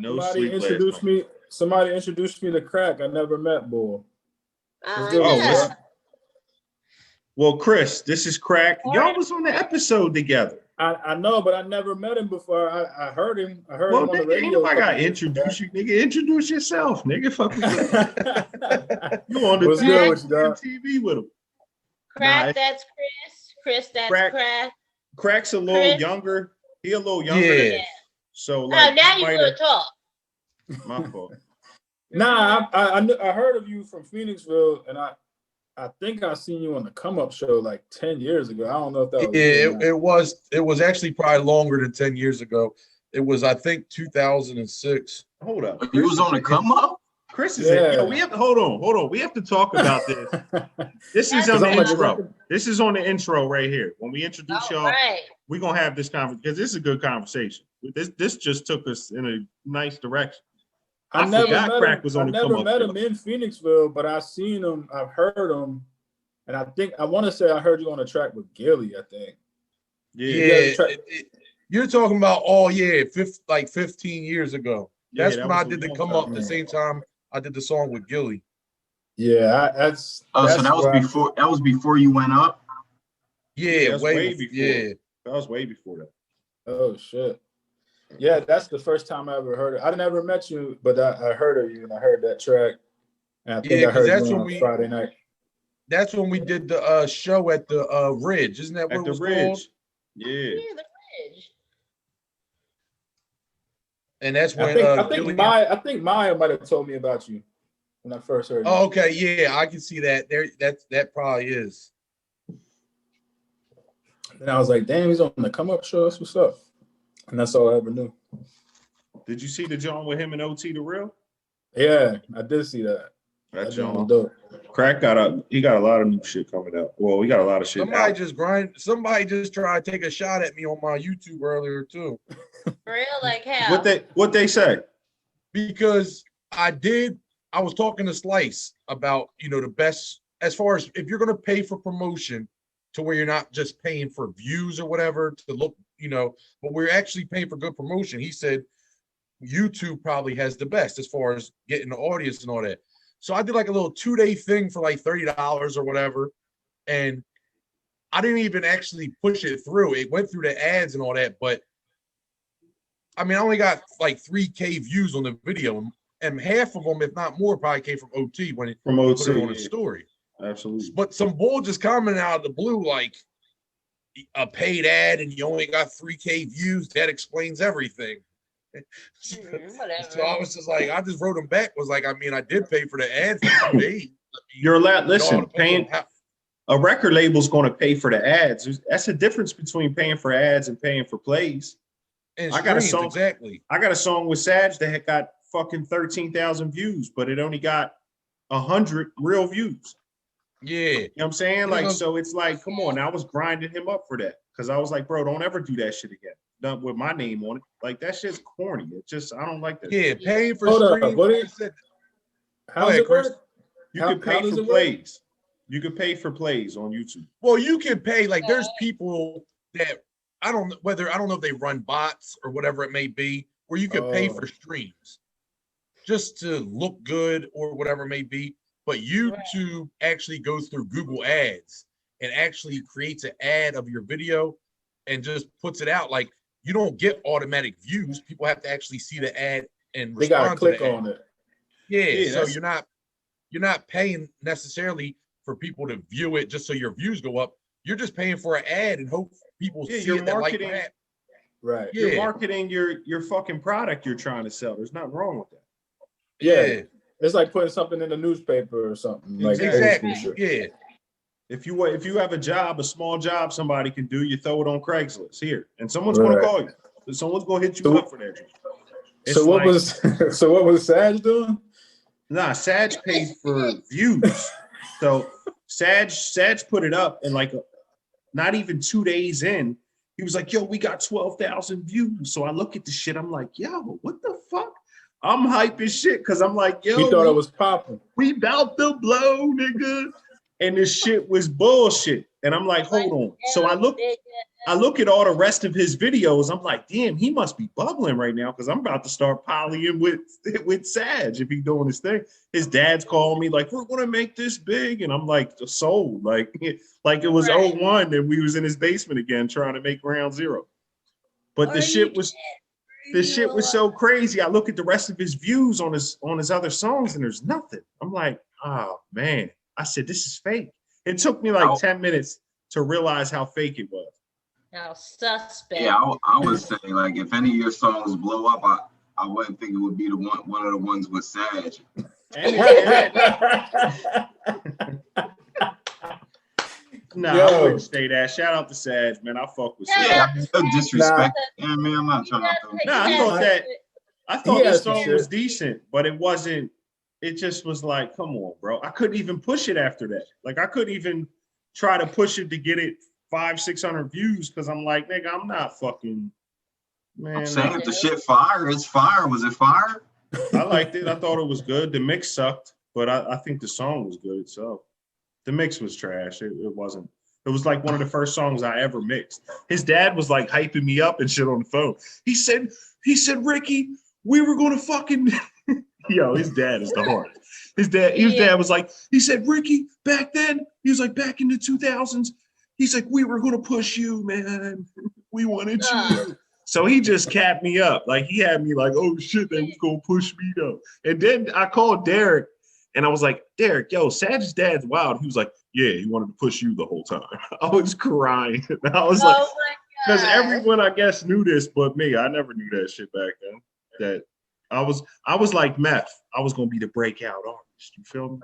got no sleep last night. Somebody introduced me to crack. I never met Bull. Yeah. Well, Chris, this is crack. Y'all was on the episode together. I know, but I never met him before. I heard him. I heard him on the nigga, radio. Ain't nobody got to introduce you, nigga. Introduce yourself, nigga. Fuck you. You on the TV with him. Crack, that's Chris. Chris, that's Crack. Crack's a little younger. He a little younger. Yeah. So like, now you will talk. My fault. Nah, I heard of you from Phoenixville, and I think I seen you on the Come Up show like 10 years ago. I don't know if that was it was actually probably longer than 10 years ago. It was, I think, 2006. Hold up. You was on the Come Up? Chris is in. Yo, we have to hold on. We have to talk about this. This is on the intro. This is on the intro right here. When we introduce y'all, we're gonna have this conversation because this is a good conversation. This just took us in a nice direction. I never met him in Phoenixville, but I've seen him, I've heard him, and I want to say I heard you on a track with Gilly, I think. Yeah. You're talking about 15 years ago. That's when I did the Come Up the same time I did the song with Gilly. Yeah, that's so that was before you went up? Yeah, way before. Yeah. That was way before that. Oh shit. Yeah, that's the first time I ever heard it. I never met you, but I heard of you and I heard that track. And I think I heard you on Friday night. That's when we did the show at the Ridge. Isn't that what it was called? Yeah. Yeah, the Ridge. And that's when I think Maya might have told me about you when I first heard you. Oh, okay, yeah, I can see that. That probably is. And I was like, damn, he's on the Come Up show. That's what's up. And that's all I ever knew. Did you see the John with him and OT the Real? Yeah, I did see that. That John dope. Crack got a lot of new shit coming out. Well, we got a lot of shit. Somebody just tried to take a shot at me on my YouTube earlier too. For real, like how? What they say? Because I was talking to Slice about, the best as far as if you're gonna pay for promotion to where you're not just paying for views or whatever to look, but we're actually paying for good promotion. He said YouTube probably has the best as far as getting the audience and all that. So I did like a little 2-day thing for like $30 or whatever. And I didn't even actually push it through. It went through the ads and all that. But I mean, I only got like 3K views on the video. And half of them, if not more, probably came from OT when it put it on his story. Absolutely. But some bull just commented out of the blue, like a paid ad and you only got 3K views. That explains everything. So I was just like, I just wrote him back. Was like, I mean, I did pay for the ad for 2 days. You're allowed. Listen, paying a record label's going to pay for the ads. That's the difference between paying for ads and paying for plays. And I got a song exactly. I got a song with Sag that had got fucking 13,000 views, but it only got 100 real views. Yeah, you know what I'm saying? Like, so it's like, come on. I was grinding him up for that because I was like, bro, don't ever do that shit again. Done with my name on it. Like that shit's corny. It just I don't like that. Yeah, paying for streams. How does it work? You can pay for plays. You can pay for plays on YouTube. Well, you can pay. Like there's people that I don't know if they run bots or whatever it may be, where you can pay for streams just to look good or whatever it may be. But YouTube actually goes through Google Ads and actually creates an ad of your video and just puts it out. Like you don't get automatic views. People have to actually see the ad and they gotta click on it. Yeah, so you're not paying necessarily for people to view it just so your views go up. You're just paying for an ad and hope people see it that like that. Right. You're marketing your fucking product you're trying to sell. There's nothing wrong with that. Yeah. It's like putting something in the newspaper or something. Like exactly. Yeah. If you have a job, a small job somebody can do, you throw it on Craigslist here, and someone's going to call you. Someone's going to hit you up for that. So what was Sag doing? Nah, Sag paid for views. So Sag put it up, and like not even 2 days in, he was like, "Yo, we got 12,000 views." So I look at the shit, I'm like, "Yo, what the fuck?" I'm hype as shit because I'm like, yo, he thought it was popping. We about to blow, nigga. And this shit was bullshit. And I'm like, hold on. So I look at all the rest of his videos. I'm like, damn, he must be bubbling right now because I'm about to start polying with Sag if he's doing his thing. His dad's calling me like, we're gonna make this big, and I'm like, sold. Like it was 01 and we was in his basement again trying to make Ground Zero. But the shit was so crazy. I look at the rest of his views on his other songs and there's nothing. I'm like, oh man. I said, this is fake. It took me like 10 minutes to realize how fake it was. How suspect. Yeah, I would say like if any of your songs blow up, I wouldn't think it would be one of the ones with Sag. I wouldn't say that. Shout out to Sag, man. I fuck with Sag. Yeah, no disrespect. Yeah, man, I'm not trying to. I thought the song was decent, but it wasn't. It just was like, come on, bro. I couldn't even push it after that. Like I couldn't even try to push it to get it 500-600 views because I'm like, nigga, I'm not fucking. Man, I'm saying if the shit fire, it's fire. Was it fire? I liked it. I thought it was good. The mix sucked, but I think the song was good. So the mix was trash. It wasn't. It was like one of the first songs I ever mixed. His dad was like hyping me up and shit on the phone. He said, Ricky, we were gonna fucking. Yo, his dad is the hardest. His dad was like, he said, Ricky, back then, he was like, back in the 2000s, he's like, we were gonna push you, man. We wanted you. So he just capped me up. Like he had me like, oh shit, they was gonna push me though. And then I called Derek and I was like, Derek, yo, Sag's dad's wild. He was like, yeah, he wanted to push you the whole time. I was crying. I was like, because everyone I guess knew this but me. I never knew that shit back then. That I was like meth. I was gonna be the breakout artist. You feel me?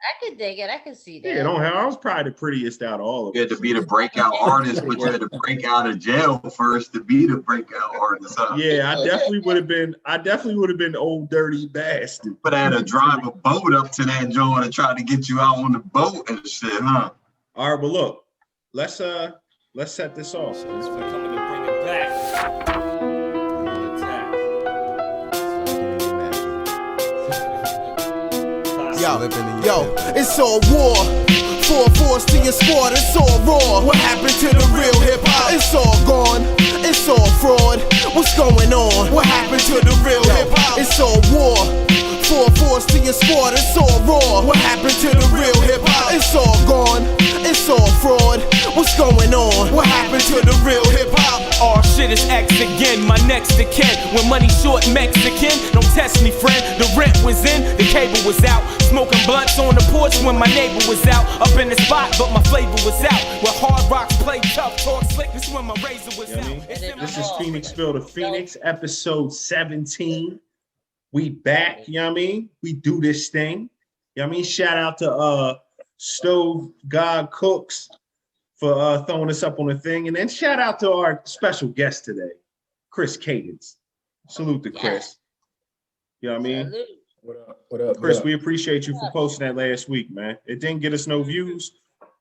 I could dig it. I could see that. Yeah, I was probably the prettiest out of all of them. You had to be the breakout artist, but you had to break out of jail first to be the breakout artist. Huh? Yeah, I definitely would have been old dirty bastard. But I had to drive a boat up to that joint and try to get you out on the boat and shit, huh? All right, well look, let's set this off. We're coming to bring it back. Yo, it's all war. 4 force to your sport, it's all raw. What happened to the real hip hop? It's all gone, it's all fraud. What's going on? What happened to the real hip hop? It's all war. 4 force to your sport, it's all raw. What happened to the real hip hop? It's all gone, it's all fraud. What's going on? What happened to the real hip hop? All shit is X again, my next to kin. When money short Mexican, don't test me, friend. The rent was in, the cable was out. Smoking blunts on the porch when my neighbor was out. Up in the spot, but my flavor was out. Where hard rocks play tough, talk slick. This when my razor was out. This is Phoenixville to Phoenix, episode 17. We back, you know what I mean? We do this thing. You know what I mean? Shout out to Stove God Cooks for throwing us up on the thing. And then shout out to our special guest today, Chris Cadence. Salute to Chris. You know what I mean? What up? Chris, we appreciate you for posting that last week, man. It didn't get us no views,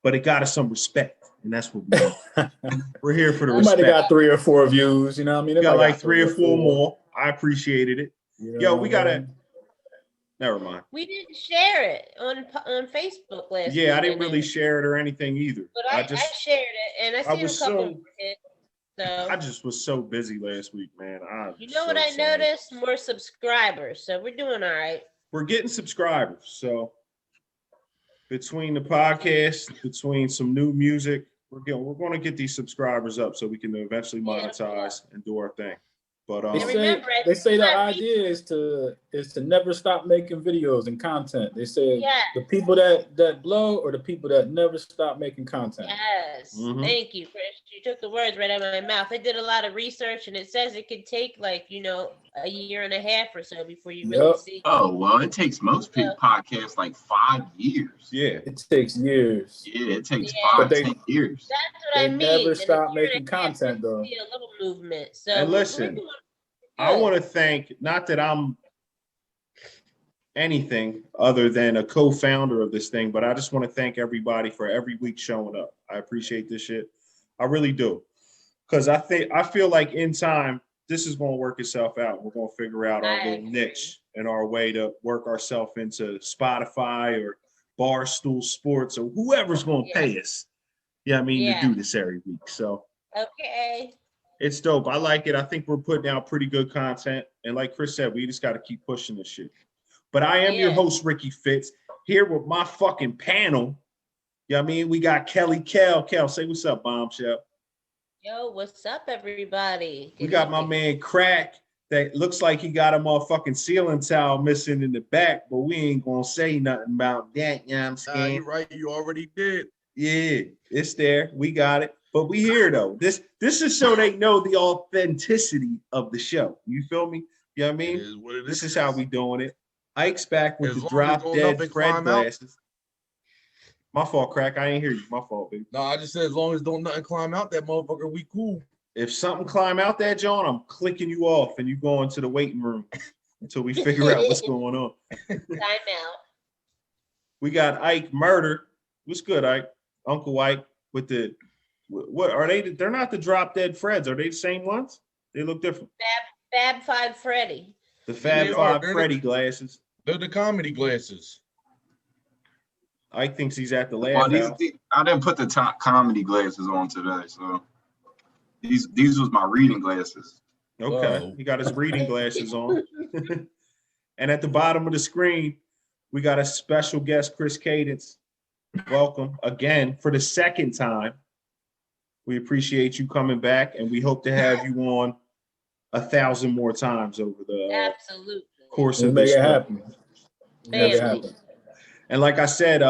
but it got us some respect. And that's what we want. We're here for the respect. Might have got 3 or 4 views, you know what I mean? We got like 3 or 4 more. I appreciated it. You know, yo, we gotta. Never mind. We didn't share it on Facebook last week. Yeah, I didn't really share it or anything either. But I shared it, and I seen a couple of hits. So I just was so busy last week, man. You know what I noticed? More subscribers, so we're doing all right. We're getting subscribers, so between the podcast, between some new music, we're going to get these subscribers up so we can eventually monetize and do our thing. But they say the idea is to never stop making videos and content. They say the people that blow or the people that never stop making content. Yes, thank you, Chris. You took the words right out of my mouth. I did a lot of research, and it says it could take like a year and a half or so before you really see. Oh well, it takes most podcasts like 5 years. Yeah, it takes years. Yeah, it takes 5-10 years. That's what I mean. They never stop making content though. Be a little movement. So and listen, I want to thank, not that I'm anything other than a co-founder of this thing, but I just want to thank everybody for every week showing up. I appreciate this shit. I really do. Because I feel like in time, this is going to work itself out. We're going to figure out our little niche and our way to work ourselves into Spotify or Barstool Sports or whoever's going to pay us. Yeah, I mean, to do this every week. So okay. It's dope. I like it. I think we're putting out pretty good content. And like Chris said, we just got to keep pushing this shit. But I am your host, Ricky Fitz, here with my fucking panel. You know what I mean? We got Kelly Kel. Kel, say what's up, Bombshell. Yo, what's up, everybody? We got my man Crack that looks like he got a motherfucking ceiling towel missing in the back, but we ain't gonna say nothing about that. You know what I'm saying? You're right. You already did. Yeah, it's there. We got it. But we here though. This is so they know the authenticity of the show. You feel me? You know what I mean? This is how we doing it. Ike's back with the drop dead Fred glasses. My fault, Crack. I ain't hear you. My fault, baby. No, I just said as long as don't nothing climb out that motherfucker, we cool. If something climb out that John, I'm clicking you off and you go into the waiting room until we figure out what's going on. Time out. We got Ike Murder. What's good, Ike? Uncle Ike with the what are they? They're not the drop dead Freds. Are they the same ones? They look different. Fab Five Freddy. The Fab Five Freddy glasses. They're the comedy glasses. Ike thinks he's at the lab. I didn't put the top comedy glasses on today, so these was my reading glasses. Okay, he got his reading glasses on. And at the bottom of the screen, we got a special guest, Chris Cadence. Welcome again for the second time. We appreciate you coming back, and we hope to have you on 1,000 more times over the course of this. Make it happen. Make it happen. And like I said,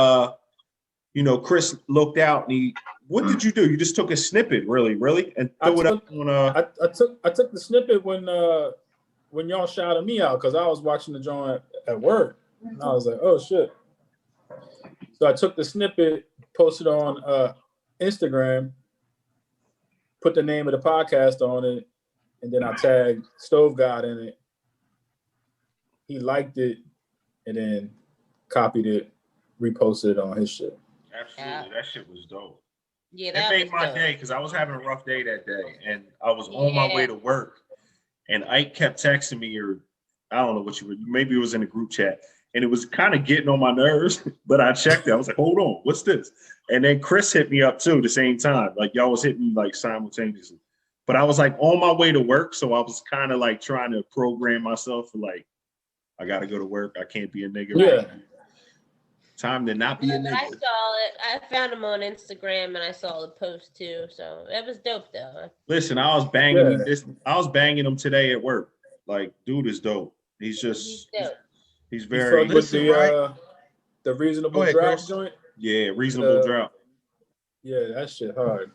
Chris looked out and what did you do? You just took a snippet, really, and threw it up on. I took the snippet when y'all shouted me out because I was watching the joint at work, and I was like, oh shit. So I took the snippet, posted on Instagram, put the name of the podcast on it, and then I tagged Stove God in it. He liked it, and then copied it, reposted it on his shit. Absolutely, that shit was dope. Yeah, that made my day because I was having a rough day that day, and I was on my way to work, and Ike kept texting me, or I don't know what maybe it was in a group chat, and it was kind of getting on my nerves. But I checked it. I was like, "Hold on, what's this?" And then Chris hit me up too, the same time. Like y'all was hitting me like simultaneously. But I was like on my way to work, so I was kind of like trying to program myself for like, I got to go to work. I can't be a nigga. Yeah. Time to not be a nigga. I saw it. I found him on Instagram and I saw the post too. So that was dope though. Listen, I was banging I was banging him today at work. Like, dude is dope. He's dope. He's very the reasonable drought joint. Yeah, reasonable drought. Yeah, that shit hard.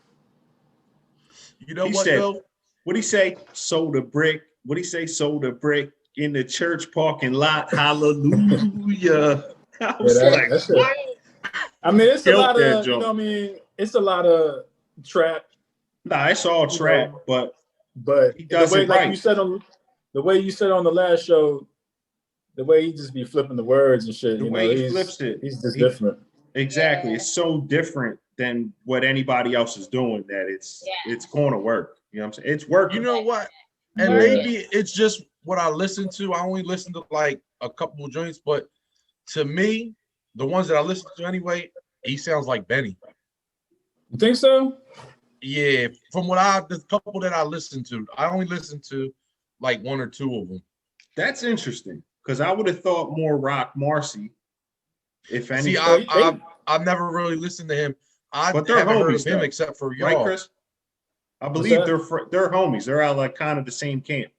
You know what though? What'd he say? Sold a brick. What'd he say? Sold a brick in the church parking lot. Hallelujah. I was like, what? I mean, it's a lot of, you know what I mean? It's a lot of trap. Nah, it's all trap, but he does it right. Like you said the way you said on the last show, the way he just be flipping the words and shit. The way he flips it. He's just different. Exactly. It's so different than what anybody else is doing that it's going to work. You know what I'm saying? It's working. You know what? And maybe it's just what I listen to. I only listen to like a couple of joints, but to me, the ones that I listen to anyway, he sounds like Benny. You think so? Yeah. From the couple that I listen to, I only listen to like one or two of them. That's interesting because I would have thought more Rock Marcy. If any, I've never really listened to him. But they're homies, him except for y'all. Right, Chris? I believe they're homies. They're out like kind of the same camp.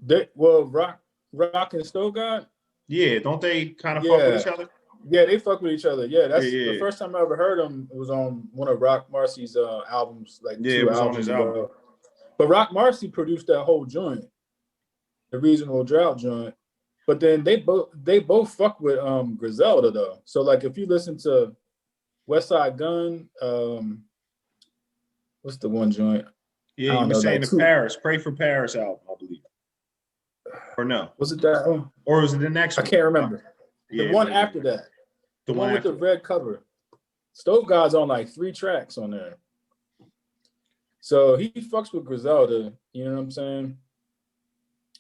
Rock and Stove God. Yeah, don't they kind of fuck with each other? Yeah, they fuck with each other. Yeah, that's the first time I ever heard him. It was on one of Rock Marcy's albums, like two albums. On his album. But Rock Marcy produced that whole joint, the Reasonable Drought joint. But then they both fuck with Griselda though. So like if you listen to West Side Gun, what's the one joint? Yeah, you were saying the Paris, Pray for Paris album, I believe. Or no? Was it that one? Or was it the next one? I can't remember. The one after that. The one with the red cover. Stove God's on like 3 tracks on there. So he fucks with Griselda, you know what I'm saying?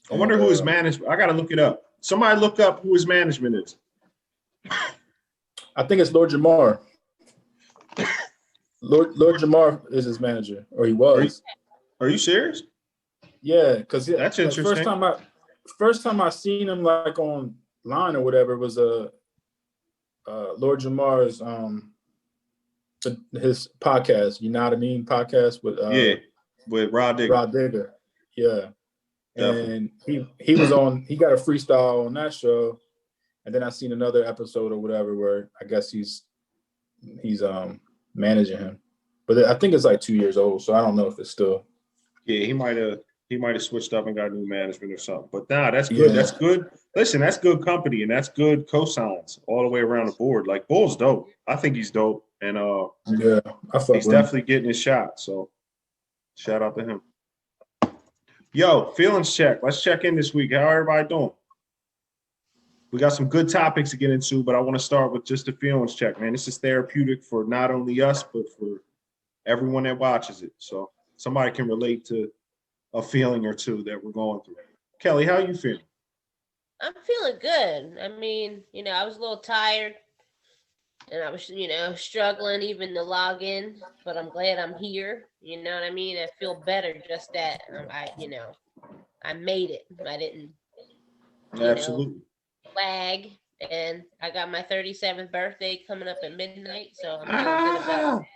I wonder who his management. I gotta look it up. Somebody look up who his management is. I think it's Lord Jamar. Lord Jamar is his manager, or he was. Are you serious? Yeah, because That's interesting. First time I seen him like online or whatever was Lord Jamar's his podcast, You Know What I Mean podcast with Rod Digger. Rod Digger. Yeah. Definitely. And he was on, he got a freestyle on that show. And then I seen another episode or whatever where I guess he's managing him. But I think it's like 2 years old, so I don't know if it's still. Yeah, he might have switched up and got new management or something. But nah, that's good. Yeah. That's good. Listen, that's good company and that's good cosigns all the way around the board. Like Bull's dope. I think he's dope. And yeah, he's definitely getting his shot. So shout out to him. Yo, feelings check. Let's check in this week. How everybody doing? We got some good topics to get into, but I want to start with just the feelings check, man. This is therapeutic for not only us, but for everyone that watches it. So somebody can relate to a feeling or two that we're going through. Kelly, how you feeling? I'm feeling good. I mean, I was a little tired and I was, struggling even to log in, but I'm glad I'm here. You know what I mean? I feel better just that I made it. I didn't absolutely lag, and I got my 37th birthday coming up at midnight, so I'm feeling good about it.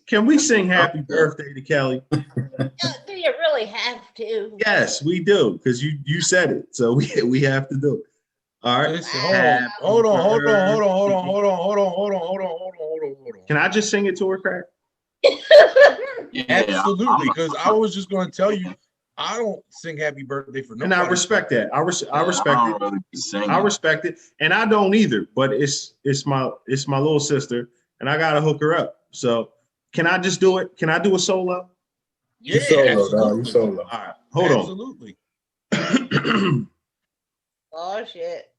Can we sing happy birthday to Kelly? Do you really have to? Yes, we do, because you said it, so we have to do it. All right. Listen, hold on. Can I just sing it to her, Craig? Yeah, absolutely, because I was just going to tell you, I don't sing happy birthday for nobody. And I respect that. I respect it. Really I respect it, and I don't either. But it's my little sister, and I gotta hook her up. So can I just do it? Can I do a solo? You solo, dog. You solo. All right, hold absolutely. on. Oh shit!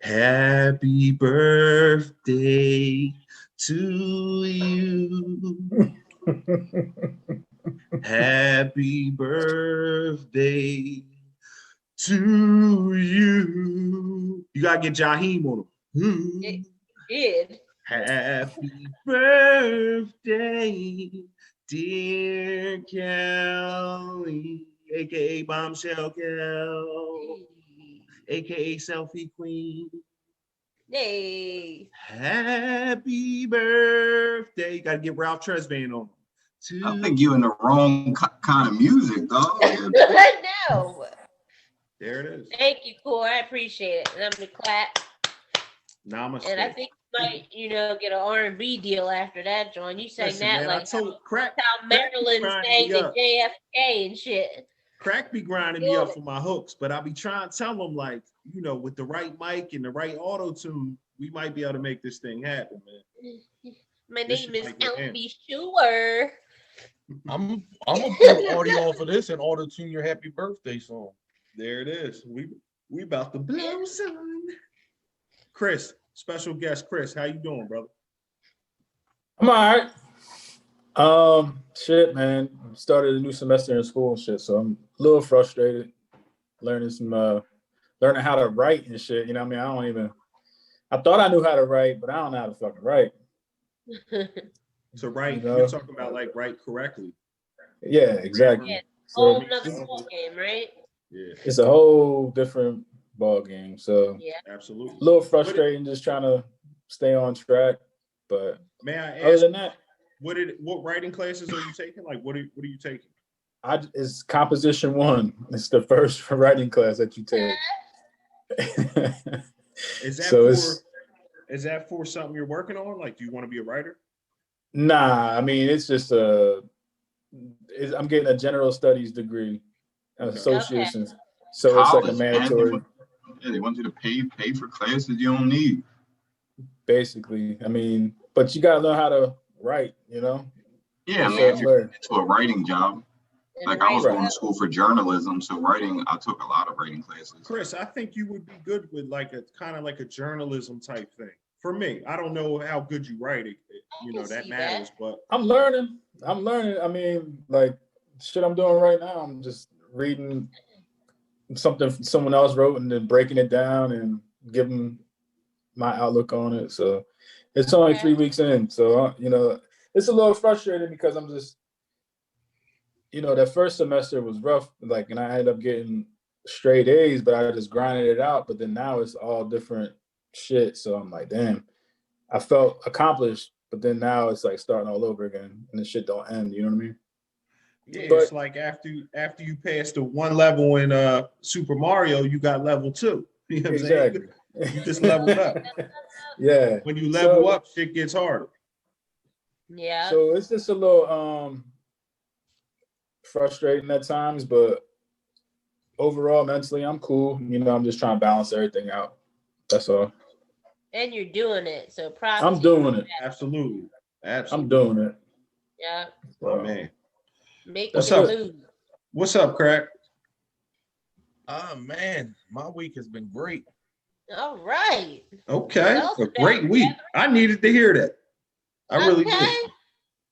Happy birthday to you. Happy birthday to you. You gotta get Jaheim on him. Did. Happy birthday, dear Kelly, aka Bombshell Kel, aka Selfie Queen. Hey. Happy birthday. You gotta get Ralph Tresvant on. I think you're in the wrong kind of music, dog. I know. There it is. Thank you, Core. I appreciate it. And I'm gonna clap. Namaste. And I think you might, get an R&B deal after that, John. You sang that man, like Crack, how Maryland sang the JFK and shit. Crack be grinding me up for my hooks, but I be trying to tell them, like, with the right mic and the right auto tune, we might be able to make this thing happen, man. My name is LB Sure. I'm gonna put audio off of this and auto tune your happy birthday song. There it is. We about to blow, son. Chris, special guest Chris, how you doing, brother? I'm all right. Shit, man. Started a new semester in school and shit, so I'm a little frustrated. Learning how to write and shit. You know what I mean? I thought I knew how to write, but I don't know how to fucking write. To write, you're talking about like write correctly. Yeah, exactly. Yeah, whole another ball game, right? Yeah. It's a whole different ball game. So yeah, absolutely. A little frustrating just trying to stay on track. But may I ask, other than that, what writing classes are you taking? Like what are you taking? It's composition 1. It's the first writing class that you take. Is that for something you're working on? Like, do you want to be a writer? Nah, I mean, it's just I'm getting a general studies degree, associates, and so it's like a mandatory. Yeah, they want you to pay for classes you don't need. Basically, I mean, but you gotta learn how to write, Yeah, I mean, if you're into a writing job. Like I was going to school for journalism, so I took a lot of writing classes. Chris, I think you would be good with like a kind of like a journalism type thing. For me, I don't know how good you write it. That matters, but I'm learning. I mean, like shit I'm doing right now, I'm just reading something someone else wrote and then breaking it down and giving my outlook on it. So it's only 3 weeks in. So, it's a little frustrating because I'm just, that first semester was rough, like, and I ended up getting straight A's, but I just grinded it out. But then now it's all different shit. So I'm like, damn, I felt accomplished, but then now it's like starting all over again, and the shit don't end. You know what I mean? Yeah, But- it's like after you pass the one level in Super Mario, you got level 2. You know what I'm saying? Exactly. You just leveled up. Yeah. When you level up, shit gets harder. Yeah. So it's just a little frustrating at times, but overall, mentally, I'm cool. I'm just trying to balance everything out. That's all. And you're doing it, so props. I'm doing it. Absolutely. I'm doing it. Yeah. Oh man. Making What's it up? move. What's up, Crack? Man, my week has been great. All right. Okay. Tell us A about great it, week. Catherine. I needed to hear that. I really did. Okay.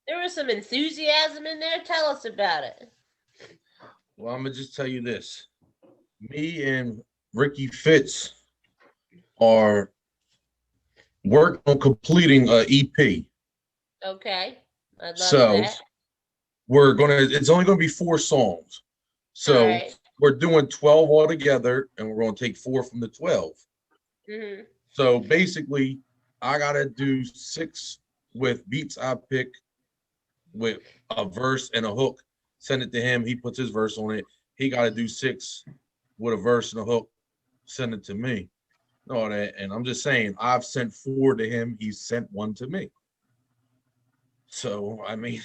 There was some enthusiasm in there. Tell us about it. Well, I'm gonna just tell you this. Me and Ricky Fitz are working on completing a EP. Okay. I love So that. it's only gonna be 4 songs. So All right. we're doing 12 altogether, and we're gonna take 4 from the 12. Mm-hmm. So basically, I gotta do 6 with beats I pick with a verse and a hook. Send it to him. He puts his verse on it. He gotta do 6 with a verse and a hook. Send it to me. All that. And I'm just saying, I've sent 4 to him. He's sent 1 to me. So I mean,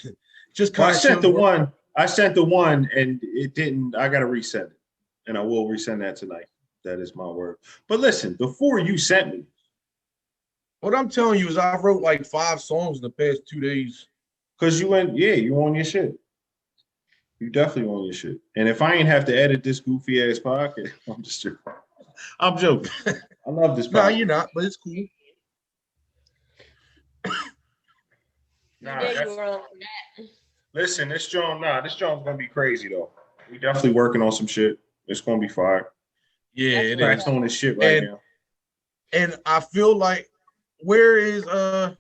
just Well, kind I of sent the one and it didn't. I gotta resend it. And I will resend that tonight. That is my word. But listen, the 4 you sent me. What I'm telling you is I wrote like 5 songs in the past 2 days. Because you on your shit. You definitely on your shit. And if I ain't have to edit this goofy ass podcast, I'm just joking. I'm joking. I love this podcast. No, you're not, but it's cool. Nah, You that's- were on that. Listen, this joint's gonna be crazy though. We definitely working on some shit. It's gonna be fire. Yeah, it That's Crack's is. on this shit right And- now. And I feel like where is I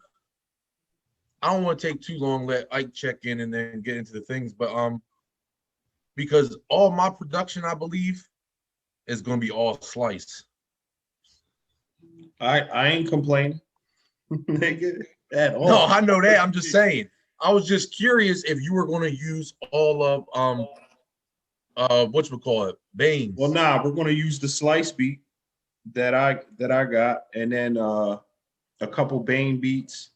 don't want to take too long, let Ike check in and then get into the things, but because all my production, I believe, is gonna be all slice. I ain't complaining. Nigga, at all. No, I know that. I'm just saying. I was just curious if you were gonna use all of whatchamacallit, Baines. Well, nah, we're gonna use the slice beat that I got, and then a couple Bane beats,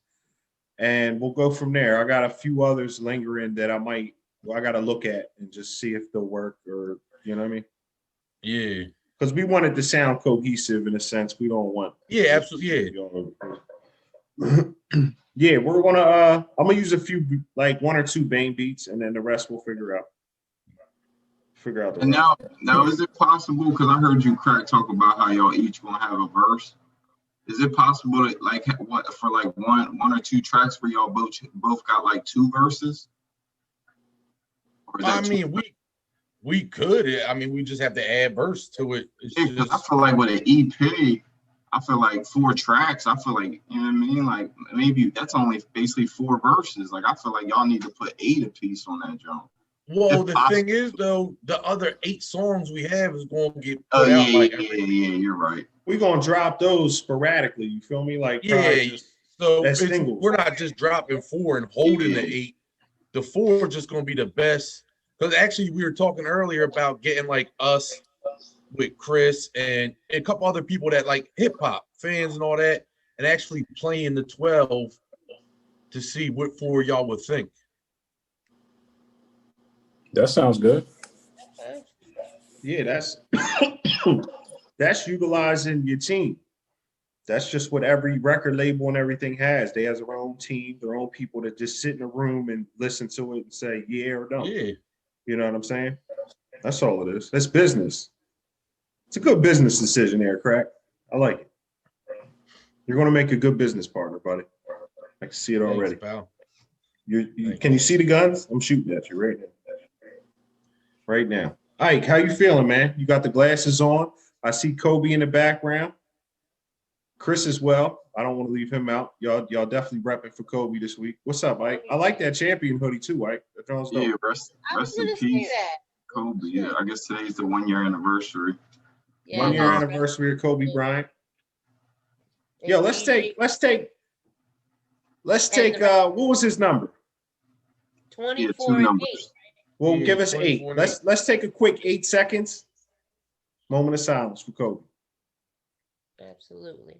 and we'll go from there. I got a few others lingering that I gotta look at and just see if they'll work, or you know what I mean? Yeah. Because we want it to sound cohesive in a sense. We don't want. Yeah, absolutely. Yeah. Yeah, we're gonna. I'm gonna use a few, like 1 or 2 Bane beats, and then the rest we'll figure out. The And rest. now, is it possible? Because I heard you Crack talk about how y'all each gonna have a verse. Is it possible to like what for like one or 2 tracks where y'all both got like 2 verses? Or is that I mean, we could. I mean, we just have to add verse to it. It's yeah, because I just, feel like with an EP, I feel like 4 tracks. I feel like, you know what I mean? Like maybe that's only basically 4 verses. Like I feel like y'all need to put 8 apiece on that jump. well, if the possible. thing is though, the other 8 songs we have is going to get Oh put out yeah, like yeah, you're right. We're gonna drop those sporadically. You feel me? Like Yeah, probably just so as singles. we're not just dropping 4 and holding the 8. The 4 just going to be the best. Because actually, we were talking earlier about getting like us with Chris and a couple other people that like hip hop fans and all that, and actually playing the 12 to see what 4 y'all would think. That sounds good. Yeah, that's utilizing your team. That's just what every record label and everything has. They have their own team, their own people that just sit in a room and listen to it and say yeah or no. Yeah. You know what I'm saying? That's all it is. That's business. It's a good business decision there, Crack. I like it. You're going to make a good business partner, buddy. I can see it already. Thanks, pal. Can you see the guns? I'm shooting at you right now. Right now. Ike, how you feeling, man? You got the glasses on. I see Kobe in the background. Chris as well. I don't want to leave him out. Y'all definitely repping for Kobe this week. What's up, Ike? I like that champion hoodie too, Ike. That sounds dope. Yeah, rest in peace, Kobe. Yeah, I guess today's the 1 year anniversary. Yeah, 1 year anniversary of Kobe Bryant. Yo, let's take what was his number? 24 2 and 8. Well, Yeah, give us 8. 24 and Let's take a quick 8 seconds. Moment of silence for Kobe. Absolutely.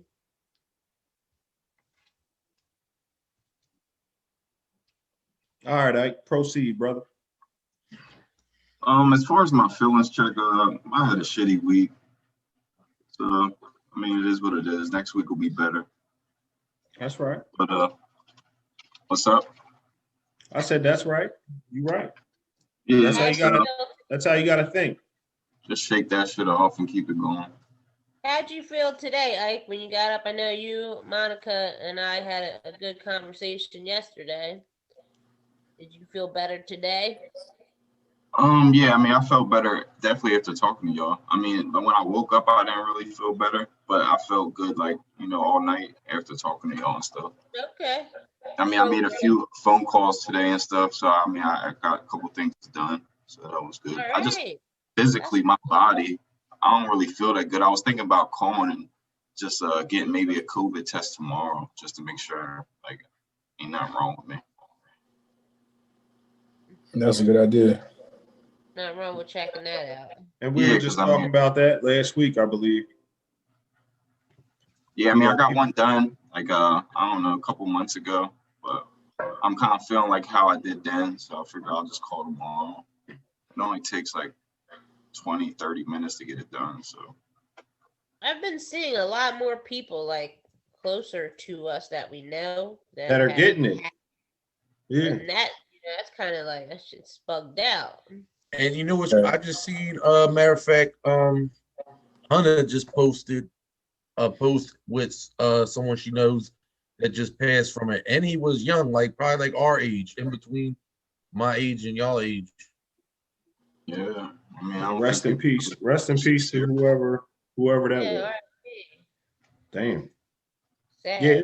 All right, Ike, proceed, brother. As far as my feelings check, I had a shitty week. So I mean, it is what it is. Next week will be better. That's right. But what's up? I said that's right. You right. Yeah, That's how you gotta think. just shake that shit off and keep it going. How'd you feel today, Ike, when you got up? I know you, Monica, and I had a good conversation yesterday. Did you feel better today? Yeah, I mean, I felt better definitely after talking to y'all. I mean, when I woke up, I didn't really feel better, but I felt good, like, all night after talking to y'all and stuff. Okay. I mean, I made a few phone calls today and stuff, so I mean, I got a couple things done, so that was good. All I just right. physically, my body, I don't really feel that good. I was thinking about calling and just getting maybe a COVID test tomorrow, just to make sure, like, ain't nothing wrong with me. That's a good idea. Nothing wrong with checking that out. And we were just talking about that last week, I believe. Yeah, I mean, I got one done, like, I don't know, a couple months ago, but I'm kind of feeling like how I did then, so I figured I'll just call tomorrow. It only takes like 20, 30 minutes to get it done, so. I've been seeing a lot more people, like, closer to us that we know that are getting it. Yeah. And that's kind of like, that shit's bugged out. And you know what? I just seen, matter of fact, Hunter just posted a post with someone she knows that just passed from it, and he was young, like probably like our age, in between my age and y'all age. Yeah, I mean, rest in peace. Rest in peace to whoever that was. Right. Damn. Sad. Yeah,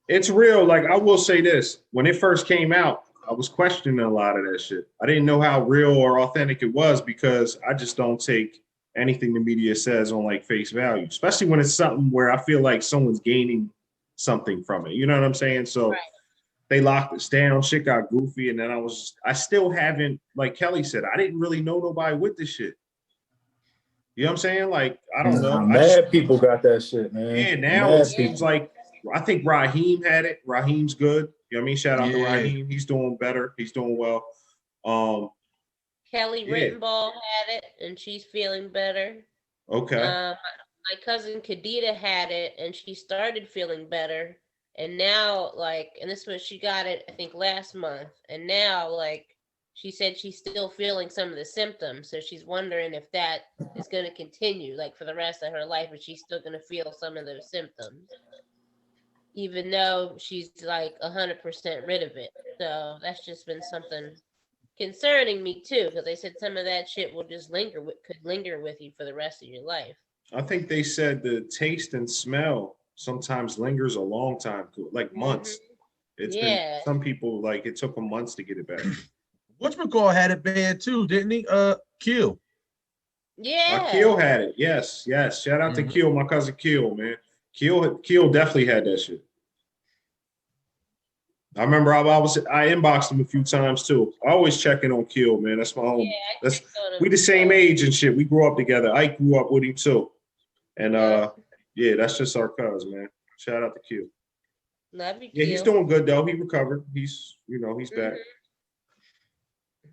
it's real. Like, I will say this: when it first came out, I was questioning a lot of that shit. I didn't know how real or authentic it was because I just don't take anything the media says on like face value, especially when it's something where I feel like someone's gaining something from it. You know what I'm saying? So They locked us down. Shit got goofy. And then I still haven't, like Kelly said, I didn't really know nobody with this shit. You know what I'm saying? Like, I don't know. Mad people got that shit, man. Yeah, now it seems like, I think Raheem had it. Raheem's good. You know what I mean? Shout out to Raheem. He's doing better. He's doing well. Kelly Rittenball had it, and she's feeling better. Okay. My cousin Kadita had it, and she started feeling better. And now, like, and this was, she got it, I think, last month. And now, like, she said she's still feeling some of the symptoms. So she's wondering if that is going to continue, like, for the rest of her life, or she's still going to feel some of those symptoms, even though she's, like, 100% rid of it. So that's just been something concerning me, too, because they said some of that shit will just could linger with you for the rest of your life. I think they said the taste and smell sometimes lingers a long time, like months. It's been some people, like, it took them months to get it back. Whatchamacallit had it bad too, didn't he? Kill. Yeah. Keel had it. Yes. Shout out to Keel, my cousin Keel, man. Keel definitely had that shit. I remember I inboxed him a few times too. I always check in on Keel, man. That's my home. We the same age and shit. We grew up together. I grew up with him too. And that's just our cuz, man. Shout out to Keel. Love you, yeah, Keel. He's doing good though. He recovered. He's back.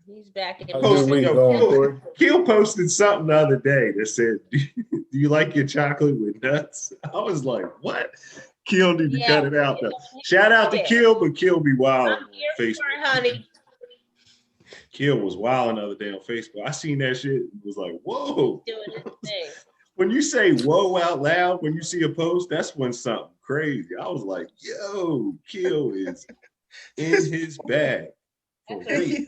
He's back in Keel posted something the other day that said, "Do you like your chocolate with nuts?" I was like, "What?" Keel need to cut it out though. Shout out to Keel, but Keel be wild on Facebook. Honey. Keel was wild the other day on Facebook. I seen that shit and was like, "Whoa!" Doing his thing. When you say "whoa" out loud when you see a post, that's when something crazy. I was like, "Yo, Keel is in his bag for real."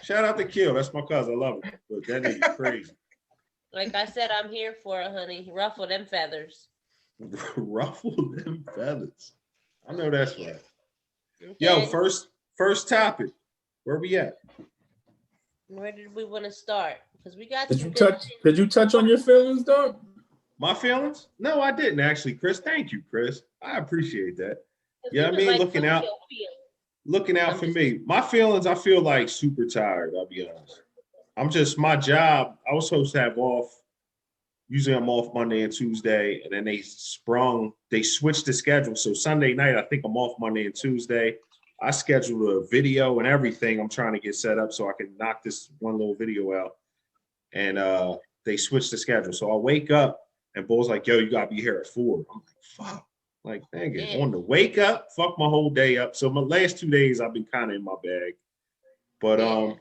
Shout out to Keel. That's my cousin. I love it. But that nigga crazy. Like I said, I'm here for it, honey. Ruffle them feathers. Ruffle them feathers. I know that's right. Okay. Yo, first topic. Where we at? Where did we want to start? Because we got Did some you good touch? Did you touch on your feelings, dog? My feelings? No, I didn't actually, Chris. Thank you, Chris. I appreciate that. things. Yeah, I He was mean, like, looking "Fuck out. your feelings." Looking out I'm for just- me. My feelings, I feel like super tired, I'll be honest. I'm just, my job, I was supposed to have off. Usually I'm off Monday and Tuesday, and then they switched the schedule. So Sunday night, I think I'm off Monday and Tuesday. I scheduled a video and everything I'm trying to get set up so I can knock this one little video out. And they switched the schedule. So I wake up and Bull's like, yo, you gotta be here at 4. I'm like, fuck. Like, nigga, Yeah. on the wake up, fuck my whole day up. So my last 2 days I've been kind of in my bag. But Yeah.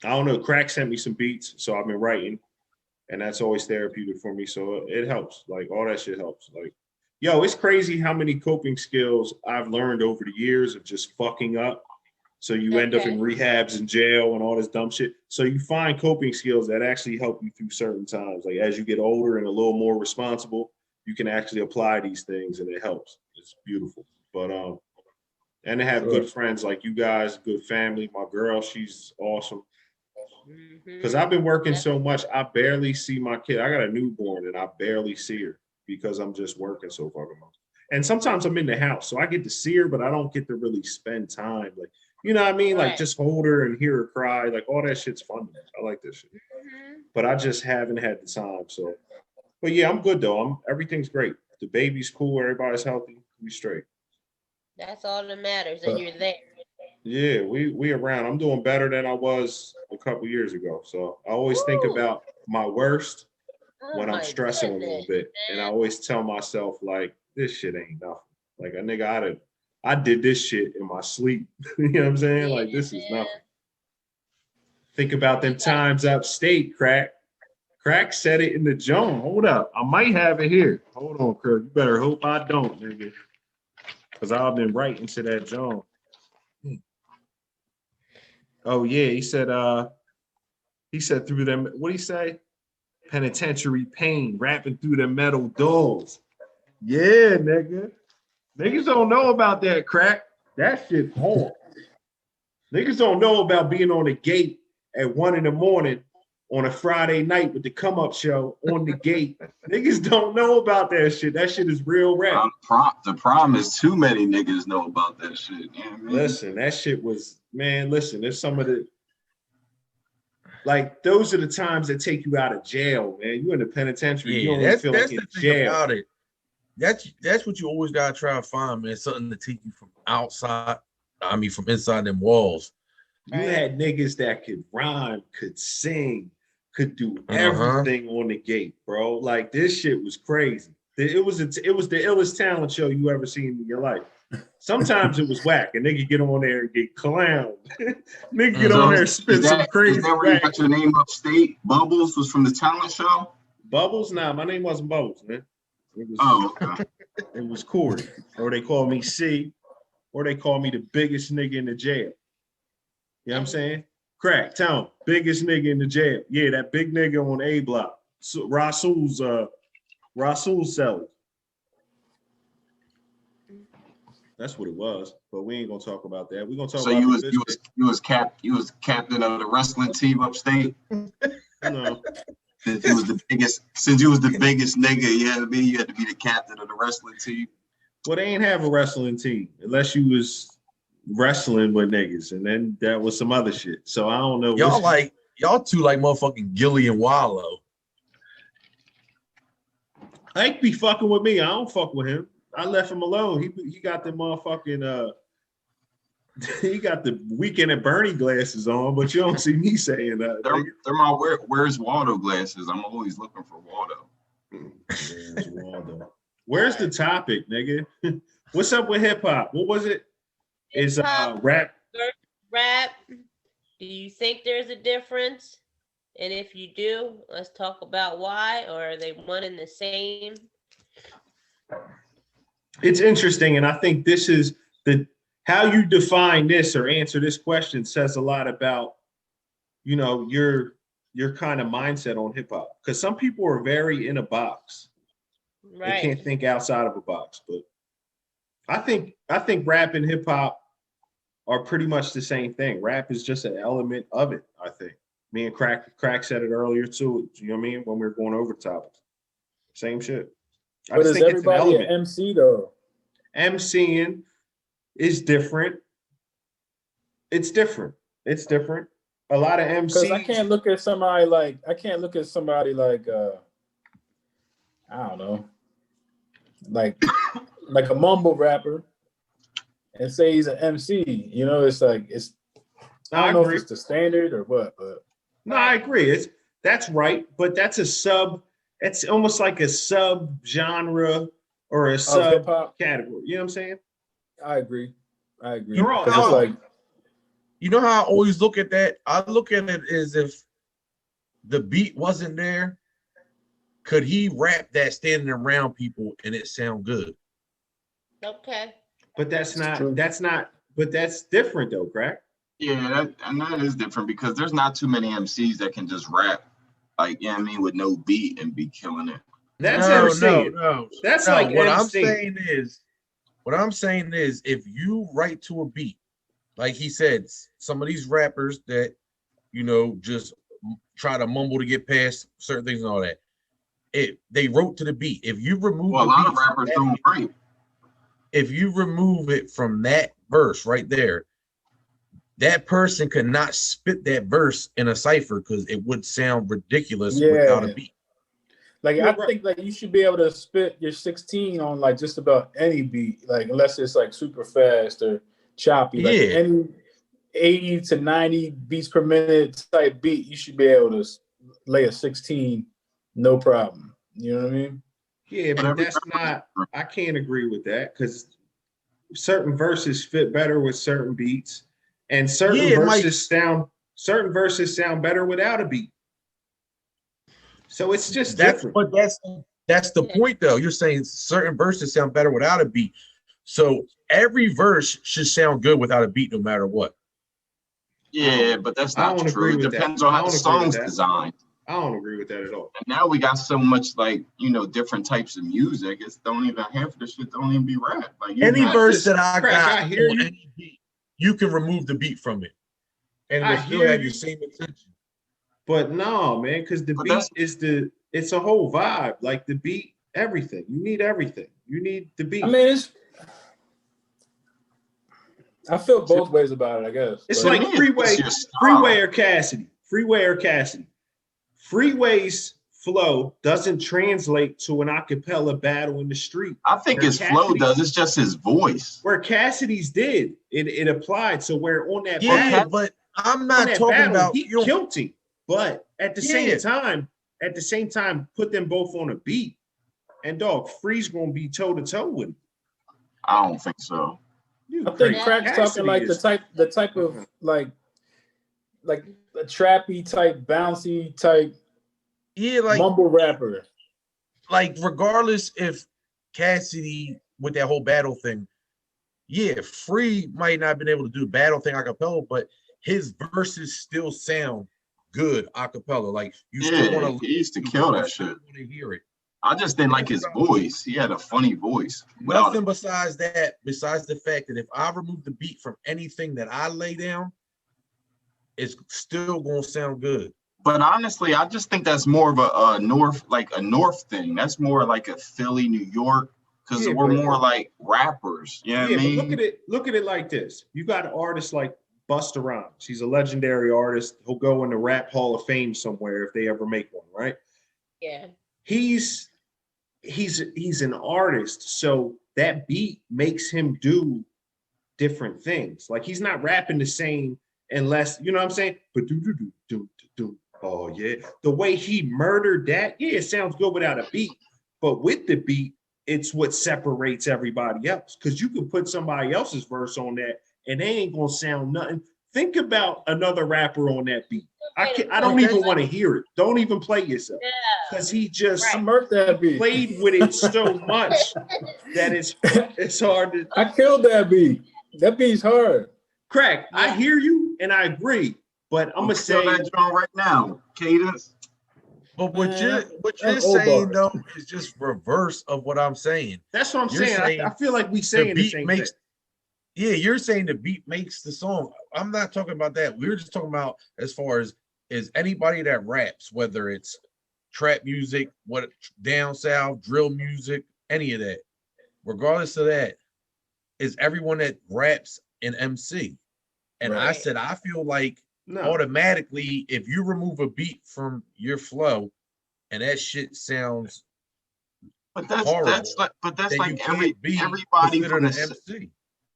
I don't know. Crack sent me some beats, so I've been writing. And that's always therapeutic for me. So it helps. Like, all that shit helps. Like, yo, it's crazy how many coping skills I've learned over the years of just fucking up. So you end up in rehabs and jail and all this dumb shit. So you find coping skills that actually help you through certain times. Like, as you get older and a little more responsible, you can actually apply these things and it helps. It's beautiful. But and to have good friends like you guys, good family. My girl, she's awesome. Because I've been working so much, I barely see my kid. I got a newborn and I barely see her because I'm just working so fucking much. And sometimes I'm in the house, so I get to see her, but I don't get to really spend time. Like, you know what I mean? Like, just hold her and hear her cry. Like, all that shit's fun. I like this shit. But I just haven't had the time. So, but yeah, I'm good though. Everything's great. The baby's cool. Everybody's healthy. We straight. That's all that matters, and you're there. Yeah, we around. I'm doing better than I was a couple years ago. So I always think about my worst when I'm stressing a little bit. And I always tell myself, like, this shit ain't nothing. Like, a nigga, I did this shit in my sleep. You know what I'm saying? Like, this is nothing. Think about them times upstate, Crack. Crack said it in the joint. Hold up. I might have it here. Hold on, Craig. You better hope I don't, nigga. Because I've been writing to that joint. Oh yeah, he said through them, what'd he say? Penitentiary pain, rapping through the metal doors. Yeah, nigga. Niggas don't know about that, Crack. That shit's hard. Niggas don't know about being on the gate at 1 a.m. on a Friday night with the come up show on the gate. Niggas don't know about that shit. That shit is real rap. The problem is too many niggas know about that shit. You know what I mean? Listen, that shit was, man, listen, there's some of the, like, those are the times that take you out of jail, man. You in the penitentiary. Yeah, you don't feel like in jail. About it. That's what you always gotta try to find, man. Something to take you from outside. I mean, from inside them walls. You had niggas that could rhyme, could sing, could do everything on the gate, bro. Like, this shit was crazy. It was the illest talent show you ever seen in your life. Sometimes it was whack, and nigga get on there and get clowned. Nigga get on there and spit some crazy. Is that where you got your name upstate? Bubbles was from the talent show? Bubbles? Nah, my name wasn't Bubbles, man. It was, okay. It was Corey. Or they call me C, or they call me the biggest nigga in the jail. You know what I'm saying? Crack, tell him, biggest nigga in the jail. Yeah, that big nigga on A block. So Rasul's cellar. That's what it was, but we ain't gonna talk about that. We're gonna talk about you was captain of the wrestling team upstate. No. Since you was the biggest nigga, you had to be the captain of the wrestling team. Well, they ain't have a wrestling team unless you was wrestling with niggas, and then that was some other shit. So I don't know. Y'all two like motherfucking Gilly and Wallow. Hank be fucking with me. I don't fuck with him. I left him alone. He got the motherfucking he got the Weekend at Bernie glasses on, but you don't see me saying that. They're my where's Waldo glasses? I'm always looking for Waldo. Where's Waldo? Where's the topic, nigga? What's up with hip hop? What was it? Is rap? Rap. Do you think there's a difference? And if you do, let's talk about why, or are they one and the same? It's interesting, and I think this is how you define this or answer this question says a lot about, you know, your kind of mindset on hip hop. Because some people are very in a box. Right. They can't think outside of a box. But I think rap and hip hop are pretty much the same thing. Rap is just an element of it, I think. Me and Crack said it earlier too. You know what I mean? When we were going over topics. Same shit. I But just is think it's an everybody an element. MC though? MCing is different. It's different. It's different. A lot of Because MCs. I can't look at somebody like I don't know, like a mumble rapper and say he's an MC. You know, it's like I don't know if it's the standard or what, but No, I agree. That's right, but that's a sub. It's almost like a sub genre or a sub hip-hop? category. You know what I'm saying? I agree. They're all 'Cause it's like, You know how I always look at that? I look at it as if the beat wasn't there. Could he rap that standing around people and it sound good? Okay. But that's true. but that's different though, Crack. Yeah, that is different because there's not too many MCs that can just rap, like, you know what I mean, with no beat and be killing it. That's No. That's No, like what MC. I'm saying is if you write to a beat, like he said, some of these rappers that, you know, just try to mumble to get past certain things and all that, they wrote to the beat. If you remove Well, a the lot beat of rappers from that don't beat, write. if you remove it from that verse right there, that person could not spit that verse in a cipher because it would sound ridiculous without a beat. like Yeah, I think like you should be able to spit your 16 on like just about any beat, like unless it's like super fast or choppy, like Yeah. any 80 to 90 beats per minute type beat, you should be able to lay a 16, no problem. You know what I mean? Yeah, but that's not. I can't agree with that because certain verses fit better with certain beats, and certain verses sound better without a beat. So it's just different. But that's the point though. You're saying certain verses sound better without a beat. So every verse should sound good without a beat no matter what. Yeah, but that's not true. It depends on how the song's designed. I don't agree with that at all. And now we got so much like, you know, different types of music. It's don't even half of the shit don't even be rap. Like Any verse that I got hear on you. any beat, you can remove the beat from it, and I it'll still hear have you. your same intention. But no, man, because the beat it's a whole vibe. Like the beat, everything. You need everything. You need the beat. I mean, I feel both ways about it, I guess. It's but like Freeway or Cassidy. Freeway's flow doesn't translate to an acapella battle in the street. I think his flow does. It's just his voice. Where Cassidy's did, it applied. So where on that battle, but I'm not talking battle, about he killed him. But at the same time, put them both on a beat. And dog, Free's gonna be toe to toe with him. I don't think so. I think Crack's talking like the type of like a trappy type, bouncy type, like mumble rapper. Like regardless if Cassidy with that whole battle thing, Free might not have been able to do battle thing a cappella, but his verses still sound good a cappella. Like you still want to. He used to kill that shit. Want to hear it. I just didn't like his voice. He had a funny voice. Nothing besides that, besides the fact that if I remove the beat from anything that I lay down, it's still gonna sound good. But honestly, I just think that's more of a north thing. That's more like a Philly, New York, because we're more like rappers. You know what I mean? But look at it like this. You got an artist like Busta Rhymes. He's a legendary artist. He'll go in the Rap Hall of Fame somewhere if they ever make one, right? Yeah. He's an artist, so that beat makes him do different things. Like he's not rapping the same unless, you know what I'm saying? But oh yeah, the way he murdered that, it sounds good without a beat. But with the beat, it's what separates everybody else. Because you can put somebody else's verse on that, and they ain't gonna sound nothing. Think about another rapper on that beat. I don't even want to hear it. Don't even play yourself. Because he just played with it so much that it's hard to. I killed that beat. That beat's hard. Crack, I hear you and I agree. But I'm gonna say that drum right now, Cadence. But what Man, you're that's old saying bars. though is just reverse of what I'm saying. That's what I'm You're saying. saying I feel like we The saying the beat same makes thing. yeah, you're saying the beat makes the song. I'm not talking about that. We're just talking about as far as is anybody that raps, whether it's trap music, what down south, drill music, any of that, regardless of that, is everyone that raps an MC. And I Right. said, I feel like No, automatically, if you remove a beat from your flow and that shit sounds But that's horrible, that's then you like can't be everybody considered from an the MC.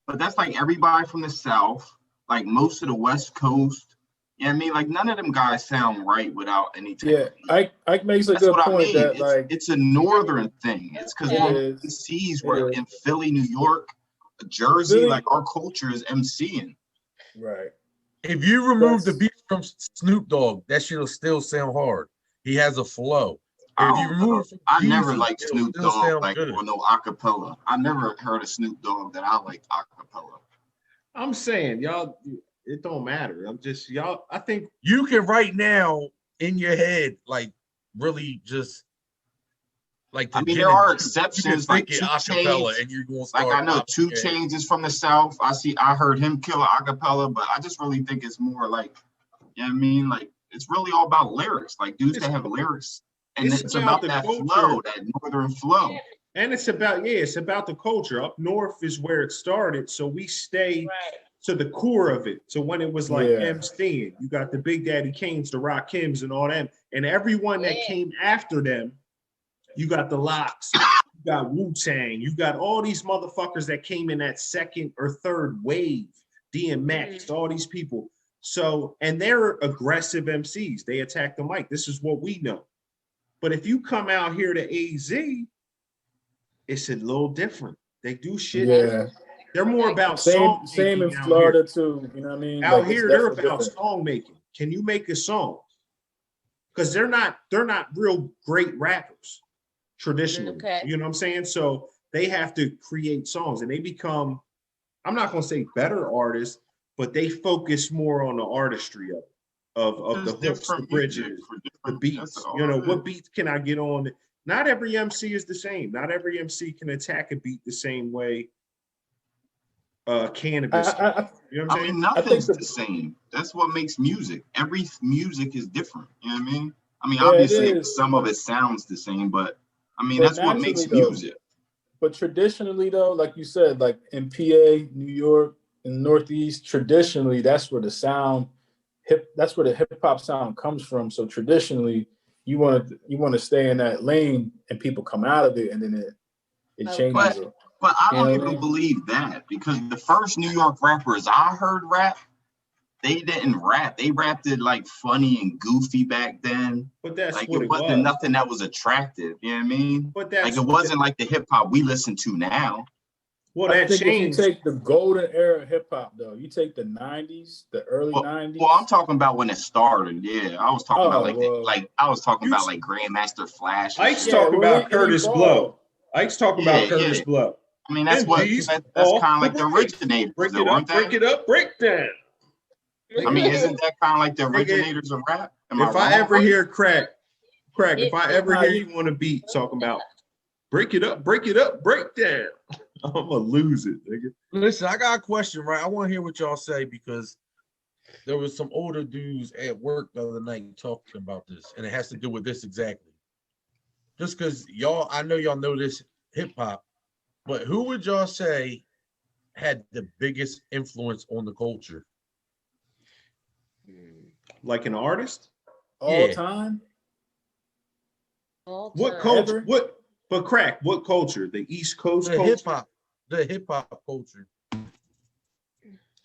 but that's like everybody from the South, like most of the West Coast. You know what I mean? Like none of them guys sound right without any type Yeah, of beat. Ike makes a That's good what I point mean. that like It's a northern thing. It's because it we're is. MCs. It We're is. in Philly, New York, Jersey. Philly- Like our culture is MCing. Right. If you remove the That's- beat from Snoop Dogg, that shit'll still sound hard. He has a flow. I If you don't know. remove it from I never Jeezy, liked it'll Snoop still Dogg sound like good. or no acapella. I never heard of Snoop Dogg that I liked acapella. I'm saying y'all. It don't matter. I'm just y'all. I think You can right now in your head, like really just like I to mean, get there are into- exceptions, You like can 2 think it acapella Chainz. and you're gonna Like start. I know popping 2 your head. Chainz is from the South. I heard him kill an acapella, but I just really think it's more like, you know what I mean? Like it's really all about lyrics. Like dudes that have lyrics, and it's it's about about the that culture. flow, that northern flow. and it's about it's about the culture. Up north is where it started, so we stay Right. to the core of it. So when it was like Yeah. MCing, you got the Big Daddy Kanes, the Rakims, and all them, and everyone that Yeah. came after them. You got the Locks, you got Wu-Tang, you got all these motherfuckers that came in that second or third wave, DMX, all these people. So, and they're aggressive MCs. They attack the mic. This is what we know. But if you come out here to AZ, it's a little different. They do shit. Yeah. They're more about Same song in making out Florida here. too. You know what I mean? Out Like, it's here, they're definitely about different. song making. Can you make a song? Because they're not real great rappers traditionally. Okay. You know what I'm saying? So they have to create songs and they become, I'm not gonna say better artists, but they focus more on the artistry of the There's hooks, the different music bridges, for the different- beats. that's all You know, it what is. beats can I get on? Not every MC is the same. Not every MC can attack a beat the same way Cannabis. I, You know what I'm I saying? mean, think nothing's the- the same. That's what makes music. Every music is different. You know what I mean? I mean, Yeah, it obviously, is. some of it sounds the same, but I mean, But that's what makes naturally, though, music. But traditionally, though, like you said, like in PA, New York, in Northeast, traditionally, that's where the sound that's where the hip hop sound comes from. So traditionally, you want to stay in that lane, and people come out of it, and then it Okay. changes it. But I You don't know what I even mean? believe that because the first New York rappers I heard rap, they didn't rap. They rapped it like funny and goofy back then. But that's Like what it it wasn't was. nothing that was attractive. You know what I mean? But that's Like it wasn't like the hip hop we listen to now. well, I that think changed. if you take the golden era of hip hop, though, you take the '90s, the early Well, '90s. Well, I'm talking about when it started. Yeah, I was talking about Oh, like well. I was talking You- about like Grandmaster Flash. and Ike's shit. Yeah, talking well, about it Curtis evolved. Blow. Ike's talking about Yeah, Curtis yeah. Blow. I mean, that's what MGs, that's all kind of like the break. originators, Break though, it weren't up, break they? it up, break down. I mean, isn't that kind of like the Nigga, originators of rap? Am If I wrong, ever Mike? hear crack, if I ever Nah, hear you- you on a beat talking about break it up, break down, I'm gonna lose it, nigga. Listen, I got a question, right? I want to hear what y'all say because there was some older dudes at work the other night talking about this, and it has to do with this exactly. Just because y'all, I know y'all know this hip hop, but who would y'all say had the biggest influence on the culture? Like an artist? all Yeah. time. All What time. culture? Ever? What? But crack, what culture? The East Coast The hip culture? hop culture.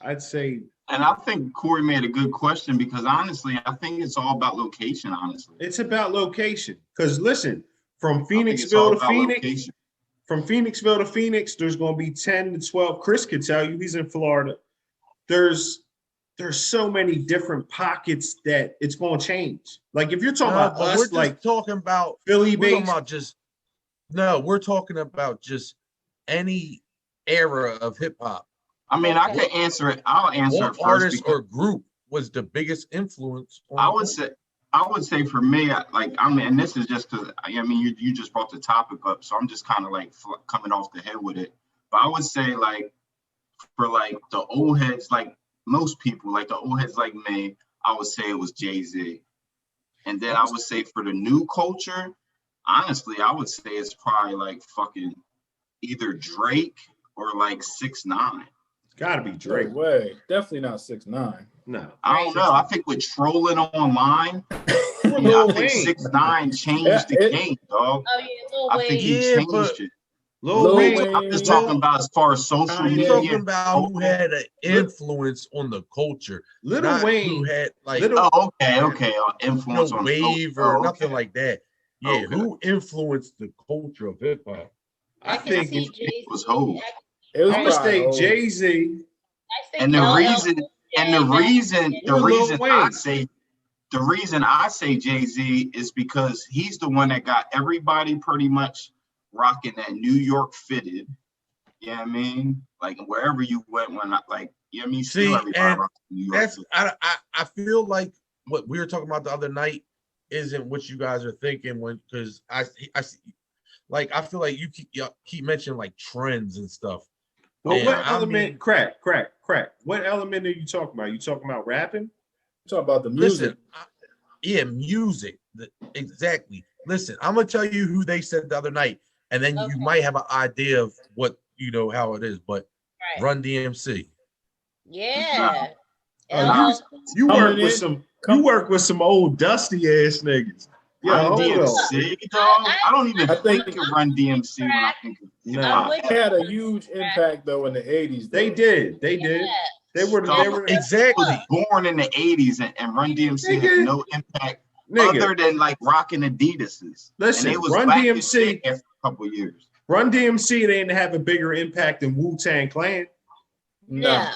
I'd say And I think Corey made a good question because honestly, I think it's all about location. Honestly, it's about location. Because listen, from I think it's all Phoenixville to about Phoenix, location. from Phoenixville to Phoenix, there's going to be 10 to 12. Chris could tell you, he's in Florida. There's so many different pockets that it's going to change. Like if you're talking about But we're us, just like talking about Philly we're talking based, about just no, we're talking about just any era of hip hop. I mean, I can answer it. I'll answer What it first artist because or group was the biggest influence on I the would culture? say I would say for me, like, I mean, and this is just because, I mean, you just brought the topic up, so I'm just kind of like coming off the head with it. But I would say, like, for like the old heads, like most people, like the old heads like me, I would say it was Jay-Z. And then I would say for the new culture, honestly, I would say it's probably like fucking either Drake or like 6ix9ine. It's gotta be Drake. No way. Definitely not 6ix9ine. No. I don't know. I think with trolling online, I Lil think Wayne. 6ix9ine changed the game, dog. Oh yeah, Lil I Wayne. think he Yeah, changed but- it. Lil Wayne. I'm just talking about as far as social Kanye. I'm media. talking about who had an influence on the culture, Little not who Wayne. had like Oh, okay. no Influence on wave culture. or nothing like that. Yeah, Okay. who influenced the culture of hip hop? I I can think see it Jay-Z. was Hov. It was I'm gonna probably say Hov. Jay-Z. And the reason I say Jay-Z is because he's the one that got everybody pretty much rocking that New York fitted. You know what I mean? Like wherever you went, when I, like, you know what I mean? Still See, everybody and rocking New York That's fitted. I feel like what we were talking about the other night isn't what you guys are thinking when because I see like I feel like y'all keep mentioning like trends and stuff. Well, And what I element? mean- Crack. What element are you talking about? You talking about rapping? Talk about the music. Listen, music. Exactly. Listen, I'm gonna tell you who they said the other night, and then Okay. you might have an idea of what how it is. But Right. Run DMC. Yeah. Oh, LL You Coming work with in- some. You work with some old dusty ass niggas. Yeah, Run hold on. DMC, dog. I don't even I think think- of Run DMC when I think of Nah. hip-hop. with They had a huge impact though in the 80s. though. They did. They did. Yeah. They were. They were. Exactly. Was born in the 80s and Run DMC had Nigga. no impact Nigga, other than like rocking Adidas's. listen. And they was Run back in DMC. shape after a couple years. Run DMC. They didn't have a bigger impact than Wu-Tang Clan. No.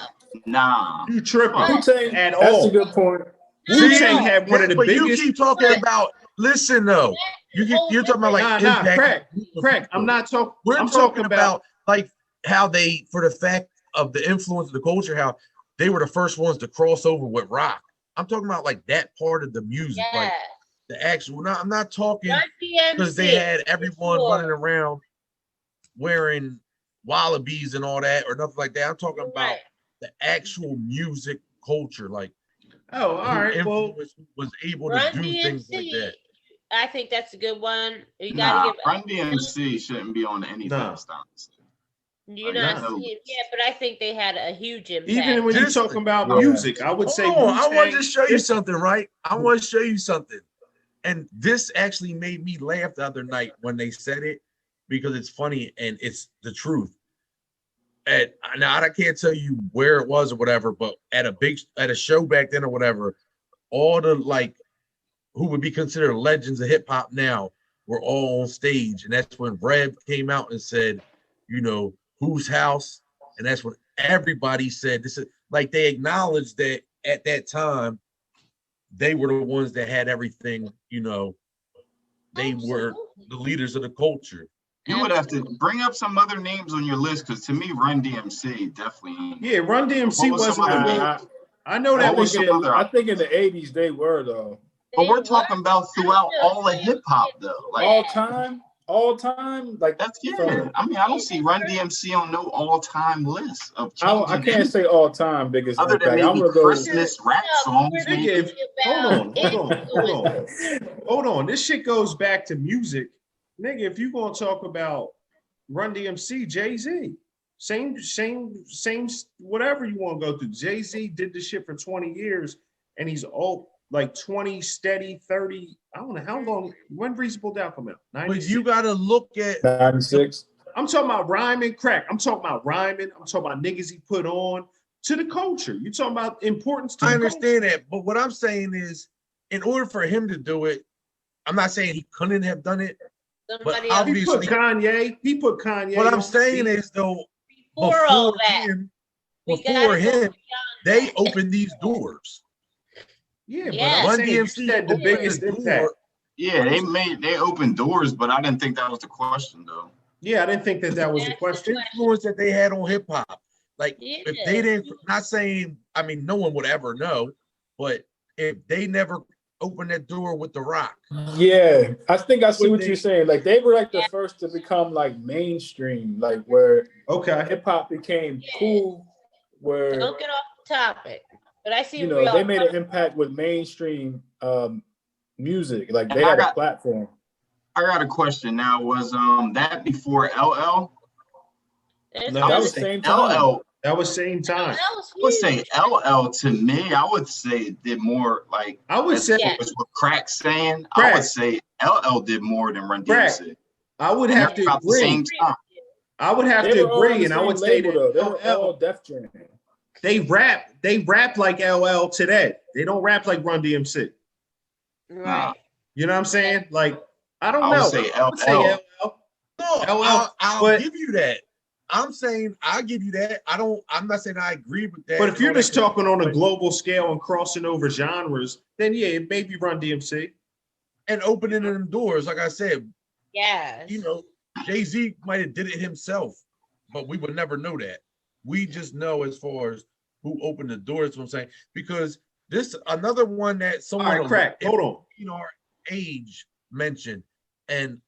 Nah. You tripping Wu-Tang, at that's all? a good point. Wu-Tang had one of the but you biggest. keep talking about. Listen though, you're talking about like Nah, impact. crack. I'm not talking. We're I'm talking about like how they, for the fact of the influence of the culture, how they were the first ones to cross over with rock. I'm talking about like that part of the music, Yeah. like the actual. I'm not talking Run because DMC. they had everyone Sure. running around wearing wallabies and all that or nothing like that. I'm talking about Right. the actual music culture, like Oh, all right. who Well, influenced was able Run to do things like DMC. that. I think that's a good one. You Nah, gotta Run DMC shouldn't be on any Nah. list, honestly. You're Nah. not seeing, yeah, but I think they had a huge impact. even when you're Just- talking about Yeah. music, I would say. Oh, I want Wu-Tang- to show you something, right? I want to show you something. And this actually made me laugh the other night when they said it because it's funny and it's the truth. Now I can't tell you where it was or whatever, but at a show back then or whatever, all the like who would be considered legends of hip hop now were all on stage, and that's when Reb came out and said, whose house, and that's when everybody said this is like they acknowledged that at that time they were the ones that had everything. They were the leaders of the culture. You would have to bring up some other names on your list because to me, Run DMC definitely ain't. Yeah, Run DMC What was some wasn't. other I, names? I know I that What was was. think some other- I think in the 80s they were though. But we're talking about throughout all of hip hop though. Like All time, like that's from- I mean, I don't see Run DMC on no all-time list of I changing can't say all time biggest other than impact. I'm maybe gonna go. Christmas rap songs. we're Maybe. Nigga, talking hold about Hold on. This shit goes back to music. Nigga, if you gonna talk about Run DMC, Jay-Z, same, whatever you want to go through. Jay-Z did this shit for 20 years and he's old, like 20, steady, 30. I don't know how long. When Reasonable Doubt come out? But 96? you got to look at 96. I'm talking about rhyming, crack. I'm talking about niggas he put on to the culture. You talking about importance to I the understand that, but what I'm saying is, in order for him to do it, I'm not saying he couldn't have done it. somebody But else culture. He put obviously- Kanye. What I'm on saying the is, though, before all that. him, We gotta before go him, beyond they that. opened these doors. Yeah, Yeah. but Run I'm saying you DMC said the opened biggest the impact. door. Yeah, they opened doors, but I didn't think that was the question though. Yeah, I didn't think that was a That's question. the Influence that they had on hip hop. Like, if Yeah. they didn't, not saying, I mean, no one would ever know, but if they never opened that door with The Rock. Yeah, I think I see When what they- you're saying. Like they were like the first to become like mainstream, like where Okay. hip hop became cool, where Don't get off the topic. But I see you where know they y'all made an impact with mainstream music. Like they And had a platform. I got a question now. Was that before LL? There's No, That been- was same time. LL. That was same time. that was I would say huge. LL to me. I would say it did more like. I would as say far as what Crack's saying. I Crack. would say LL did more than Run Crack. DMC. I would And have they're to about the agree. same time. I would have They to were all on agree, the and I same would say label though. They were that all LL, Def Jam. they rap like LL today. They don't rap like Run DMC. Right. You know what I'm saying? Like, I don't I would know. say I would say LL. LL. No, LL, I'll but- give you that. I'm saying I'll give you that. I'm not saying I agree with that. But if you're and all just that, talking on a but- global scale and crossing over genres, then yeah, it may be Run DMC. and opening them doors, like I said, Yes. you know, Jay-Z might have did it himself, but we would never know that. We just know as far as who opened the doors, what I'm saying, because this another one that All someone right, Crack, hold on. you know, our age mentioned, and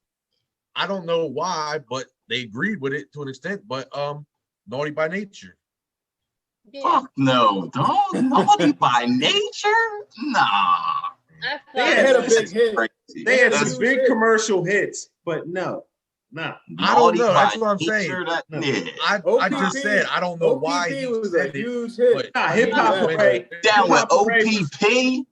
I don't know why, but they agreed with it to an extent, but Naughty by Nature. Yeah. Fuck no, dog. Naughty by nature? Nah. I They felt had a like- big That's hit. crazy. They had That's some big commercial hits, but no. I don't naughty know, that's by what I'm nature, saying. that- No. yeah. I just said I don't know why OPP he was said a it, huge hit. but Nah, he Hip Hop just mentioned Parade. it. Down with Hip Hop Parade was- OPP.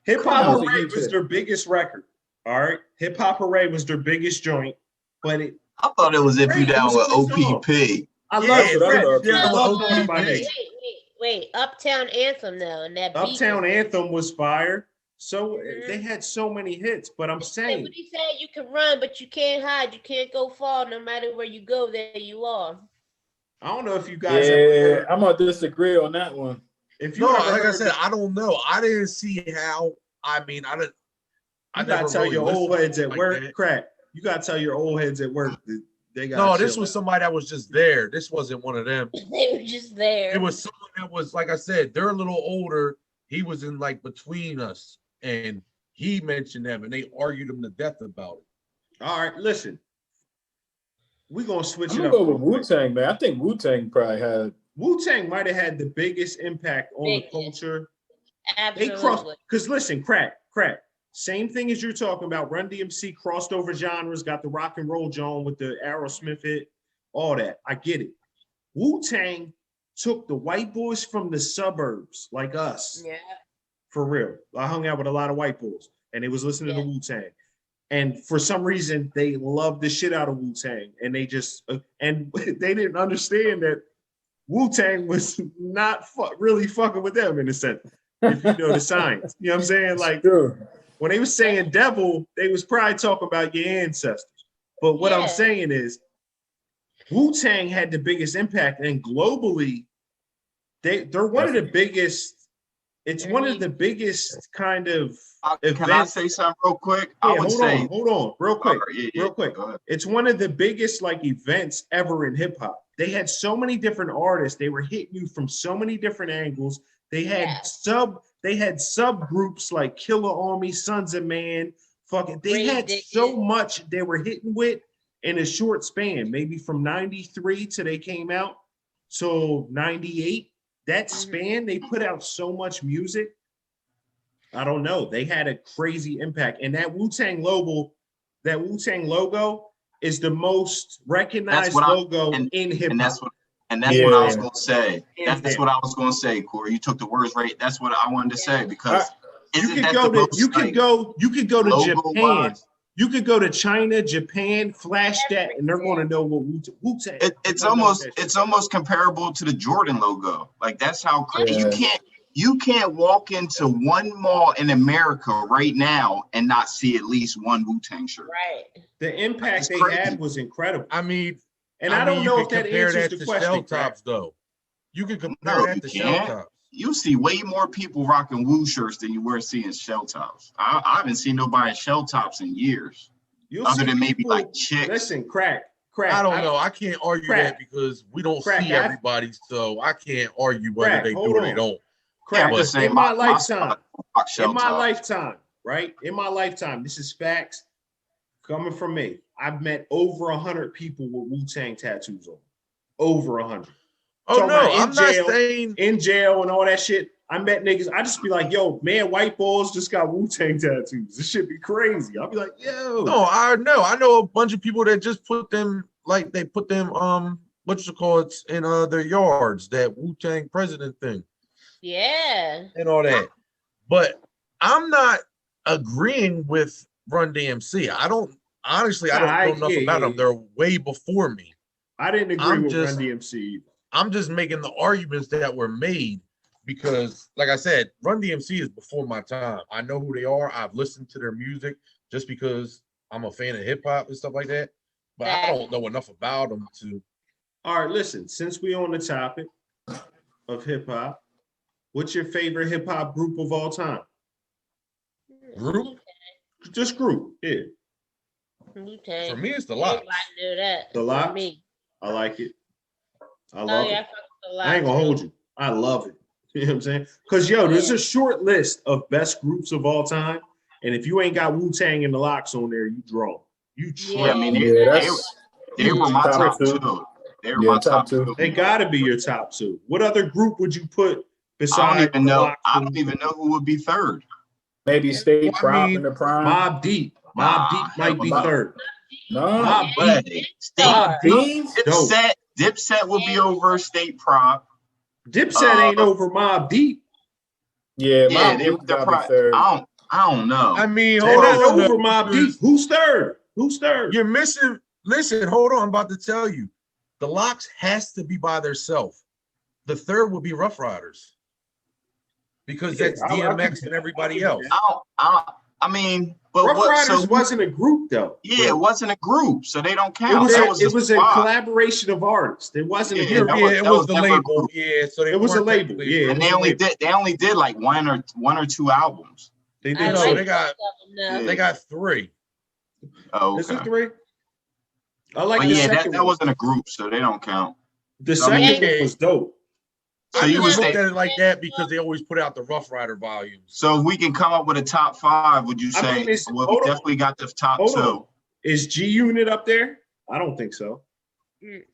Hip That Hop was a Parade huge was hit. their biggest record. All right. Hip Hop Parade was their biggest joint, but I thought it was if you Great, it down was with a good song. OPP. I Yeah, love it's it. what I Fred. thought. Yeah, I Yeah, love well, Naughty by OPP. Nature. Wait. Uptown Anthem though, and that beat. Uptown Anthem was fire. So Mhm. they had so many hits, but I'm What saying he said, you can run, but you can't hide. You can't go far. No matter where you go, there you are. I don't know if you guys ever Yeah, heard, I'm gonna disagree on that one. if you No, ever like I heard said, I don't know. I didn't see how. I mean, I didn't. I you gotta never tell really your old listened heads at like work, that. Crack. You gotta tell your old heads at work that they got. No, this was somebody that was just there. This wasn't one of them. They were just there. It was someone that was, like I said, they're a little older. He was in like between us, and he mentioned them, and they argued him to death about it. All right, listen. We're gonna switch I'm it gonna up. go with Wu Tang, man. I think Wu Tang probably had. Wu-Tang might have had the biggest impact on the Biggest. culture. They Absolutely. crossed because listen, crack. Same thing as you're talking about. Run DMC crossed over genres, got the rock and roll John with the Aerosmith hit, all that. I get it. Wu-Tang took the white boys from the suburbs like us, Yeah. for real. I hung out with a lot of white boys, and they was listening to Wu-Tang. And for some reason, they loved the shit out of Wu-Tang, and they just and they didn't understand that Wu-Tang was not really fucking with them in a sense. If you know the science, you know what I'm saying? Like True. when they was saying devil, they was probably talking about your ancestors. But what I'm Yeah. saying is, Wu-Tang had the biggest impact, and globally, they're one of the biggest. It's one of the biggest kind of Can I events. say something real quick? Yeah, I would say, hold on, real quick. Yeah, real quick. go ahead. It's one of the biggest like events ever in hip hop. They had so many different artists. They were hitting you from so many different angles. They had subgroups like Killer Army, Sons of Man, fucking. They Ray had Dickens. so much they were hitting with in a short span. Maybe from '93 till they came out, so '98. That span, they put out so much music. I don't know. They had a crazy impact, and that Wu-Tang logo is the most recognized logo in hip And hop. that's what I was Yeah. gonna say. That's what I was gonna say, Corey. You took the words right. That's what I wanted to say because You could go to logo Japan. wise? You could go to China, Japan, flash that, and they're going to know what Wu-Tang. It's almost comparable to the Jordan logo. Like that's how crazy you can't walk into one mall in America right now and not see at least one Wu-Tang shirt. Right. The impact It's they crazy. had was incredible. I mean, And I don't you know could if that compare answers that the to shell question. Craig. tops, though. You could compare No, that you to shell can't. tops. You see way more people rocking Wu shirts than you were seeing shell tops. I haven't seen nobody in shell tops in years. You'll Other see than maybe people- like chicks. Listen, crack. I don't know. I can't argue Crack. that because we don't Crack, see I- everybody, so I can't argue whether Crack, they do hold or they on. don't. Crack. I'm just saying In my my lifetime, rock shell in my tops. lifetime, right? In my lifetime, this is facts coming from me. I've met over 100 people with Wu-Tang tattoos on. Over 100. Oh Talking no, about I'm not saying in jail and all that shit. I met niggas. I just be like, yo, man, white boys just got Wu-Tang tattoos. This shit be crazy. I'll be like, yo. no. I know a bunch of people that just put them like they put them what you call it in their yards, that Wu-Tang president thing. Yeah. And all that. But I'm not agreeing with Run DMC. I don't know enough about them. They're way before me. I didn't agree with Run DMC either. I'm just making the arguments that were made because, like I said, Run DMC is before my time. I know who they are. I've listened to their music just because I'm a fan of hip hop and stuff like that. But I don't know enough about them to. All right, listen, since we on the topic of hip hop, what's your favorite hip hop group of all time? Group? Just group, yeah. Wu-Tang. For me, it's the Lox. Knew that. The Lox? Me. I like it. I love it. I fuck with the Lox. I ain't gonna hold you. I love it. You know what I'm saying? Because, yo, there's a short list of best groups of all time. And if you ain't got Wu-Tang and the Lox on there, you draw. You draw. Yeah, I mean, they were my top two. They were my top two. They gotta be your top two. What other group would you put beside? I don't even know who would be third. Maybe State Prop in the prime. Mobb Deep. Mobb Deep might be third. No, Mobb Deep. Dipset will be over State Prop. Dipset ain't over Mobb Deep. Yeah, they're probably third. I don't know. I mean, They're not over Mobb Deep. Who's third? Who's third? You're missing. Listen, hold on. I'm about to tell you. The Lox has to be by themselves. The third will be Rough Riders. Because that's DMX and everybody else. I mean, but Rough Riders wasn't a group though. Yeah, it wasn't a group, so they don't count. It was a collaboration of artists. It wasn't a group. It was the label. Yeah, so it was a label. Yeah, and they only did like one or two albums. They did. No, they got three. Oh, okay. Is it three? I like but the yeah, second that wasn't a group, so they don't count. The second one was dope. So you looked at it like that because they always put out the Rough Rider volumes. So if we can come up with a top five, would you say? We definitely got the top two. Is G Unit up there? I don't think so.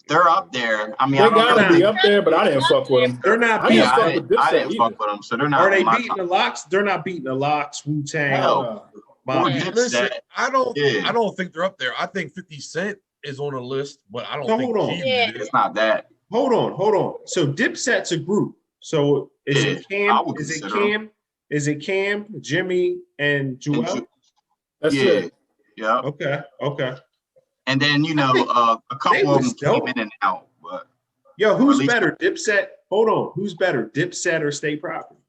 They're up there. I mean, they gotta be up there, but I didn't fuck with them. They're not. I didn't fuck with them, so they're not. Are they beating the Lox? They're not beating the Lox. Wu-Tang. Listen, I don't think they're up there. I think 50 Cent is on the list, but I don't think it's not that. Hold on. So Dipset's a group. So is it Cam? Is it Cam, Jimmy, and Joel? That's it. Yeah. Okay. And then a couple of them came in and out. But who's better, Dipset? Hold on. Who's better, Dipset or State Property?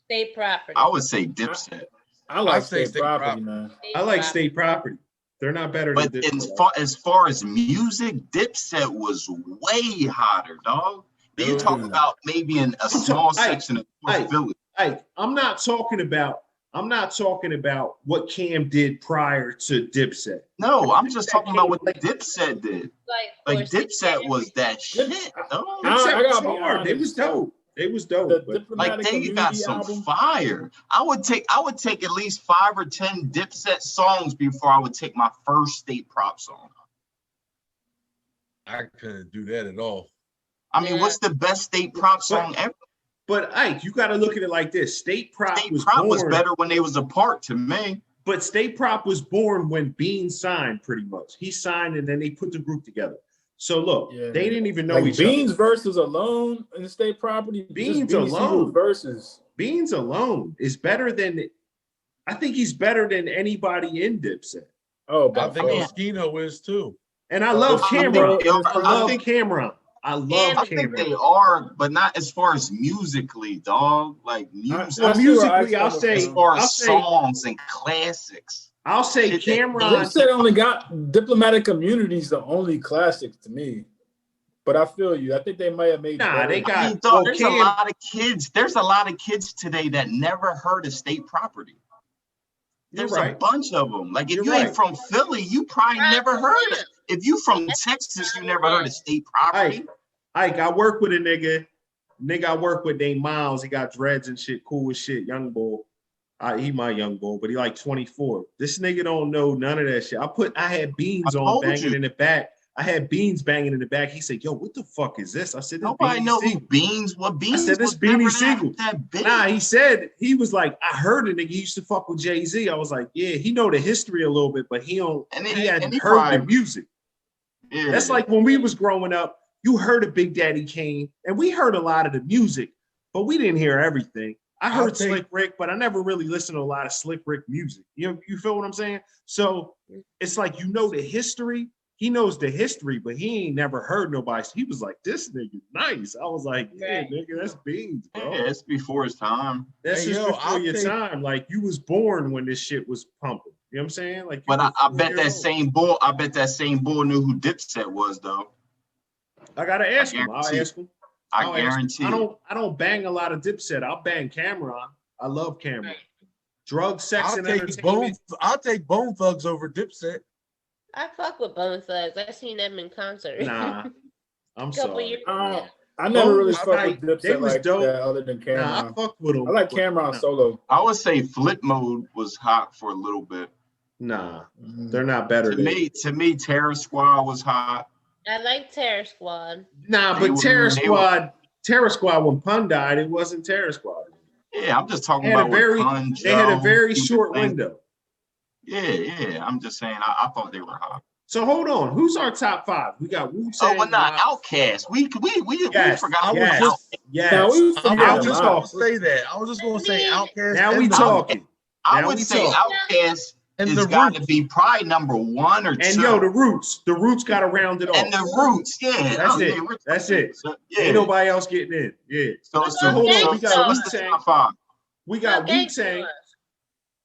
State Property. I would say Dipset. I like State Property, man. I like State Property. They're not better than Dipset. As far as music, Dipset was way hotter, dog. You talk about maybe in a small section of Philly. I'm not talking about what Cam did prior to Dipset. No, I'm just talking about what Dipset did. Like Dipset was that shit. Dog. Dipset was hard. It was dope. It was dope. Like they got some fire. I would take at least 5 or 10 Dipset songs before I would take my first State Prop song. I couldn't do that at all. I mean, what's the best State Prop song ever? But Ike, you got to look at it like this. State Prop was better when they was apart to me. But State Prop was born when Bean signed, pretty much. He signed and then they put the group together. So look, they didn't even know each other. Beans versus alone in the State Property. Beans alone is better than. I think he's better than anybody in Dipset. Oh, I think Moschino is too. And I love Cameron. I love Cameron. I think they are, but not as far as musically, dog. Like musically, I'll say as far as songs and classics. I'll say Cameron. Dipset only got Diplomatic Immunity's the only classic to me. But I feel you. I think they might have made. They got. There's a lot of kids. There's a lot of kids today that never heard of State Property. There's a bunch of them. Like if you ain't from Philly, you probably never heard it. If you from Texas, you never heard of State Property. Ike, I work with a nigga I work with named Miles. He got dreads and shit, cool as shit, young boy. He my young boy, but he like 24. This nigga don't know none of that shit. I had beans I on told banging you. in the back. I had beans banging in the back. He said, "Yo, what the fuck is this?" I said, "This Nobody Beanie know who Siegel." Beans. What Beans? I said, "This was Beanie never Siegel." That big. Nah, he said he was like, I heard a nigga used to fuck with Jay-Z. I was like, yeah, he know the history a little bit, but he hadn't heard the music. Yeah. That's like when we was growing up, you heard of Big Daddy Kane, and we heard a lot of the music, but we didn't hear everything. I heard Slick Rick, but I never really listened to a lot of Slick Rick music. You feel what I'm saying? So it's like, you know, the history. He knows the history, but he ain't never heard nobody. He was like, this nigga nice. I was like, yeah, nigga, that's Beans, bro. Yeah, it's before his time. That's just before your time. Like, you was born when this shit was pumping. You know what I'm saying? Like, but I bet that same bull. I bet that same bull knew who Dipset was, though. I gotta ask him. I'll ask him. I guarantee. I don't bang a lot of Dipset. I'll bang Cameron. I love Cameron. Drug, sex, and entertainment. I'll take Bone Thugs over Dipset. I fuck with Bone Thugs. I seen them in concert. Nah, I'm sorry. I never really fucked with Dipset like that, other than Cameron. Nah, I fucked with them. I like Cameron solo. I would say Flip Mode was hot for a little bit. Nah, they're not better. To me, Terror Squad was hot. I like Terror Squad. Nah, but Terror Squad, when Pun died, it wasn't Terror Squad. Yeah, I'm just talking about they had a very short window. Yeah. I'm just saying, I thought they were hot. So hold on, who's our top 5? We got Wu-Tang. Oh, but not Outkast. We forgot. Yes. I was just gonna say that. I was just gonna say Outkast. Now we talking. I would say Outkast is got to be probably number 1 or 2. And yo, the Roots got to round it off. And the Roots, yeah. That's it. So, yeah. Ain't nobody else getting in. Yeah. So hold on, we got what's the top 5? We got Wu-Tang.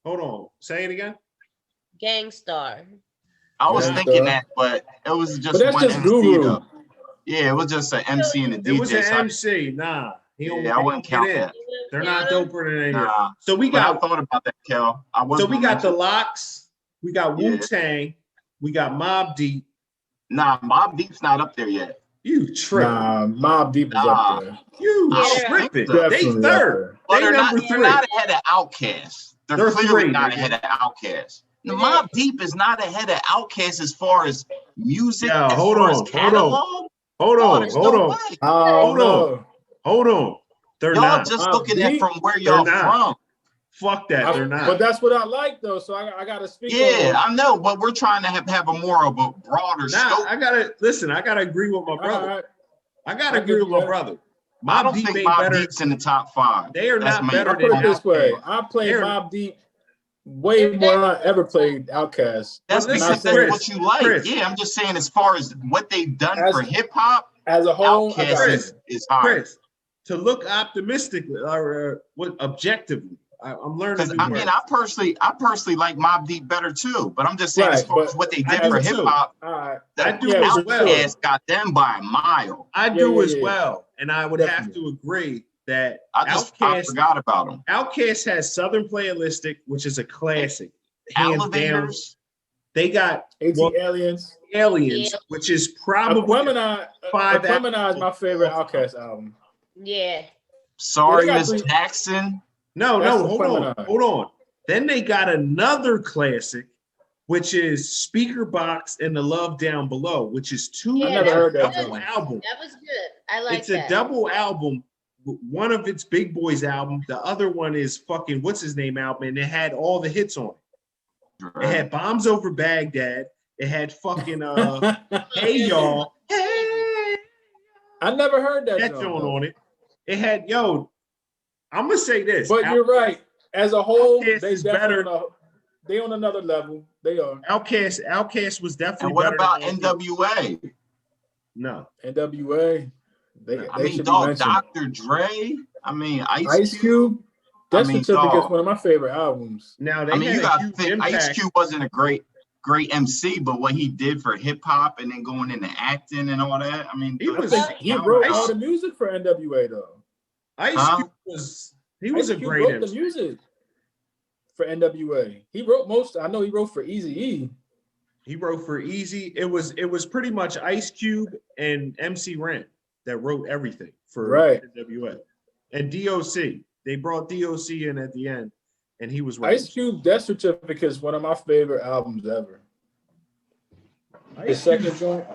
Hold on, say it again. Gangstar. I was thinking that, but it was just one MC Guru. though. Yeah, it was just an MC and a DJ. It was an MC. Nah, I wouldn't count that. They're not doper than anything. Nah. So we got. I thought about that, Kel. We got the Locks. We got Wu-Tang. We got Mobb Deep. Nah, Mobb Deep's not up there yet. You tripping? Nah, Mobb Deep is up there. You tripping? They third. But they number 3. They're not ahead of Outkast. They're clearly not ahead of Outkast. The Mobb Deep is not ahead of Outkast as far as music. Yeah, hold on. They're y'all not. Just looking at from where y'all from. Fuck that, they're not. But that's what I like though, so I gotta speak. Yeah, I know, but we're trying to have a more of a broader scope. I gotta agree with my brother. Right. I gotta agree with my brother. I don't think Mobb Deep's in the top 5. They are not better than Outkast. Put it this way, I played Mobb Deep way more than I ever played Outkast. That's because that's what you like. Chris, yeah, I'm just saying as far as what they've done for hip hop as a whole, Outkast is high. Chris, to look optimistically or objectively. I'm learning. I mean, I personally like Mobb Deep better too, but I'm just saying as far as what they did for hip hop, I do as well. Got them by a mile. I do as well, and I would have to agree that I forgot about them. Outkast has Southern Playalistic, which is a classic. Elevators. They got Aliens, which is probably Aquemini is my favorite Outkast album. Yeah. Sorry, Miss Jackson. No, hold on. Then they got another classic, which is Speaker Box and The Love Down Below, which is two. I never heard that double album. That was good. I like that. It's a double album. One of it's Big Boy's album. The other one is fucking what's his name album, and it had all the hits on it. It had Bombs Over Baghdad. It had fucking Hey Y'all. Hey. I never heard that joint on it. It had I'm gonna say this, but you're right. As a whole, they better. They on another level. They are. Outkast was definitely. And what better about NWA? No, NWA. I mean, Dr. Dre. I mean, Ice Cube. That certificate's one of my favorite albums. Now, you gotta think Ice Cube wasn't a great MC, but what he did for hip hop and then going into acting and all that. I mean, he wrote all the music for NWA though. Ice Cube was a great wrote the music for NWA. He wrote most. I know he wrote for Eazy-E. He wrote for Eazy. It was pretty much Ice Cube and MC Ren that wrote everything for NWA. And DOC. They brought DOC in at the end. and he was right. Ice Cube, Death Certificate is one of my favorite albums ever. His Ice second Cube, joint,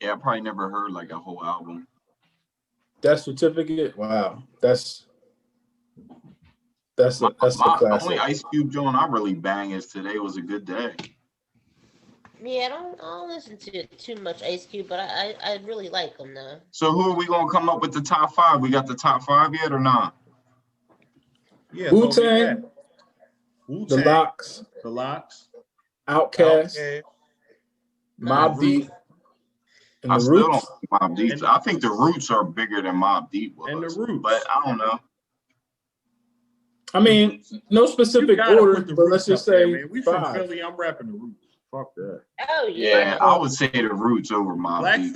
Yeah, I probably never heard like a whole album. Death Certificate. Wow, that's a My classic. only Ice Cube joint I really bang is Today Was a Good Day. Yeah, I don't listen to too much Ice Cube, but I really like him though. So who are we gonna come up with the top 5? We got the top 5 yet or not? yeah, Wu-Tang, Wu-Tang, The Locks, the Locks. Outkast, Okay. Mobb Deep, and I The still don't Roots. think Mobb Deep. I think the Roots are bigger than Mobb Deep was. And the Roots. But I don't know. I mean, no You specific gotta order, put the but Roots let's just up there, say man. We from 5. Philly. I'm rapping the Roots. Fuck that. Oh Yeah, yeah. I would say the Roots over Mobb Black Deep.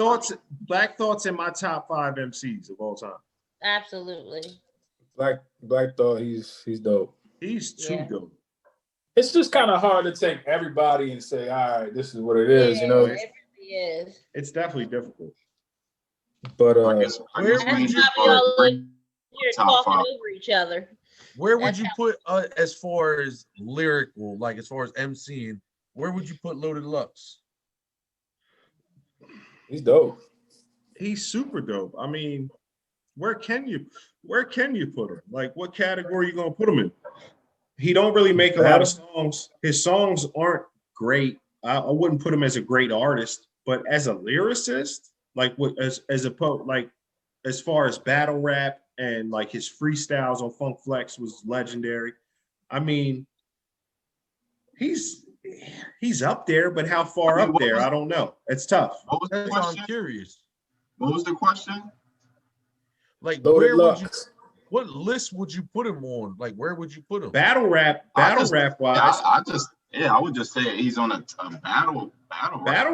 Thoughts in my top 5 MCs of all time. Absolutely. Black Thought, he's dope. He's too Yeah. dope. It's just kind of hard to take everybody and say, all right, this is what it is, you know. It really is. It's definitely difficult. But I guess Where we That's would need you to why we all put look here top talking 5. over each other. Where would That's you put as far as lyrical, like as far as MCing, where would you put Loaded Lux? he's dope. He's super dope. I mean, where can you put him? Like, what category you gonna put him in? He don't really make a lot of songs. His songs aren't great. I wouldn't put him as a great artist, but as a lyricist, like what as a poet, like as far as battle rap and like his freestyles on Funk Flex was legendary. I mean, he's up there, but how far up there? I don't know. It's tough. What was the That's why I'm question? curious. What was the question? Like, Loaded where would you? Lux. What list would you put him on? Like, where would you put him? Battle rap wise. I would just say he's on a battle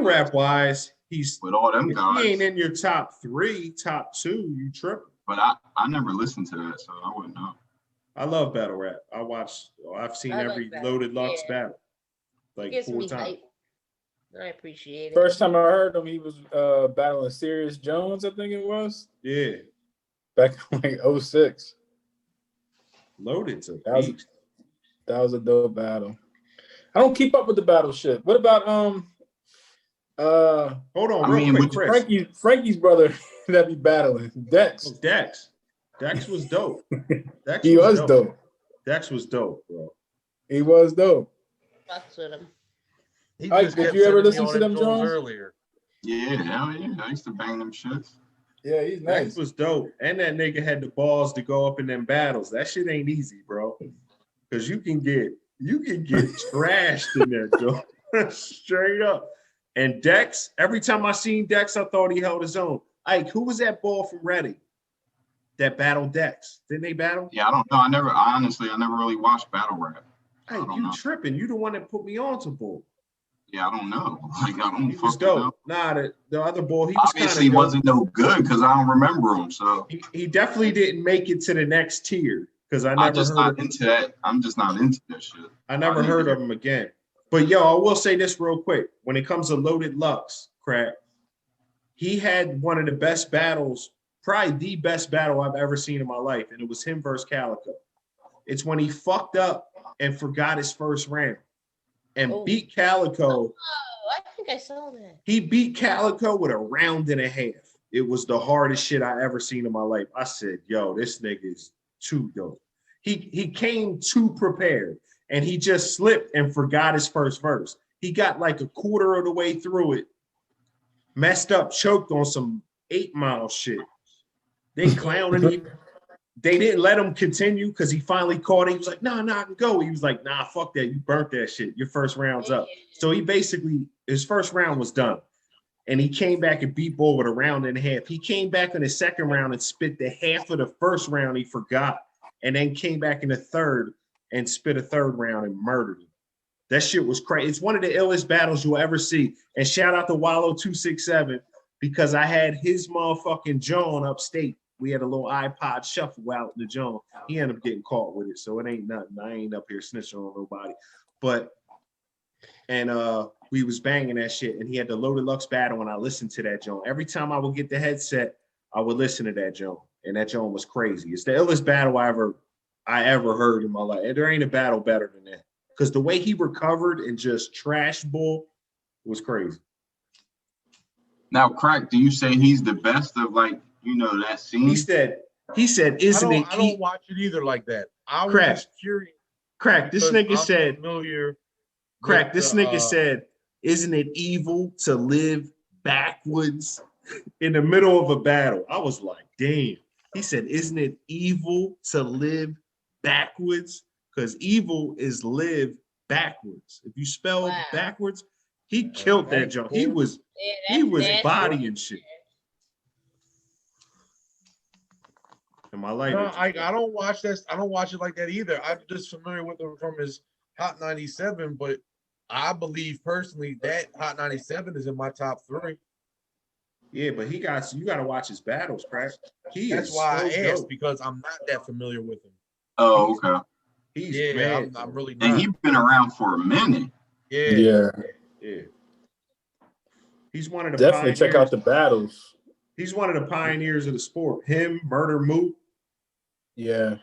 Rap wise, he's with all them if guys. he ain't in your top 3, top 2, you tripping. But I never listened to that, so I wouldn't know. I love battle rap. I've seen I like every that. Loaded Lux Yeah. battle. Like Gives 4 me times. hype. I appreciate it. First time I heard him, he was battling Sirius Jones, I think it was, Yeah. back in like 06. Loaded's a That was- beast. That was a dope battle. I don't keep up with the battle shit. What about Hold on, I real mean, quick, would Chris. Frankie's brother that be battling Dex? Oh, Dex. Dex was dope. Dex He was dope. Dex was dope, bro. He was dope. Fucks with him. He Ike, just did kept you ever sending me listen all to them Jones Jones? earlier? Yeah, hell yeah. I used to bang them shits. Yeah, he's Dex nice. was dope. And that nigga had the balls to go up in them battles. That shit ain't easy, bro. Cause you can get trashed in there, Joe. Straight up. And Dex, every time I seen Dex, I thought he held his own. Ike, who was that ball from Reading that battled Dex? Didn't they battle? Yeah, I don't know. I never really watched battle rap. I Hey, don't you know. tripping. You the one that put me on to bull. Yeah, I don't know. Like, I don't He was fucking know. dope. Nah, the other bull, he was Obviously, he kind of wasn't no good because I don't remember him. So he definitely didn't make it to the next tier because I I'm never just heard not of, into that. I'm just not into that shit. I never heard of him again. But yo, I will say this real quick. When it comes to Loaded Lux, crack, he had one of the best battles, probably the best battle I've ever seen in my life, and it was him versus Calico. It's when he fucked up and forgot his first round and beat Calico. Oh, I think I saw that. He beat Calico with a round and a half. It was the hardest shit I ever seen in my life. I said, yo, this nigga is too dope. He came too prepared and he just slipped and forgot his first verse. He got like a quarter of the way through it, messed up, choked on some 8 Mile shit. They clowning him. They didn't let him continue because he finally caught it. He was like, nah, I can go. He was like, nah, fuck that. You burnt that shit. Your first round's up. So he basically, his first round was done. And he came back and beat Bull with a round and a half. He came back in the second round and spit the half of the first round he forgot. And then came back in the third and spit a third round and murdered him. That shit was crazy. It's one of the illest battles you'll ever see. And shout out to Wallow267 because I had his motherfucking John upstate. We had a little iPod shuffle out in the John. He ended up getting caught with it. So it ain't nothing. I ain't up here snitching on nobody. But, and we was banging that shit. And he had the Loaded Lux battle and I listened to that John. Every time I would get the headset, I would listen to that John. And that John was crazy. It's the illest battle I I ever heard in my life. And there ain't a battle better than that. Because the way he recovered and just trash Bull was crazy. Now, Crack, do you say he's the best of like, you know, that scene? He said, isn't it? I don't watch it either like that. I was Crack. just curious. Crack, this because nigga I'm said, familiar Crack, with this the, nigga said, isn't it evil to live backwards in the middle of a battle? I was like, damn. He said, isn't it evil to live backwards? Because evil is live backwards. If you spell backwards, he killed that joke. He was bodying shit. In my life, no, I don't watch this. I don't watch it like that either. I'm just familiar with him from his Hot 97, but I believe personally that Hot 97 is in my top 3. Yeah, but you got to watch his battles, Crack. That's why I asked, because I'm not that familiar with him. Oh, okay. I'm really not. And he's been around for a minute. Yeah. He's one of the definitely pioneers. check out the battles. He's one of the pioneers of the sport. Him, Murder Moot. Yeah.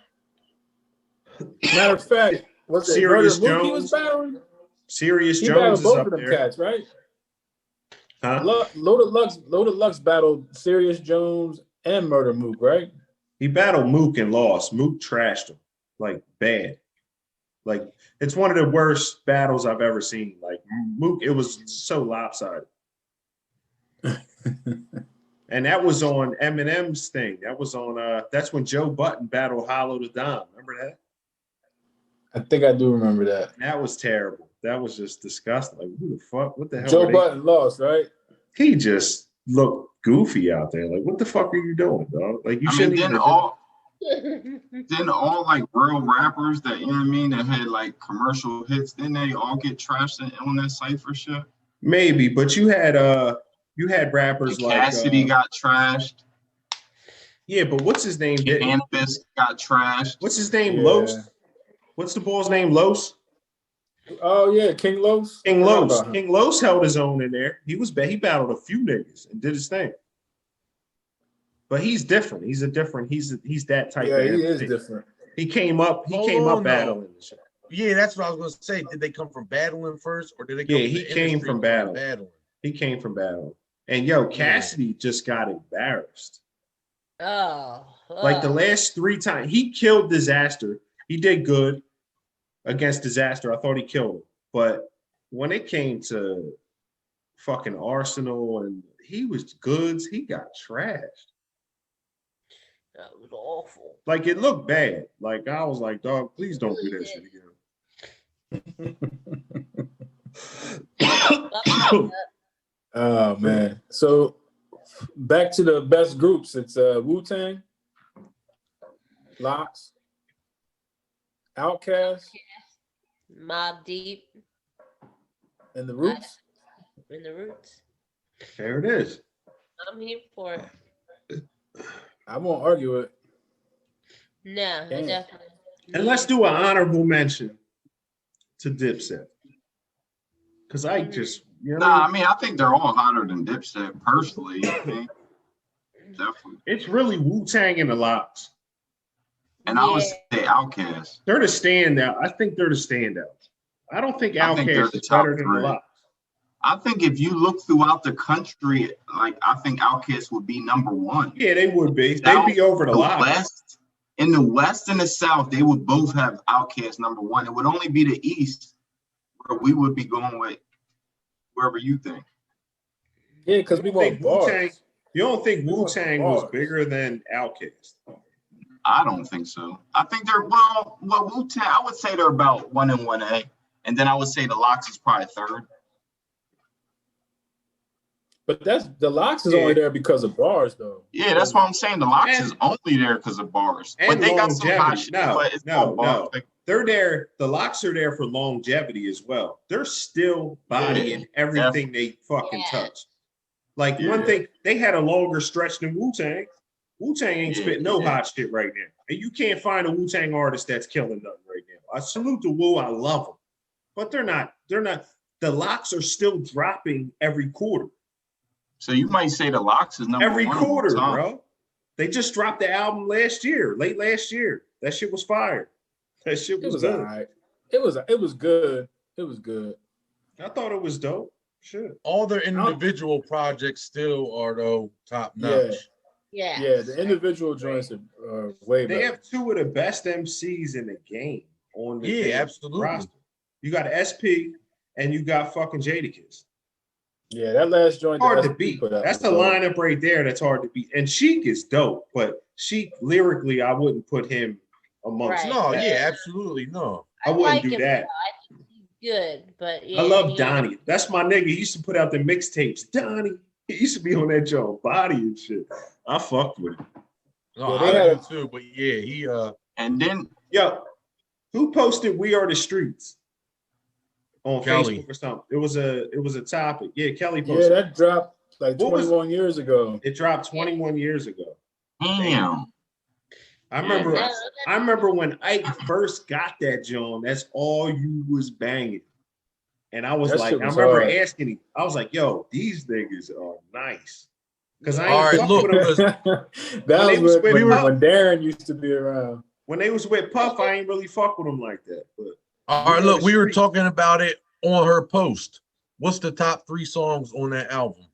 Matter of fact, was it Serious Murder Mook Jones? He was battling? Serious He Jones battled is both up of them there. cats, right? Huh? Loaded Lux battled Serious Jones and Murder Mook, right? He battled Mook and lost. Mook trashed him like bad. Like it's one of the worst battles I've ever seen. Like Mook, it was so lopsided. And that was on Eminem's thing. That was on that's when Joe Button battled Hollow the Don. Remember that? I think I do remember that. That was terrible. That was just disgusting. Like, who the fuck? What the hell? Joe Button lost, right? He just looked goofy out there. Like, what the fuck are you doing, dog? Like, you shouldn't even. Then all like real rappers that, you know what I mean, that had like commercial hits, didn't they all get trashed on that Cypher shit? Maybe, but you had rappers like Cassidy got trashed. Yeah, but what's his name? Canvas got trashed. What's his name? Los. What's the ball's name? Los. Oh yeah, King Los. King Los. King Los held his own in there. He was bad. He battled a few niggas and did his thing. But he's different. He's that type. Yeah, of he is thing. different. He came up battling the shit. Yeah, that's what I was gonna say. Did they come from battling first, or did they come he came from battling. He came from battling. And Cassidy just got embarrassed. Like the last 3 times. He killed Disaster. He did good against Disaster. I thought he killed him. But when it came to fucking Arsenal and he was goods, he got trashed. That was awful. Like it looked bad. Like I was like, dog, please don't do that shit again. Oh man. So back to the best groups. It's Wu-Tang, Lox, Outkast, Mobb Deep, and the Roots. And the Roots. There it is. I'm here for it. I won't argue it. No, definitely. And let's do an honorable mention to Dipset. Because I just, I mean, I think they're all hotter than Dipset, personally. I think. Definitely. It's really Wu-Tang and the Lox. And I would say Outkast. They're the standout. I think they're the standouts. I don't think Outkast is better than the Lox. I think if you look throughout the country, like I think Outkast would be number 1. Yeah, they would be. They'd be over the Lox. In the West and the South, they would both have Outkast number 1. It would only be the East where we would be going with wherever you think. Yeah, because we want bars. You don't think Wu-Tang was bigger than Outkast? I don't think so. I think they're well Wu-Tang. I would say they're about 1 and 1A, and then I would say the Lox is probably 3rd. But the Lox is only there because of bars, though. Yeah, that's what I'm saying. The Lox is only there because of bars. But they got some hot shit. No. They're there. The Lox are there for longevity as well. They're still bodying everything they fucking touch. Like one thing, they had a longer stretch than Wu-Tang. Wu-Tang ain't spitting no hot shit right now. And you can't find a Wu-Tang artist that's killing nothing right now. I salute the Wu. I love them. But they're not. The Lox are still dropping every quarter. So you might say the Lox is number 1 every quarter, bro. They just dropped the album late last year. That shit was fired. That shit It was was good. all right. It was good. It was good. I thought it was dope. Shit. All their individual projects still are though top Yeah. notch. Yeah. Yeah, the individual joints are way They better. have two of the best MCs in the game on the Yeah, damn absolutely. roster. You got SP and you got fucking Jadakiss. Yeah, that last joint Hard that to SP beat. put out That's was the dope. lineup right there. That's hard to beat. And Sheik is dope, but Sheik lyrically, I wouldn't put him amongst. Right. No, that. yeah, absolutely no. I wouldn't like do him, that. though. I think he's good, but yeah, I love he- Donnie. That's my nigga. He used to put out the mixtapes. Donnie. He used to be on that Joe body and shit. I fucked with him. No, Yeah, they I had do too, but yeah, he And then Yo, who posted "We Are the Streets" on Kelly. Facebook or something? It was a topic. Yeah, Kelly Yeah, posted. that dropped like What was- 21 years ago. It dropped 21 years ago. damn. I remember. Yeah. I remember when Ike first got that John. That's all you was banging, and I was That like, shit I was remember hard. asking him. I was like, "Yo, these niggas are nice," because I All ain't right, fuck look, with them. That they was was with Puff. when Darren used to be around. When they was with Puff, I ain't really fuck with them like that. But all right, We Are look, the we were Streets. talking about it on her post. What's the top 3 songs on that album?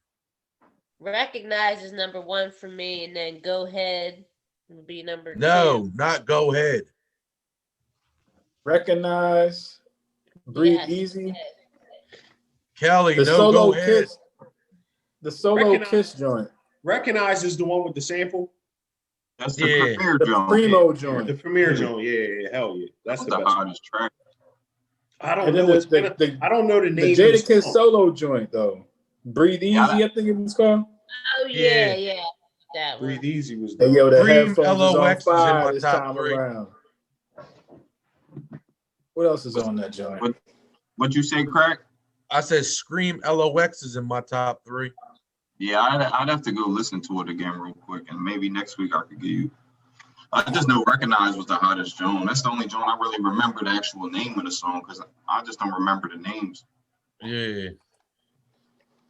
Recognize is number 1 for me, and then Go Ahead will be number 2. No, not Go Ahead. Recognize, Breathe Yes. Easy, Kelly, the no, solo Go Ahead. kiss, the solo Recognize- kiss joint, Recognize is the one with the sample, That's the Yeah. premiere the joint. primo the joint, premiere joint. Yeah, hell yeah, That that's was the the best. hottest track. I don't and then know. It's been the I don't know the the name. Jada of the Kiss song. solo joint though. Breathe Easy, Yeah, I think it was called. Oh yeah, Yeah. yeah, that one. Breathe Easy was Hey dope. yo, the Dream headphones is on LOX is in fire my this top time 3. around. What else is on that joint? What you say, Crack? I said Scream LOX is in my top 3. Yeah, I'd have to go listen to it again real quick, and maybe next week I could give you. I just know Recognize was the hottest joint. That's the only joint I really remember the actual name of the song, because I just don't remember the names. Yeah.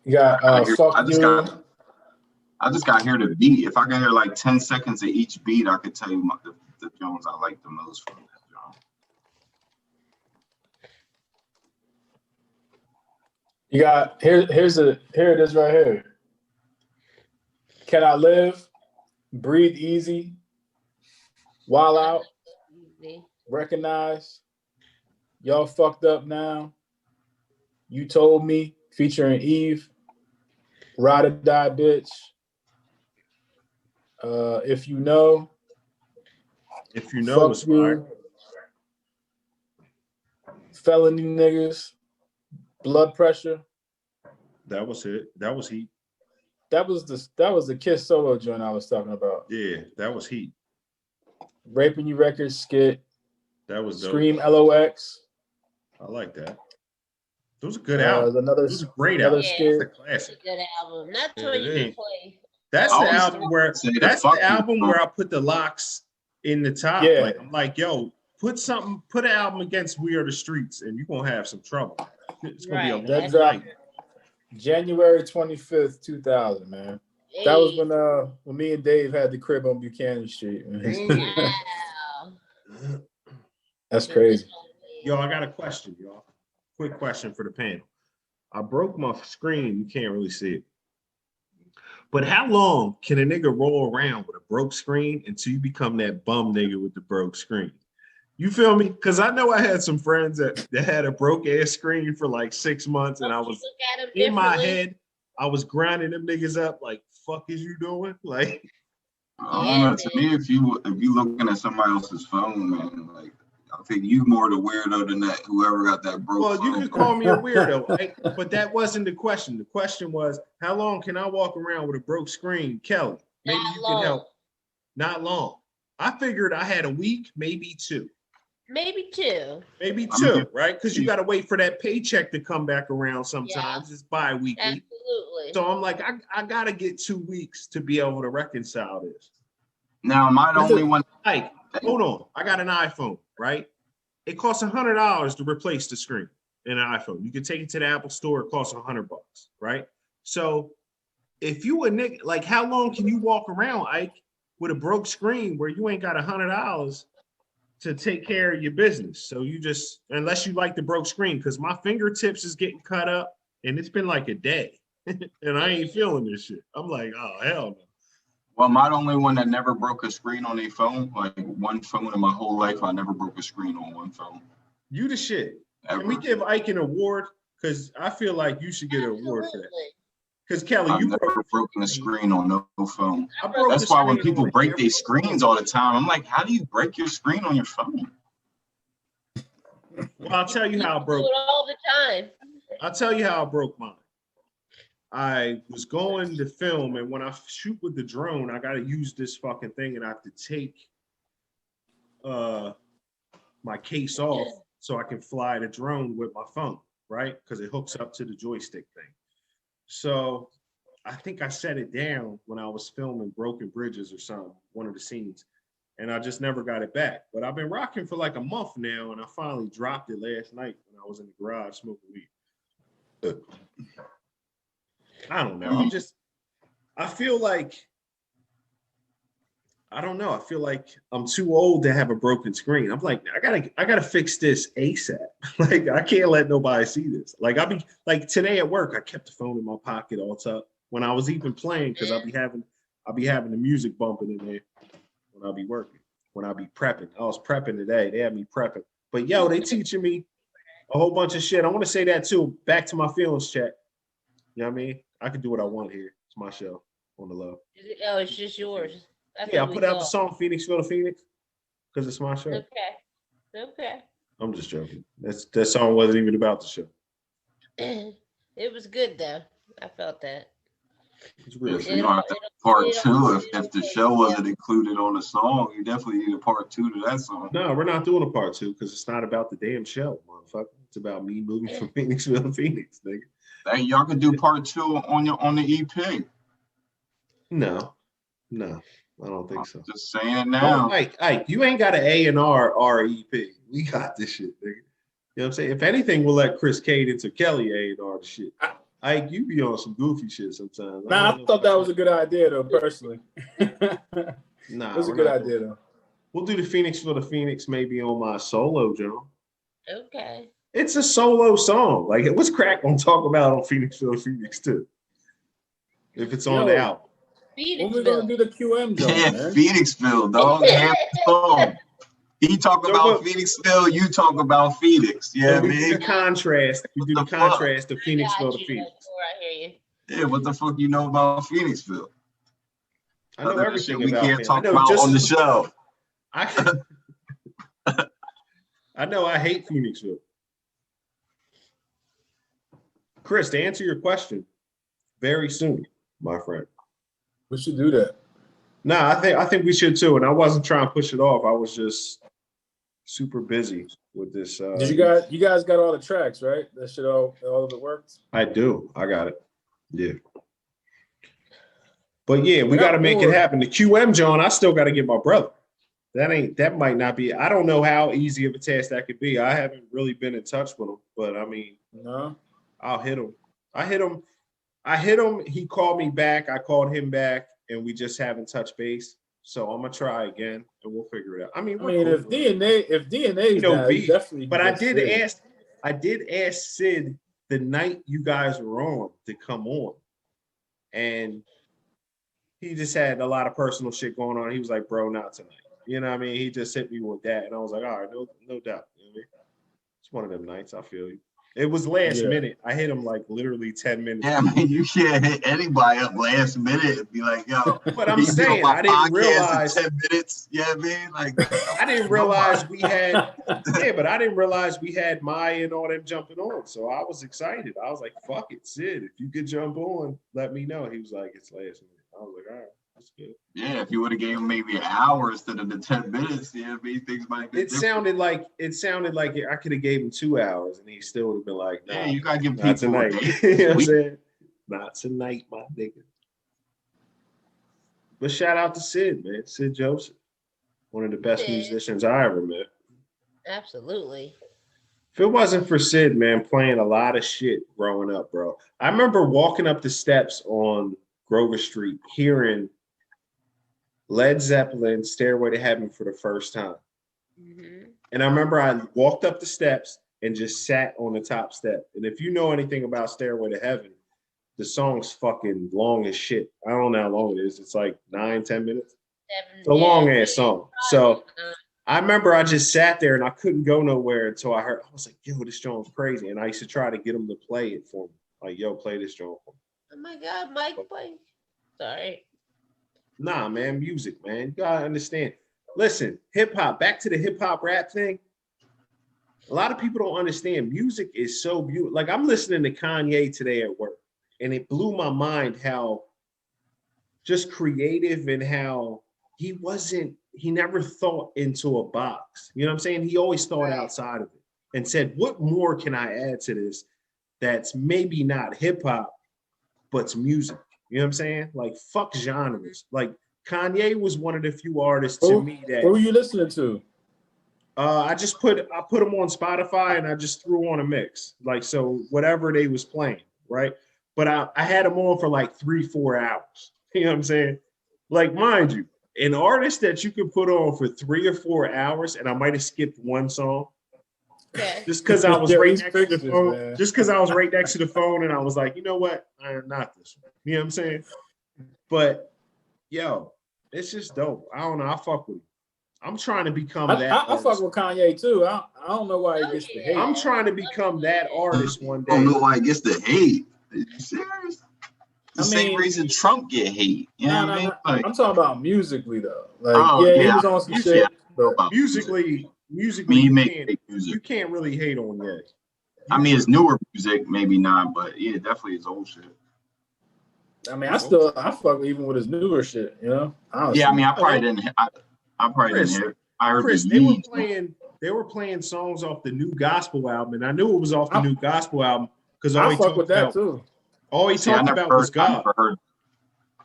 You got I Fuck just You. got to hear the beat. If I can hear like 10 seconds of each beat, I could tell you the joints I like the most from that joint. You got here it is right here. Can I Live? Breathe Easy. Wild Out. Easy. Recognize. Y'all Fucked Up Now. You Told Me, featuring Eve. Ride or Die Bitch. If You Know. If you know, it's Fuck You. Felony Niggas. Blood Pressure. That was it. That was heat. That was the Kiss solo joint I was talking about. Yeah, that was heat. Raping You Records skit. That was dope. Scream LOX. I like that. Those are good albums. Another Those are great another albums. skit. That's a classic. Good album. That's Yeah, what it you can is. play. That's I the always album where say the that's fuck the you album song. where I put the locks in the top. Yeah. Like I'm like, yo, put an album against We Are the Streets, and you're gonna have some trouble. It's gonna be a Right. long That dropped night. January 25th, 2000, man. That was Hey, when me and Dave had the crib on Buchanan Street. wow. That's crazy. Yo, I got a question, y'all. Quick question for the panel. I broke my screen. You can't really see it. But how long can a nigga roll around with a broke screen until you become that bum nigga with the broke screen? You feel me? Because I know I had some friends that had a broke ass screen for like 6 months, and I Don't you was look at 'em in my differently? head, I was grinding them niggas up like, fuck is you doing? Like, I don't know. To me, if you looking at somebody else's phone, man, like I think you more the weirdo than that. Whoever got that broke well, you phone. could call me a weirdo, right? But that wasn't the question. The question was, how long can I walk around with a broke screen? Kelly, maybe Not you long. can help. Not long. I figured I had a week, maybe 2. Maybe 2. Maybe I 2, mean, right? Because you got to wait for that paycheck to come back around sometimes. It's bi-weekly. Absolutely. So I'm like, I got to get 2 weeks to be able to reconcile this. Now, am I the only one? Like, hold on. I got an iPhone, right? It costs $100 to replace the screen in an iPhone. You can take it to the Apple store. It costs $100, right? So if you a nigga, like, how long can you walk around, Ike, with a broke screen where you ain't got $100 to take care of your business. So you just, unless you like the broke screen, because my fingertips is getting cut up and it's been like a day and I ain't feeling this shit. I'm like, oh, hell no. Well, am I the only one that never broke a screen on a phone? Like one phone in my whole life, I never broke a screen on one phone. You the shit. Ever. Can we give Ike an award? Because I feel like you should get an award for that. Because Kelly, I've you never broken a screen on no phone. That's why when people break their screens all the time, I'm like, how do you break your screen on your phone? Well, I'll tell you how I broke. Do it all the time. I'll tell you how I broke mine. I was going to film, and when I shoot with the drone, I got to use this fucking thing, and I have to take my case off so I can fly the drone with my phone, right? Because it hooks up to the joystick thing. So I think I set it down when I was filming Broken Bridges or something, one of the scenes, and I just never got it back. But I've been rocking for like a month now, and I finally dropped it last night when I was in the garage smoking weed. I don't know. I feel like, I don't know. I feel like I'm too old to have a broken screen. I'm like, I gotta fix this ASAP. Like, I can't let nobody see this. Like, I'll be like today at work, I kept the phone in my pocket all up when I was even playing, because I'll be having the music bumping in there when I'll be working, when I'll be prepping. I was prepping today. They had me prepping. But yo, they teaching me a whole bunch of shit. I want to say that too. Back to my feelings check. You know what I mean? I can do what I want here. It's my show on the low. Oh, it's just yours. That's Yeah, I what put we out the thought. song Phoenixville to Phoenix because it's my show. Okay. I'm just joking. That song wasn't even about the show. It was good though. I felt that. It's real. So you don't have to part two if the show wasn't included on the song. You definitely need a part two to that song. No, we're not doing a part two because it's not about the damn show, motherfucker. It's about me moving from Phoenixville to Phoenix, nigga. Hey, y'all can do part two on the EP. No, I don't think so. Just saying it now. Oh, Ike, you ain't got an A&R REP. We got this shit, nigga. You know what I'm saying? If anything, we'll let Chris Cadence or Kelly A&R the shit. Ike, you be on some goofy shit sometimes. Nah, I thought that was a good idea though, personally. Nah, it was a good idea though. We'll do the Phoenixville to Phoenix maybe on my solo, John. Okay. It's a solo song. Like, what's crack gonna talk about on Phoenixville to Phoenix too? If it's on the album. When we gonna do the QM joint, Yeah, man? Phoenixville, dog. Half the song. He talk about Phoenixville, you talk about Phoenix. Yeah, so we man. do the contrast. We do the contrast of Phoenixville to Phoenix. Yeah, what the fuck you know about Phoenixville? I know everything we about can't it. talk about on the show. I know I hate Phoenixville. Chris, to answer your question, very soon, my friend. We should do that. Nah, I think we should too. And I wasn't trying to push it off. I was just super busy with this. Did you guys got all the tracks, right? That shit all of it worked? I do. I got it. Yeah. But yeah, we got to make it happen. The QM, John, I still got to get my brother. That might not be. I don't know how easy of a task that could be. I haven't really been in touch with him, but I mean, no, I'll hit him. I hit him. He called me back. I called him back, and we just haven't touched base. So I'm gonna try again, and we'll figure it out. I mean, cool. If DNA, you know, beef, definitely. But I did ask Sid the night you guys were on to come on, and he just had a lot of personal shit going on. He was like, "Bro, not tonight." You know what I mean? He just hit me with that, and I was like, "All right, no doubt." You know what I mean? It's one of them nights. I feel you. It was last minute. I hit him like literally 10 minutes. Yeah, I mean, you can't hit anybody up last minute and be like, yo. But I'm saying, I didn't realize. 10 minutes. Yeah, I mean, like. I didn't realize we had. Yeah, but I didn't realize we had Maya and all them jumping on. So I was excited. I was like, fuck it, Sid. If you could jump on, let me know. He was like, it's last minute. I was like, all right. That's good. Yeah, if you would have gave him maybe an hour instead of the 10 minutes, yeah, maybe things might be different. It sounded like I could have gave him 2 hours and he still would have been like, nah, yeah, you gotta give not people tonight. You know what I'm saying? Not tonight, my nigga. But shout out to Sid, man. Sid Joseph. One of the best musicians I ever met. Absolutely. If it wasn't for Sid, man, playing a lot of shit growing up, bro. I remember walking up the steps on Grover Street, hearing Led Zeppelin, Stairway to Heaven for the first time. And I remember I walked up the steps and just sat on the top step. And if you know anything about Stairway to Heaven, the song's fucking long as shit. I don't know how long it is. It's like 9-10 minutes. It's a long ass song. So I remember I just sat there and I couldn't go nowhere until I was like, yo, this song's crazy. And I used to try to get him to play it for me. Like, yo, play this song for me. Oh my God, Mike, play. Sorry. Nah, man, music, man. You gotta understand. Listen, hip hop, back to the hip hop rap thing. A lot of people don't understand music is so beautiful. Like, I'm listening to Kanye today at work, and it blew my mind how just creative and how he never thought into a box. You know what I'm saying? He always thought outside of it and said, what more can I add to this that's maybe not hip hop, but's music? You know what I'm saying? Like, fuck genres. Like, Kanye was one of the few artists to me that. What were you listening to? I put them on Spotify and I just threw on a mix. Like, so whatever they was playing, right? But I had them on for like 3-4 hours. You know what I'm saying? Like, mind you, an artist that you could put on for 3 or 4 hours, and I might have skipped one song. Just because I was right next to the phone. Man. Just because I was right next to the phone and I was like, you know what? I am not this one. You know what I'm saying? But yo, it's just dope. I don't know. I fuck with him. I'm trying to become that. I fuck with Kanye too. I don't know why he gets the hate. I'm trying to become that artist one day. I don't know why he gets the hate. Are you serious? The same reason Trump get hate. You know what I mean? Like, I'm talking about musically though. Like, he was on some shit. But musically, you can't really hate on Ye. I mean, it's newer music, maybe not, but yeah, definitely his old shit. I mean, I fuck even with his newer shit, you know? Yeah, I mean, I probably didn't hear. I heard Chris, they were playing songs off the new gospel album, and I knew it was off the new gospel album because I fuck with that too. All he talked about was God.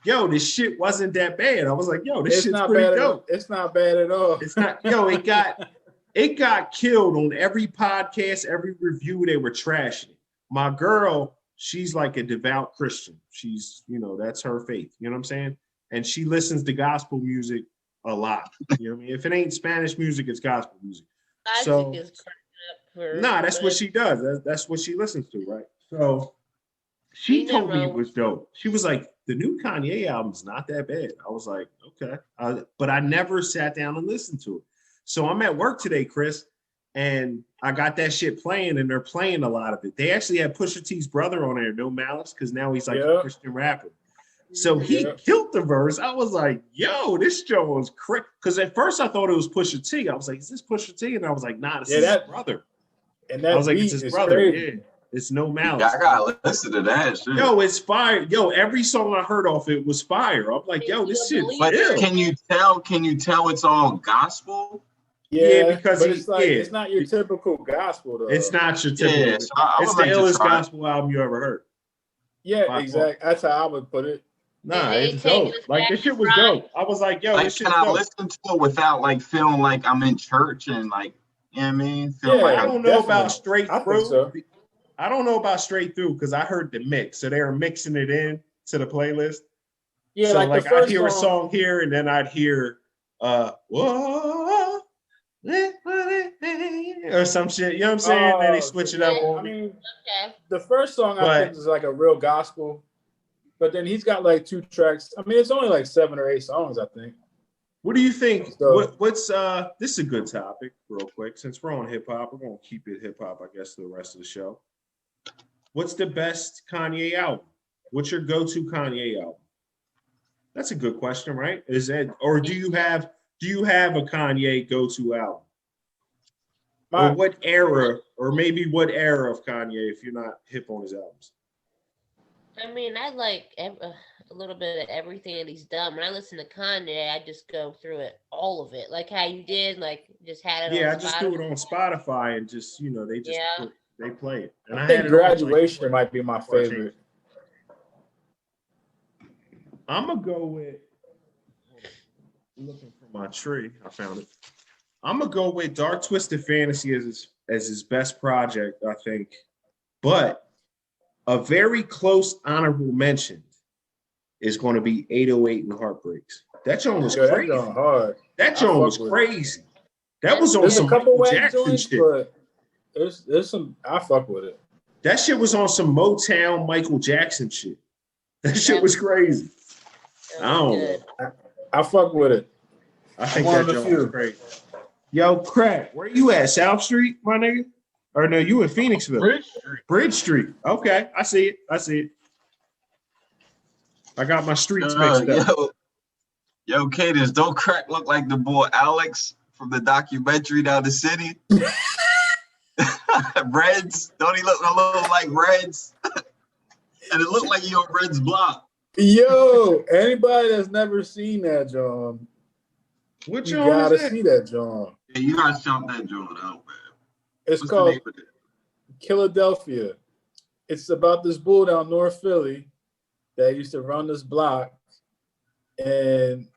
Yo, this shit wasn't that bad. I was like, yo, this shit's pretty dope. It's not bad at all. It's not. Yo, it got killed on every podcast, every review. They were trashing it. My girl, she's like a devout Christian. She's, that's her faith. You know what I'm saying? And she listens to gospel music a lot. You know what I mean? If it ain't Spanish music, it's gospel music. So, that's what she does. That's what she listens to, right? So she told me it was dope. She was like, the new Kanye album's not that bad. I was like, okay. But I never sat down and listened to it. So I'm at work today, Chris, and I got that shit playing, and they're playing a lot of it. They actually had Pusha T's brother on there, No Malice, because now he's like a Christian rapper. So he killed the verse. I was like, yo, this show was crazy. Because at first I thought it was Pusha T. I was like, is this Pusha T? And I was like, nah, this is his brother. And that I was like, it's his brother. Crazy. Yeah, it's No Malice. Yeah, I gotta listen to that shit. Yo, it's fire. Yo, every song I heard off it was fire. I'm like, yo, this shit. But can you tell it's all gospel? Yeah, because it's not your typical gospel though. It's not your typical. Yeah, so it's the illest gospel album you ever heard. Yeah, exactly. That's how I would put it. Nah, it's dope. Like, this shit was dope. I was like, yo, this shit. Can I listen to it without like feeling like I'm in church and like, you know what I mean? I don't know about straight through. I don't know about straight through because I heard the mix. So they were mixing it in to the playlist. Yeah, so like I'd hear a song here and then I'd hear whoa or some shit. You know what I'm saying? Then they switch it up on me. The first song I think is like a real gospel. But then he's got like 2 tracks. I mean, it's only like 7 or 8 songs, I think. What do you think? So, what's this is a good topic, real quick. Since we're on hip hop, we're gonna keep it hip hop, I guess, for the rest of the show. What's the best Kanye album? What's your go-to Kanye album? That's a good question, right? Is that, or do you have a Kanye go-to album? Or what era, or maybe what era of Kanye if you're not hip on his albums? I mean, I like a little bit of everything that he's done. When I listen to Kanye, I just go through it, all of it, like how you did, like just had it. Yeah, on I just do it on Spotify and just they just they play it. And I think Graduation might be my favorite. I'm gonna go with. Looking for my tree, I found it. I'm gonna go with Dark Twisted Fantasy as his best project, I think, but. A very close honorable mention is going to be 808 and Heartbreaks. That joint was crazy. That joint was crazy. That was on There's some a couple Michael whack Jackson joints, shit. but there's some. I fuck with it. That shit was on some Motown Michael Jackson shit. That shit was crazy. I don't know. I fuck with it. I think that joint was crazy. Yo, Crack, where you at? South Street, my nigga? Or no, you in Phoenixville? Bridge Street. Okay, I see it. I got my streets mixed up. Yo, Cadence, don't Crack look like the boy Alex from the documentary Down the City? Reds, don't he look a little like Reds? And it looked like he on Red's block. Yo, anybody that's never seen that, John, what you gotta see that, John. Yeah, you gotta shout that joint out, man. It's called Philadelphia. It's about this bull down North Philly that used to run this block, and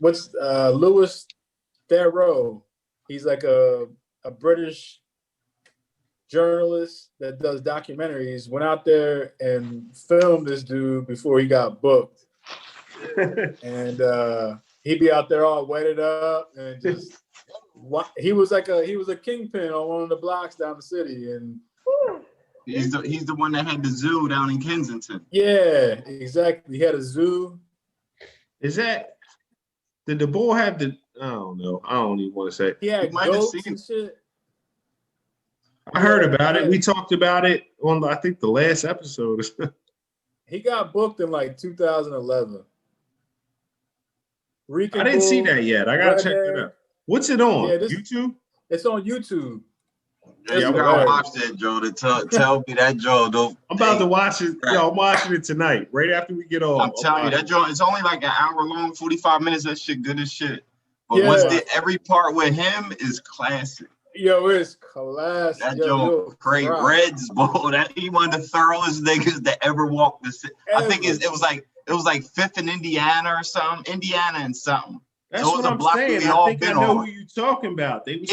Louis Theroux? He's like a British journalist that does documentaries. Went out there and filmed this dude before he got booked, and he'd be out there all wetted up and just. He was a kingpin on one of the blocks down the city, and he's the one that had the zoo down in Kensington. Yeah, exactly. He had a zoo. Is that did the bull have the? I don't know. I don't even want to say. Yeah, goats and shit. I heard about it. We talked about it on I think the last episode. He got booked in like 2011. I didn't see that yet. I gotta check it out. What's it on? Yeah, YouTube? It's on YouTube. Yeah, you gotta watch that, Joe. To tell me that, Joe. I'm about to watch it. Yo, I'm watching it tonight, right after we get off. I'm telling you, that Joe. It's only like an hour long, 45 minutes. That shit good as shit. But every part with him is classic. Yo, it's classic. That Joe, great Reds, bro. That he one of the thoroughest niggas that ever walked the city. I think it was like Fifth in Indiana or something. Indiana and something. That's so what I'm saying. I think I know who you're talking about. They was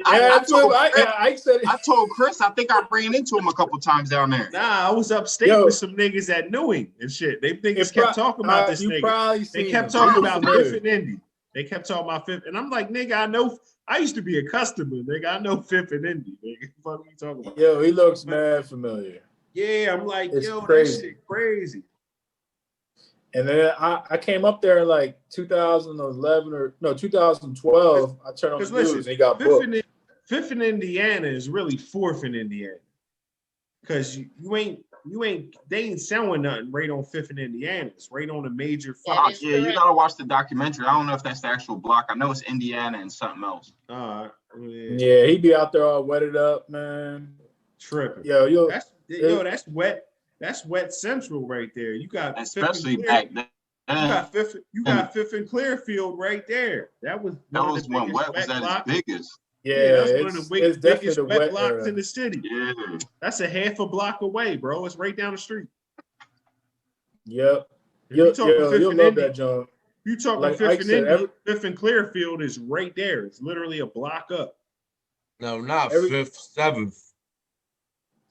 I told Chris, I think I ran into him a couple times down there. Nah, I was upstate with some niggas that knew him and shit. They niggas kept talking about this nigga. They kept talking about Fifth and Indy. They kept talking about Fifth. And I'm like, nigga, I know. I used to be a customer, nigga. I know Fifth and Indy, nigga. What the fuck are you talking about? Yo, he looks mad familiar. Yeah, I'm like, yo, that shit crazy. And then I came up there in like 2011 or no 2012. I turned on the news and he got booked. Fifth in Indiana is really fourth in Indiana, because they ain't selling nothing right on Fifth in Indiana. It's right on a major. Yeah, you gotta watch the documentary. I don't know if that's the actual block. I know it's Indiana and something else. Yeah, he be out there all wetted up, man. Tripping. That's wet. That's wet central right there. You got especially back then. You got Fifth and Clearfield right there. That was when wet was at its biggest. Yeah, that's one of the biggest wet blocks in the city. Yeah, that's a half a block away, bro. It's right down the street. Yep. You'll love that, John. You talking like Fifth and Indy, Fifth and Clearfield is right there. It's literally a block up. No, not Fifth, Seventh.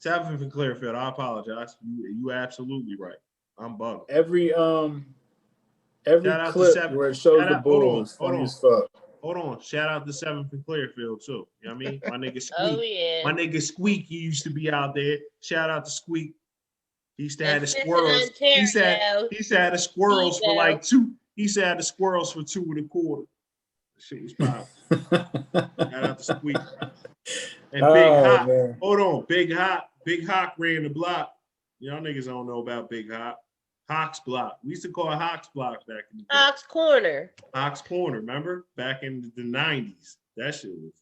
Seventh and Clearfield. I apologize. You absolutely right. I'm bugging. Every clip where it shows the Bulls funny as fuck. Hold on. Shout out to Seventh and Clearfield too. You know what I mean? My nigga Squeak. Oh yeah. My nigga Squeak, he used to be out there. Shout out to Squeak. He used to have the squirrels. He said the squirrels for like two. He said the squirrels for 2 1/4. Shit was popping. Shout out to Squeak. And Big Hop. Man. Hold on. Big Hop. Big Hawk ran the block. Y'all niggas don't know about Big Hop. Hawk's block. We used to call it Hawk's block back in the day. Hawk's Corner. Hawk's Corner, remember? Back in the 90s. That shit was.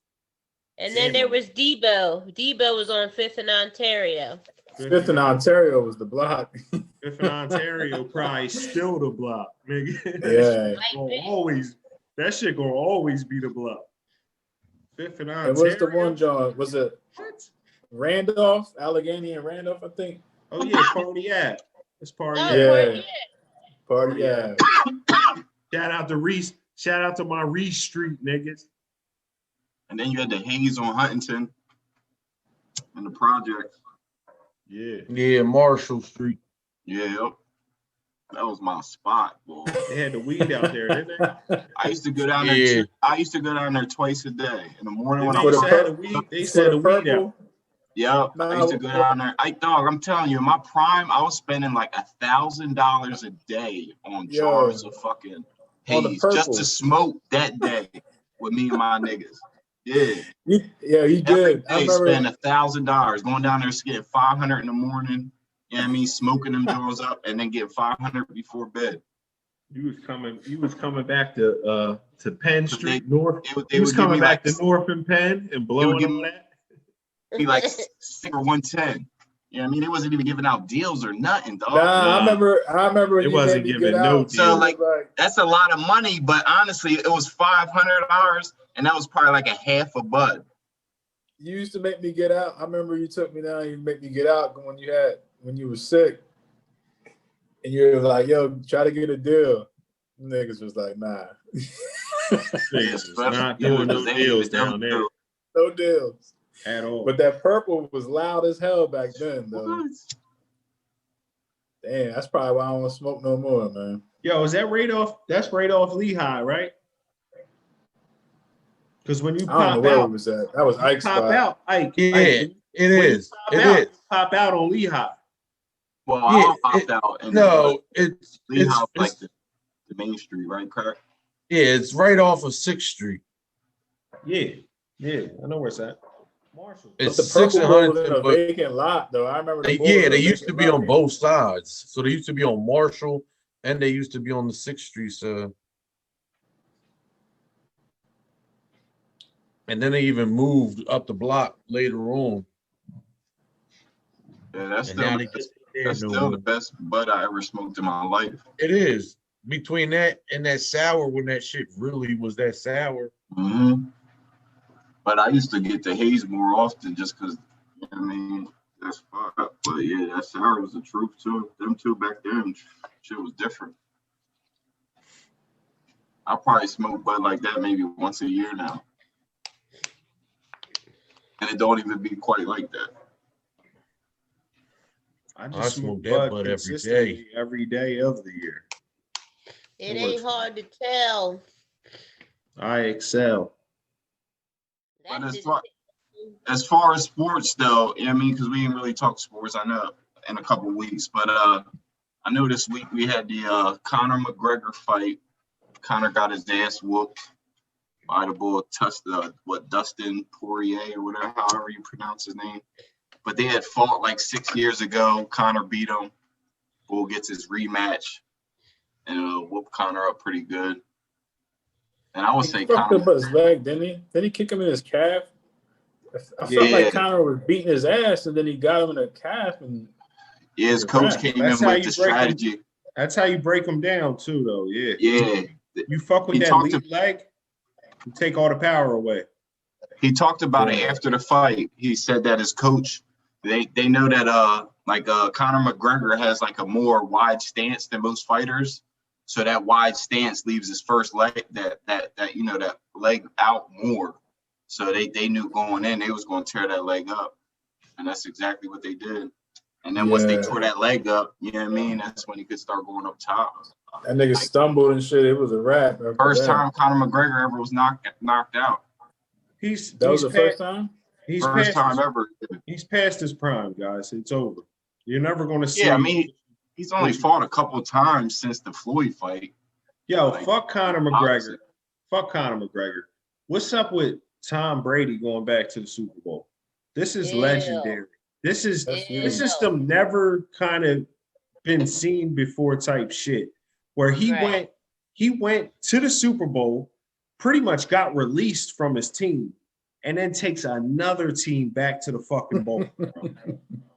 And then there was Debo. Debo was on 5th and Ontario. Fifth and Ontario was the block. Fifth and Ontario probably still the block, nigga. Yeah. That shit gonna always be the block. Fifth and Ontario. And what's the one, John? Was it Randolph? Allegheny and Randolph, I think. Oh yeah, Party Ave. It's Party Ave. Yeah. Party Ave. Shout out to Reese. Shout out to my Reese Street niggas. And then you had the Hayes on Huntington and the projects. Yeah. Yeah, Marshall Street. Yeah. That was my spot, boy. They had the weed out there, didn't they? I used to go down there. Yeah. I used to go down there twice a day in the morning when They I For was the used to have pur- the weed. They for said the the weed purple. out. Yeah, I used to go down there. I'm telling you, in my prime, I was spending like $1,000 a day on Yo. jars of fucking On the haze just purple. to smoke that day with me and my niggas. Yeah, You every did. I day remember. spend $1,000 going down there, getting 500 in the morning. You know what I mean? Smoking them joints up and then getting 500 before bed. You was coming back to Penn Street North. They You was would give coming me back like to North and Penn and blowing give on me- that. be like 6 or 110. You know what I mean? They wasn't even giving out deals or nothing, dog. Nah, I remember. It You wasn't made me giving get no out. deal. So, It like, was that's a lot of money, but honestly, it was $500, and that was probably like a half a bud. you used to make me get out. I remember you took me down. You make me get out when you were sick, and you were like, "Yo, try to get a deal." Niggas was like, "Nah, Niggas was but- not yeah, doing no they- deals they down there never no deals." at all. But that purple was loud as hell back then, though. What? Damn, that's probably why I don't smoke no more, man. Yo, is that right off? That's right off Lehigh, right? Because when you I don't know pop where it out, was at. That was Ike's pop spot. out, Ike. Yeah, Ike, it when you is. pop It out, is. you pop out on Lehigh. Well, Yeah, I popped out. And No, it's Lehigh, like it's the main street, right, Kirk? yeah, it's right off of 6th Street. Yeah, I know where it's at. Marshall. But It's the 6th purple and one was in a Huntington, but vacant lot, though. I remember. The yeah, board they was a used to vacant be lot. on both sides. So they used to be on Marshall and they used to be on the 6th Street side. And then they even moved up the block later on. Yeah, that's And still, now they just that's still the best bud I ever smoked in my life. It is. Between that and that sour, when that shit really was that sour. Mm-hmm. But I used to get the haze more often just because, you know what I mean, that's fucked up. But yeah, that sour was the truth too. Them two back then, shit was different. I probably smoke bud like that maybe once a year now. And it don't even be quite like that. I I smoke that bud every consistently every day of the year. It ain't hard to tell. I excel. But That as far as sports though, you know what I mean, because we didn't really talk sports, I know, in a couple of weeks. But I know this week we had the Conor McGregor fight. Conor got his ass whooped by the bull, Dustin Poirier or whatever, however you pronounce his name. But they had fought like 6 years ago. Conor beat him. Bull gets his rematch and whooped Conor up pretty good. And I would say He fucked Conor. up his leg, didn't he? Didn't he kick him in his calf? I felt like Conor was beating his ass, and then he got him in the calf. And Yeah, his coach came in with the strategy. That's how you break them down too, though. Yeah. Yeah. You fuck with that lead leg, you take all the power away. He talked about it after the fight. He said that his coach, they know that Conor McGregor has like a more wide stance than most fighters. So that wide stance leaves his first leg that leg out more. So they knew going in they was going to tear that leg up. And that's exactly what they did. And then once they tore that leg up, you know what I mean? That's when he could start going up top. That nigga stumbled and shit. It was a wrap. First time Conor McGregor ever was knocked out. That was the first time? First time ever. He's past his prime, guys. It's over. You're never going to see. Yeah, I mean, he's only fought a couple times since the Floyd fight. Yo, fuck Conor McGregor. Fuck Conor McGregor. What's up with Tom Brady going back to the Super Bowl? This is legendary. This is some never kind of been seen before type shit. Where he went to the Super Bowl, pretty much got released from his team, and then takes another team back to the fucking bowl.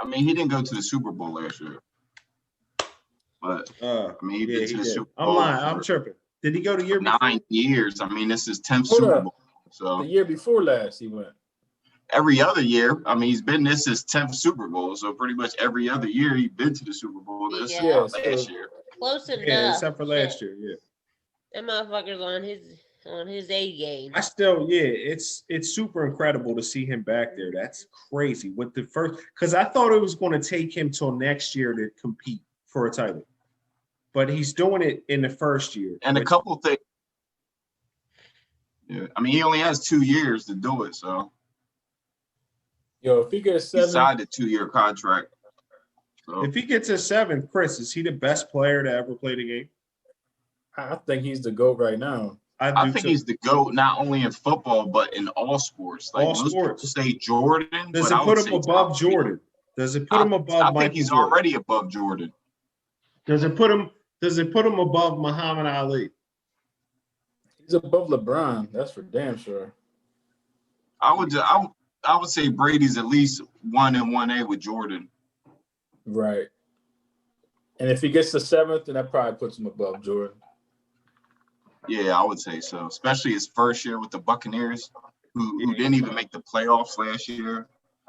I mean, he didn't go to the Super Bowl last year. But I mean, he did to the Super Bowl. I'm lying. I'm tripping. Did he go to year 9 years? I mean, this is 10th Super Bowl. So the year before last, he went. Every other year, I mean, this is 10th Super Bowl. So pretty much every other year he's been to the Super Bowl. This last year. Close enough. Yeah, except for last year, yeah. That motherfucker's on his A game. It's super incredible to see him back there. That's crazy. With the first, because I thought it was going to take him till next year to compete for a title. but he's doing it in the first year. And a couple things. Yeah, I mean, he only has 2 years to do it, so Yo, if he gets he 7, signed a 2-year contract. So If he gets a 7th, Chris, is he the best player to ever play the game? I think he's the GOAT right now. I think he's the GOAT not only in football but in all sports. Like All most sports. people say Jordan, Does but it I put would him say above Tom Brady. Jordan? Does it put him above I Michael think he's Jordan? already above Jordan. Does it put him above Muhammad Ali? He's above LeBron. That's for damn sure. I would say Brady's at least 1 and 1A with Jordan. Right. And if he gets the 7th, then that probably puts him above Jordan. Yeah, I would say so. Especially his first year with the Buccaneers, who didn't even make the playoffs last year.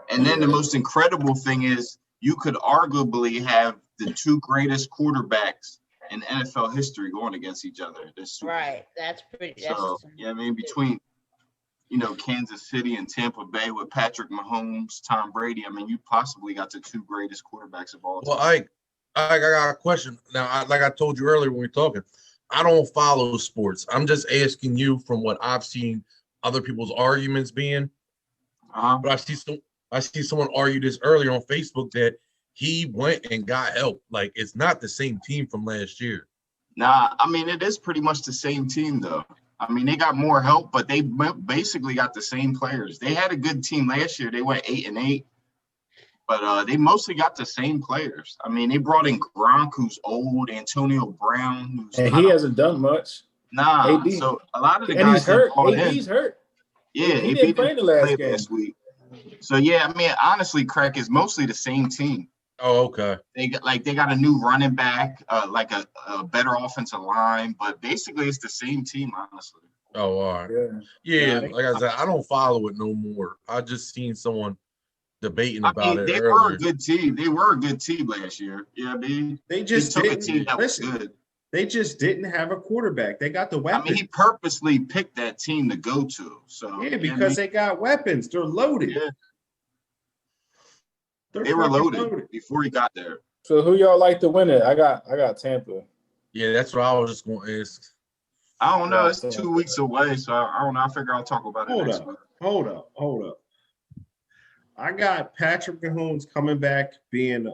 And then the most incredible thing is you could arguably have the 2 greatest quarterbacks in NFL history going against each other this Super Bowl. Right. That's pretty. So, yeah, I mean, between, Kansas City and Tampa Bay with Patrick Mahomes, Tom Brady, I mean, you possibly got the 2 greatest quarterbacks of all time. Well, I got a question. Now, like I told you earlier when we were talking, I don't follow sports. I'm just asking you from what I've seen other people's arguments being. But I see someone argue this earlier on Facebook that he went and got help. Like, it's not the same team from last year. Nah, I mean, it is pretty much the same team, though. I mean, they got more help, but they basically got the same players. They had a good team last year. They went 8-8, but they mostly got the same players. I mean, they brought in Gronk, who's old, Antonio Brown, and he hasn't done much. Nah, AD. so a lot of the And guys he's hurt. He's hurt. Yeah, he didn't play the last game. last week. So yeah, I mean, honestly, Craig, is mostly the same team. Oh, okay. They got a new running back, like a better offensive line, but basically it's the same team, honestly. Oh, all right. Yeah, like I said, I don't follow it no more. I just seen someone debating about it. They were a good team. They were a good team last year. Yeah, I mean, they just took a team that was good. They just didn't have a quarterback. They got the weapons. I mean, he purposely picked that team to go to. So yeah, because they got weapons. They're loaded. Yeah. They were loaded before he got there. So who y'all like to win it? I got Tampa. Yeah, that's what I was just going to ask. I don't know. It's 2 weeks away, so I don't know. I figure I'll talk about it next week. Hold up. I got Patrick Mahomes coming back being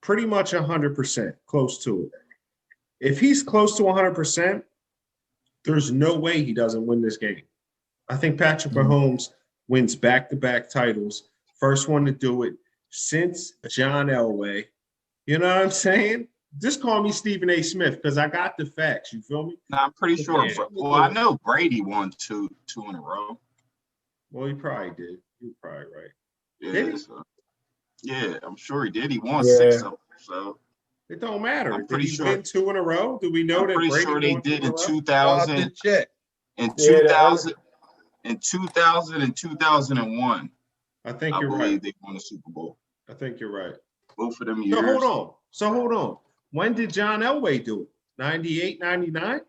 pretty much 100%, close to it. If he's close to 100%, there's no way he doesn't win this game. I think Patrick Mahomes wins back-to-back titles. First one to do it since John Elway. You know what I'm saying? Just call me Stephen A. Smith because I got the facts. You feel me? No, I'm pretty sure. Well, I know Brady won two in a row. Well, he probably did. You're probably right. Yeah, Did he? Yeah, I'm sure he did. He won 6 of them. So it don't matter. I'm pretty did he sure. win 2 in a row? Do we know I'm that pretty Brady sure they won did 2 in a row? 2000. I check. In 2000, in 2000 and 2001. I think I you're believe right. they won the Super Bowl. I think you're right. Both of them years. So hold on. When did John Elway do it? 98, 99?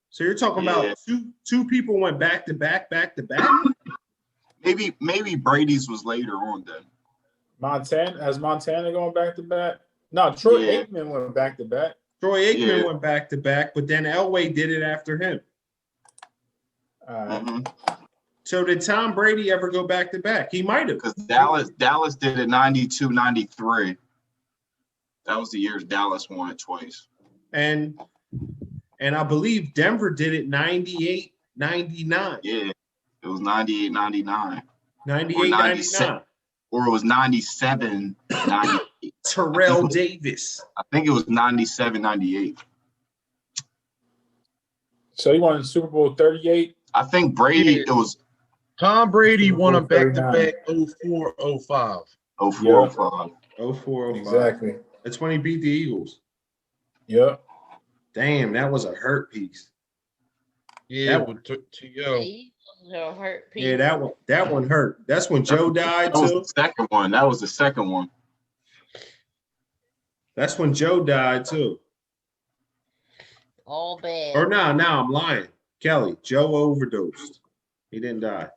So you're talking about two people went back to back. Maybe Brady's was later on then. Montana going back to back? No, Troy Aikman went back to back. Troy Aikman went back to back, but then Elway did it after him. So did Tom Brady ever go back to back? He might have. Because Dallas did it 92, 93. That was the years Dallas won it twice. And I believe Denver did it 98, 99. Yeah, it was 98, 99. 98, 99. Or it was 97, 98. Terrell Davis. I think it was 97, 98. So he won Super Bowl 38? I think Brady, it was Tom Brady won a back-to-back 04, 05. 04, 05. 04, 05. Exactly. That's when he beat the Eagles. Yep. Damn, that was a hurt piece. Yeah, No hurt piece. Yeah, that one hurt. That's when Joe died too. That was the second one. That was the second one. That's when Joe died too. All bad. Or no, I'm lying. Kelly, Joe overdosed. He didn't die.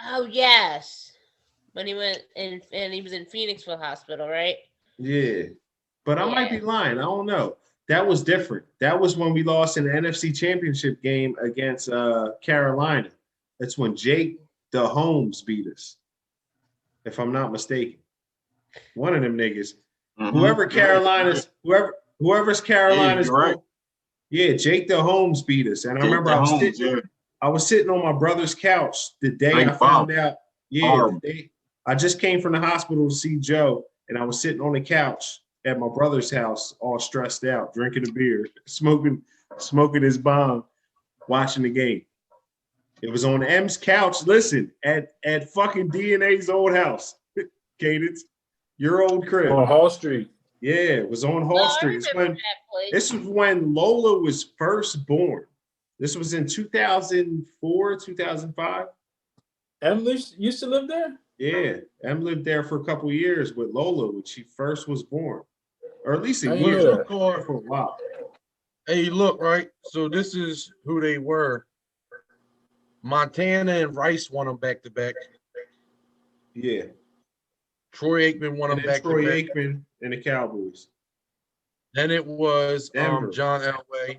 Oh yes, when he went in and he was in Phoenixville Hospital, right? Yeah, but I might be lying. I don't know. That was different. That was when we lost in the NFC Championship game against Carolina. That's when Jake the Holmes beat us, if I'm not mistaken. One of them niggas. Mm-hmm. Whoever's Carolina's you're right. Yeah, Jake the Holmes beat us. And I remember I was sitting on my brother's couch the day I found out. Yeah, I just came from the hospital to see Joe, and I was sitting on the couch at my brother's house, all stressed out, drinking a beer, smoking his bomb, watching the game. It was on M's couch. Listen, at fucking DNA's old house, Cadence, your old crib on Hall Street. Yeah, it was on Hall Street. This was when Lola was first born. This was in 2004, 2005. Em used to live there? Yeah, Em lived there for a couple of years with Lola when she first was born. Or at least a Hey, year look. for a while. Hey, look, right? So this is who they were. Montana and Rice won them back to back. Yeah. Troy Aikman won them And then back Troy to back. Aikman and the Cowboys. Then it was Denver. John Elway.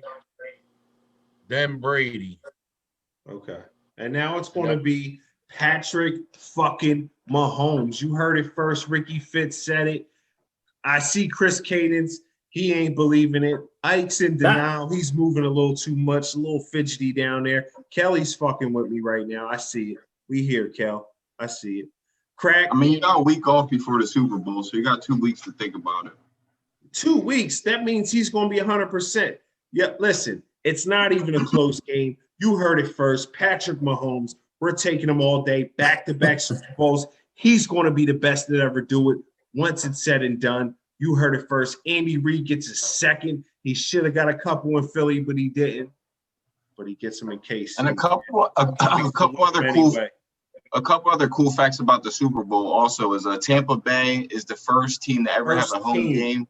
Then Brady. Okay. And now it's going to be Patrick fucking Mahomes. You heard it first. Ricky Fitz said it. I see Chris Cadence. He ain't believing it. Ike's in denial. He's moving a little too much, a little fidgety down there. Kelly's fucking with me right now. I see it. We hear Kel. I see it. Crack. I mean, you got a week off before the Super Bowl, so you got 2 weeks to think about it. 2 weeks. That means he's going to be 100%. Yeah, listen, it's not even a close game. You heard it first. Patrick Mahomes. We're taking him all day, back-to-back Super Bowls. He's going to be the best that ever do it once it's said and done. You heard it first. Andy Reid gets a second. He should have got a couple in Philly, but he didn't. But he gets them in KC. And a couple other cool facts about the Super Bowl also is Tampa Bay is the first team to ever have a home game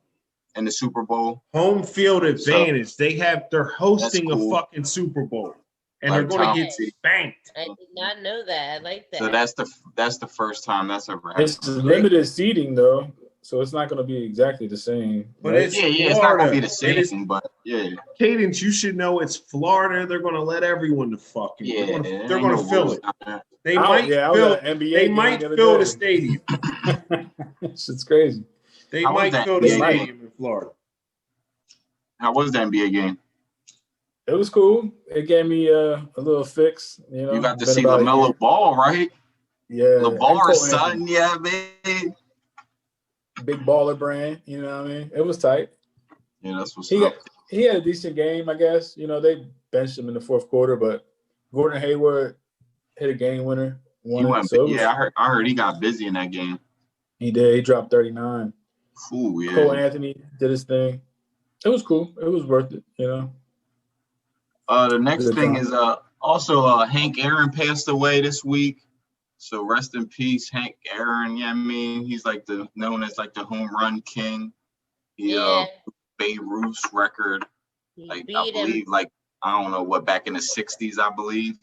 in the Super Bowl. Home field advantage. So, they're hosting cool. a fucking Super Bowl. And they're going to get spanked. I did not know that. I like that. So that's the first time that's ever happened. It's limited seating though, so it's not going to be exactly the same. But right? it's it's not going to be the same, but yeah. Cadence, you should know it's Florida. They're going to let everyone to fucking. Yeah, they're going to fill it. They I might was at fill. an NBA They game might the other fill day. the stadium. Shit's crazy. They How was might that fill the NBA game? stadium in Florida. How was the NBA game? It was cool. It gave me a little fix. You know, You got to been see about a year. LaMelo Ball, right? Yeah, LeVar's and son, yeah, man. big baller brand. You know what I mean? It was tight. Yeah, that's what's He up. had a decent game, I guess. You know, they benched him in the fourth quarter, but Gordon Hayward hit a game winner. He went, I heard he got busy in that game. He did. He dropped 39. Ooh, yeah. Cole Anthony did his thing. It was cool. It was worth it, you know. The next Good thing time. is also Hank Aaron passed away this week. So rest in peace, Hank Aaron. Yeah, I mean, he's like known as like the home run king. He Babe Ruth's record. He Like beat I him. believe, like I don't know what, back in the 60s, I believe.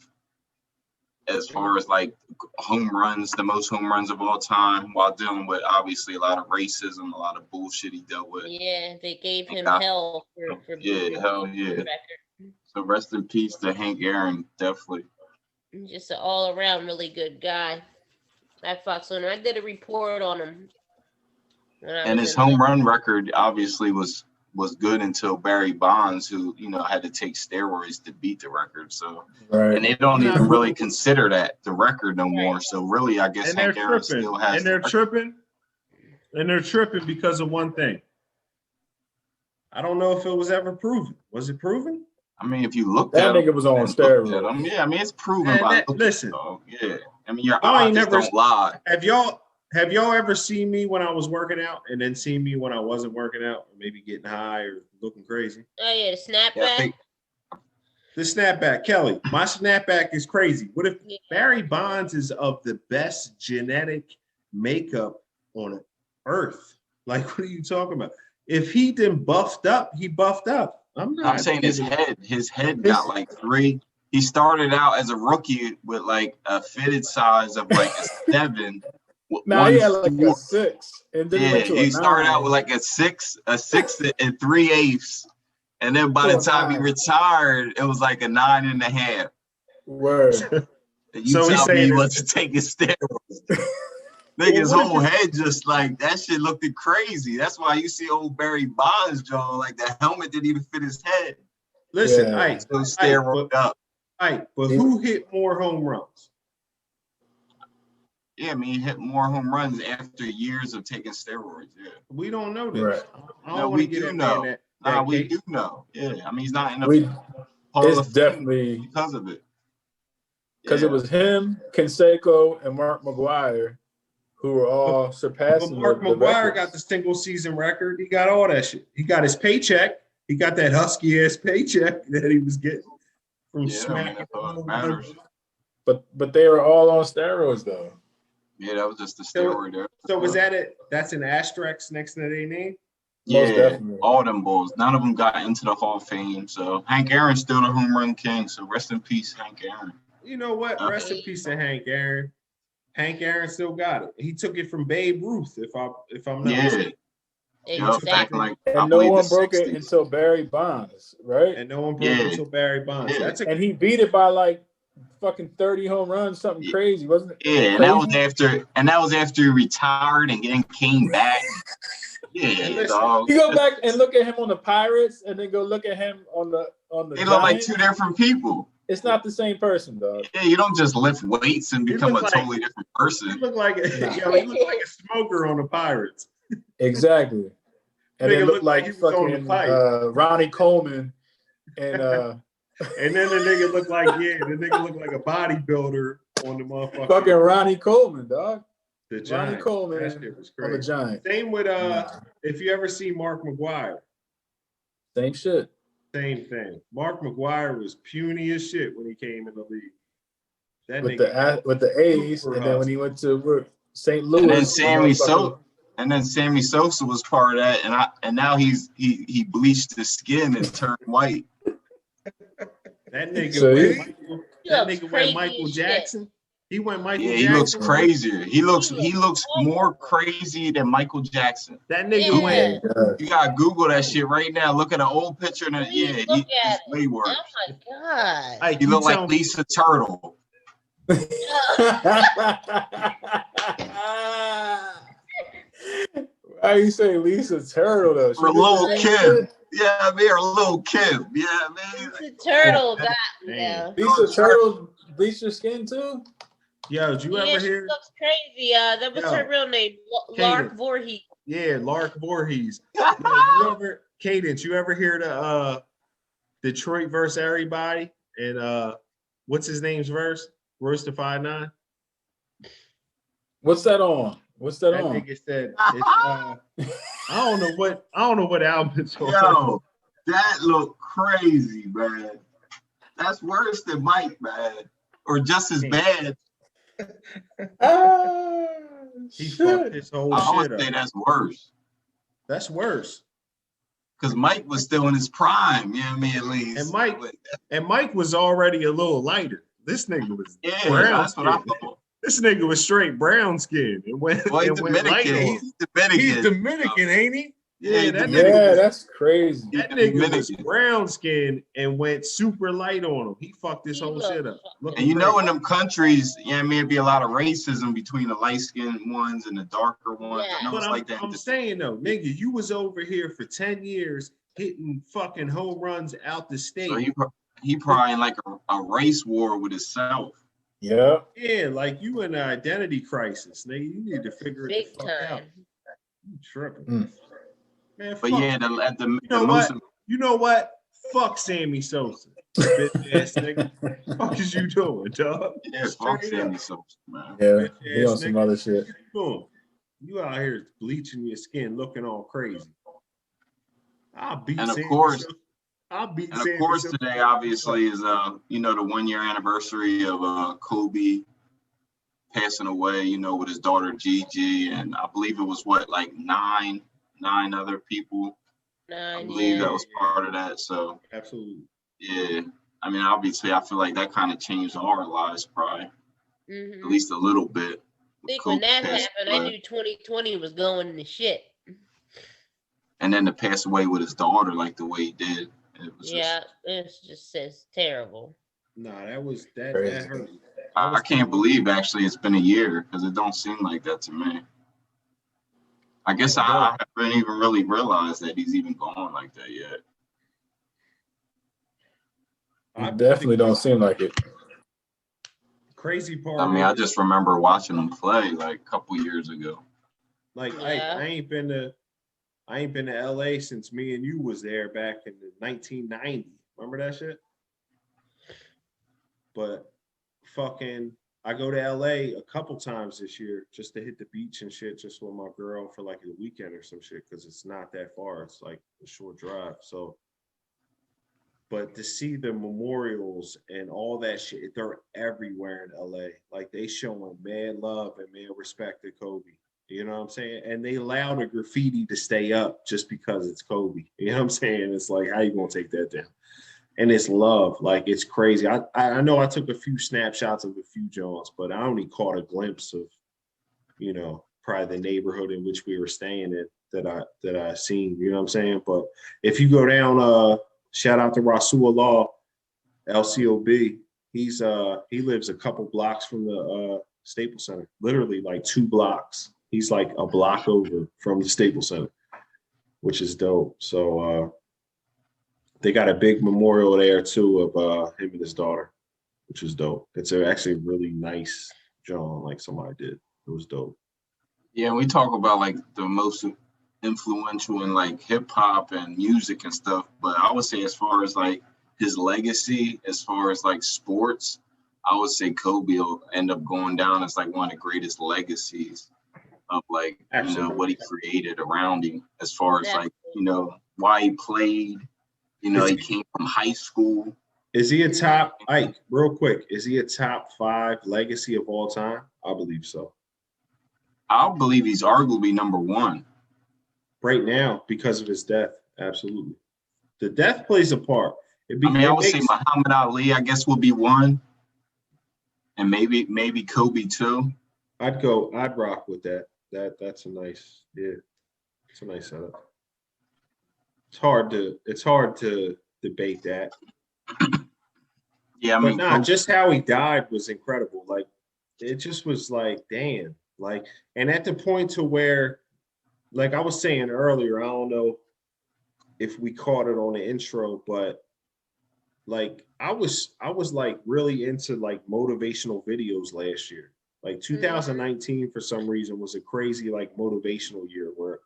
As far as like home runs, the most home runs of all time, while dealing with obviously a lot of racism, a lot of bullshit he dealt with. Yeah, they gave him Yeah. hell for beating hell the yeah. record. So rest in peace to Hank Aaron, definitely. Just an all-around really good guy. I Fox on him. I did a report on him. And his home run record obviously was good until Barry Bonds, who had to take steroids to beat the record. So, Right. and they don't even really consider that the record no more. So really, I guess And Hank they're Aaron tripping. still has. And they're tripping. And they're tripping because of one thing. I don't know if it was ever proven. Was it proven? I mean, if you look That at nigga was on steroids. him, yeah, I mean it's proven Man, by listen. yeah. I mean your I eyes ain't never- don't lie. Have y'all ever seen me when I was working out and then seen me when I wasn't working out, or maybe getting high or looking crazy? Oh yeah, the snapback. Yeah, I think- The snapback, Kelly. My snapback is crazy. What if Barry Bonds is of the best genetic makeup on earth? Like, what are you talking about? If he then buffed up, he buffed up. I'm saying his head got like 3. He started out as a rookie with like a fitted size of like a 7. Now he had like a 6, and then he Yeah, went to a he started 9. out with like a 6 and 3/8, And then by the time he retired, it was like a 9.5. Word. And you So he's tell me saying he this- wasn't taking steroids. Nigga's whole head just like that shit looked crazy. That's why you see old Barry Bonds, Joe, like the helmet didn't even fit his head. Listen, Yeah. Ike, So steroid up. But who hit more home runs? Yeah, I mean, he hit more home runs after years of taking steroids. Yeah. We don't know this. Right. I don't No, want we to get do that know. man Nah, we case. do know. Yeah, I mean, he's not in the We Hall it's of Fame definitely because of it. because Yeah. it was him, Canseco, and Mark McGuire who were all But surpassing Mark the McGuire records. got the single season record. He got all that shit. He got his paycheck. He got that husky ass paycheck that he was getting from Yeah, I mean, smacking. that's all that matters. But they were all on steroids though. Yeah, that was just the steroid there. So was that it? That's an asterisk next to their name. Most Yeah, definitely. all them bulls. None of them got into the Hall of Fame. So Hank Aaron's still the home run king. So rest in peace, Hank Aaron. You know what? Rest in peace to Hank Aaron. Hank Aaron still got it. He took it from Babe Ruth, if I'm not Yeah. mistaken. Yup, back Exactly. in like I And no believe one the broke it 60s. until Barry Bonds, right? And no one broke Yeah. until Barry Bonds. Yeah. That's a And he beat it by like fucking 30 home runs, something Yeah. crazy, wasn't it? Yeah, and that was after he retired and then came back. Yeah, listen, dog. You go back and look at him on the Pirates, and then go look at him on the They look like Giants. two different people. It's not the same person, dog. Yeah, you don't just lift weights and He become a look like- totally different he person. looked like Nah. he looked like a smoker on the Pirates. Exactly. And Nigga it looked looked like like he was on the fucking pipe. Ronnie Coleman and And then the nigga looked like a bodybuilder on the motherfucker. fucking Ronnie Coleman, dog. The Ronnie Giants. Coleman That shit was on the crazy. Giants. Same with if you ever see Mark McGuire, Same shit. same thing. Mark McGuire was puny as shit when he came in the league. That With nigga, the A's, super and then when he went to St. Louis, And then Sammy Sosa was part of that, and now he bleached his skin and turned white. that nigga So went he- Michael, He that looks nigga crazy went Michael as shit. Jackson. He went Michael Yeah, Jackson. he looks crazier. He looks more crazy than Michael Jackson. That nigga Yeah. went. You gotta Google that shit right now. Look at an old picture and Please yeah, look he's at way worse. Oh my god. Like, He you looked tell like me- Lisa Turtle. Why you say Lisa Turtle though? Or Lil Kim. Yeah, I mean, or Lil Kim. Yeah, man. The turtle got me Damn. though. Lisa Turtle bleached her skin too? Yo, did you Yeah, ever she hear? looks crazy. That was Yo. her real name, Lark Cadence. Voorhees. Yeah, Lark Voorhees. Yo, you ever Cadence? You ever hear the Detroit verse everybody and what's his name's verse? Royce the 5'9". What's that on? What's that That on? nigga said, it's, I don't know what album it's on. Yo, that look crazy, man. That's worse than Mike, man. Or just as bad. Ah, He fucked shit. his whole I shit would say up. that's worse. That's worse. Because Mike was still in his prime, you know what I mean, at least. And Mike was already a little lighter. This nigga was Yeah, brown that's what I skin. thought. This nigga was straight brown skin. It went, Well, he's it went light Dominican. on. He's Dominican. He's Dominican, ain't he? Yeah, that Dominican. nigga Yeah, was, that's crazy. that nigga was Dominican. brown skin and went super light on him. He fucked this He whole looked shit up. fucking- And you know, in them countries, you know what I mean, it'd be a lot of racism between the light-skinned ones and the darker ones. Yeah. I know But it's I'm, like that. I'm saying though, nigga, you was over here for 10 years hitting fucking home runs out the state. So he probably in like a race war with himself. Yeah. Yeah, like you in an identity crisis, nigga. You need to figure Big it the fuck out. time. You tripping. Mm. Man, But fuck. yeah, the know most what? You know what? Fuck Sammy Sosa. Bitch ass nigga. Fuck is you doing, dog? yeah, fuck Straight Sammy up. Sosa, man. Yeah. Bitch He on ass some nigga. other shit. Boom. You out here bleaching your skin, looking all crazy. I'll beat And of Sammy course- Sosa. I'll beat And of Sammy course, Sosa. today obviously is the 1-year anniversary of Kobe passing away. You know, with his daughter Gigi, and I believe it was like nine other people. I 9 believe that years. was part of that. So Absolutely. yeah, I mean, obviously, I feel like that kind of changed our lives, probably at Mhm. least a little bit. I think when Kobe that passed happened, I away. knew 2020 was going to shit. And then to pass away with his daughter like the way he did, It was Yeah, it's terrible. Nah, that Crazy. hurt. I can't believe actually it's been a year because it don't seem like that to me. I guess I haven't even really realized that he's even gone like that yet. It definitely don't seem like it. Crazy part. I mean, I just remember watching him play like a couple years ago. Like Yeah. I ain't been to LA since me and you was there back in 1990. Remember that shit? But fucking I go to LA a couple times this year just to hit the beach and shit just with my girl for like a weekend or some shit because it's not that far. It's like a short drive. So but to see the memorials and all that shit, they're everywhere in LA. Like they showing mad love and mad respect to Kobe. You know what I'm saying? And they allow the graffiti to stay up just because it's Kobe. You know what I'm saying? It's like, how you gonna take that down? And it's love. Like it's crazy. I know I took a few snapshots of a few Jones, but I only caught a glimpse of, you know, probably the neighborhood in which we were staying in that I seen. You know what I'm saying? But if you go down, shout out to Rasulullah, LCOB. He lives a couple blocks from the Staples Center. Literally like 2 blocks. He's like a block over from the Staples Center, which is dope. So they got a big memorial there too of him and his daughter, which is dope. It's actually a really nice John, like somebody did. It was dope. Yeah, we talk about like the most influential in like hip hop and music and stuff, but I would say as far as like his legacy, as far as like sports, I would say Kobe will end up going down as like one of the greatest legacies of like, you know, what he created around him as far as like, you know, why he played, you know, he came from high school. Is he a top, Ike, real quick, is he a top 5 legacy of all time? I believe so. I believe he's arguably number 1. Right now, because of his death, absolutely. The death plays a part. I would say Muhammad Ali, I guess, would be 1. And maybe Kobe 2. I'd rock with that. That's a nice, yeah. It's a nice setup. It's hard to debate that. Yeah, I mean, but nah, just how he died was incredible. Like it just was like, damn. Like, and at the point to where, like I was saying earlier, I don't know if we caught it on the intro, but like I was like really into like motivational videos last year. Like 2019 for some reason was a crazy like motivational year where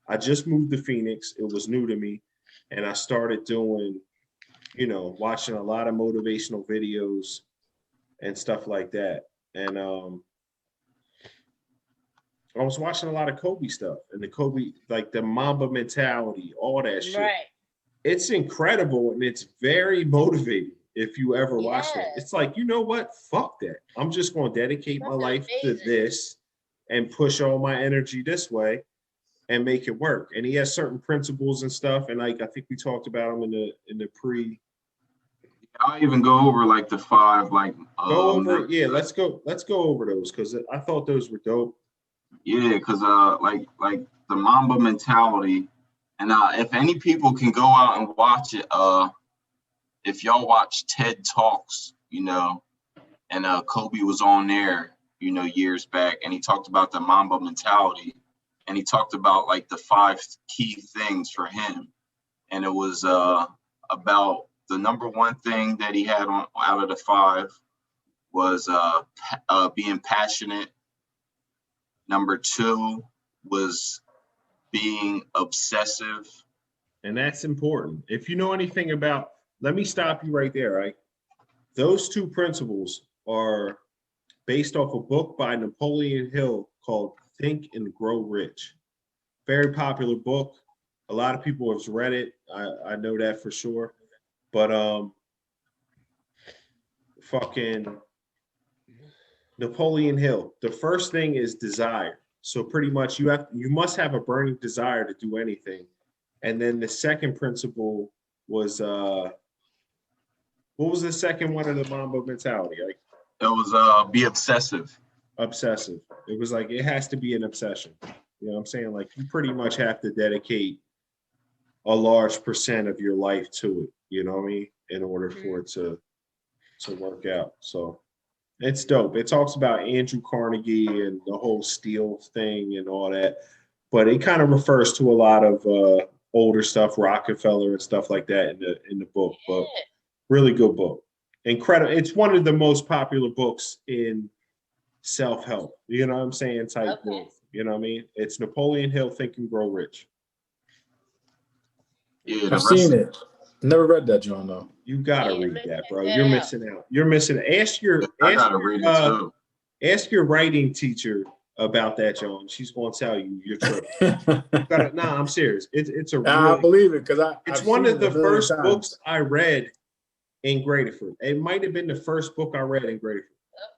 I just moved to Phoenix. It was new to me. And I started doing, you know, watching a lot of motivational videos and stuff like that. And I was watching a lot of Kobe stuff and the Kobe, like the Mamba mentality, all that shit. Right. It's incredible and it's very motivating if you ever watch that. It's like, you know what? Fuck that. I'm just going to dedicate my life to this and push all my energy this way and make it work. And he has certain principles and stuff. And like, I think we talked about them in the pre. I'll even go over like the 5, like go over. Yeah, let's go over those because I thought those were dope. Yeah, because like the Mamba mentality, and if any people can go out and watch it, if y'all watch TED Talks, you know, and Kobe was on there, you know, years back, and he talked about the Mamba mentality, and he talked about like the 5 key things for him, and it was about the number 1 thing that he had on out of the 5 was being passionate. Number 2 was being obsessive. And that's important. If you know anything about, let me stop you right there, right? Those 2 principles are based off a book by Napoleon Hill called Think and Grow Rich. Very popular book. A lot of people have read it. I know that for sure. But fucking Napoleon Hill, the first thing is desire. So pretty much you must have a burning desire to do anything. And then the second principle was what was the second one of the Mamba mentality? Like, it was be obsessive. Obsessive. It was like it has to be an obsession. You know what I'm saying? Like you pretty much have to dedicate a large percent of your life to it, you know what I mean? In order for it to work out. So it's dope. It talks about Andrew Carnegie and the whole steel thing and all that, but it kind of refers to a lot of older stuff, Rockefeller and stuff like that in the book. But really good book. Incredible. It's one of the most popular books in self-help, you know what I'm saying, type book. You know what I mean? It's Napoleon Hill, Think and Grow Rich. Yeah, I've seen it. Never read that, John, though. You gotta read that, bro. You're missing out. You're missing. Ask your writing teacher about that, John. She's gonna tell you you're tripping. Nah, I'm serious. It's a. I believe it because it's one of the first books I read in Graterford. It might have been the first book I read in Graterford.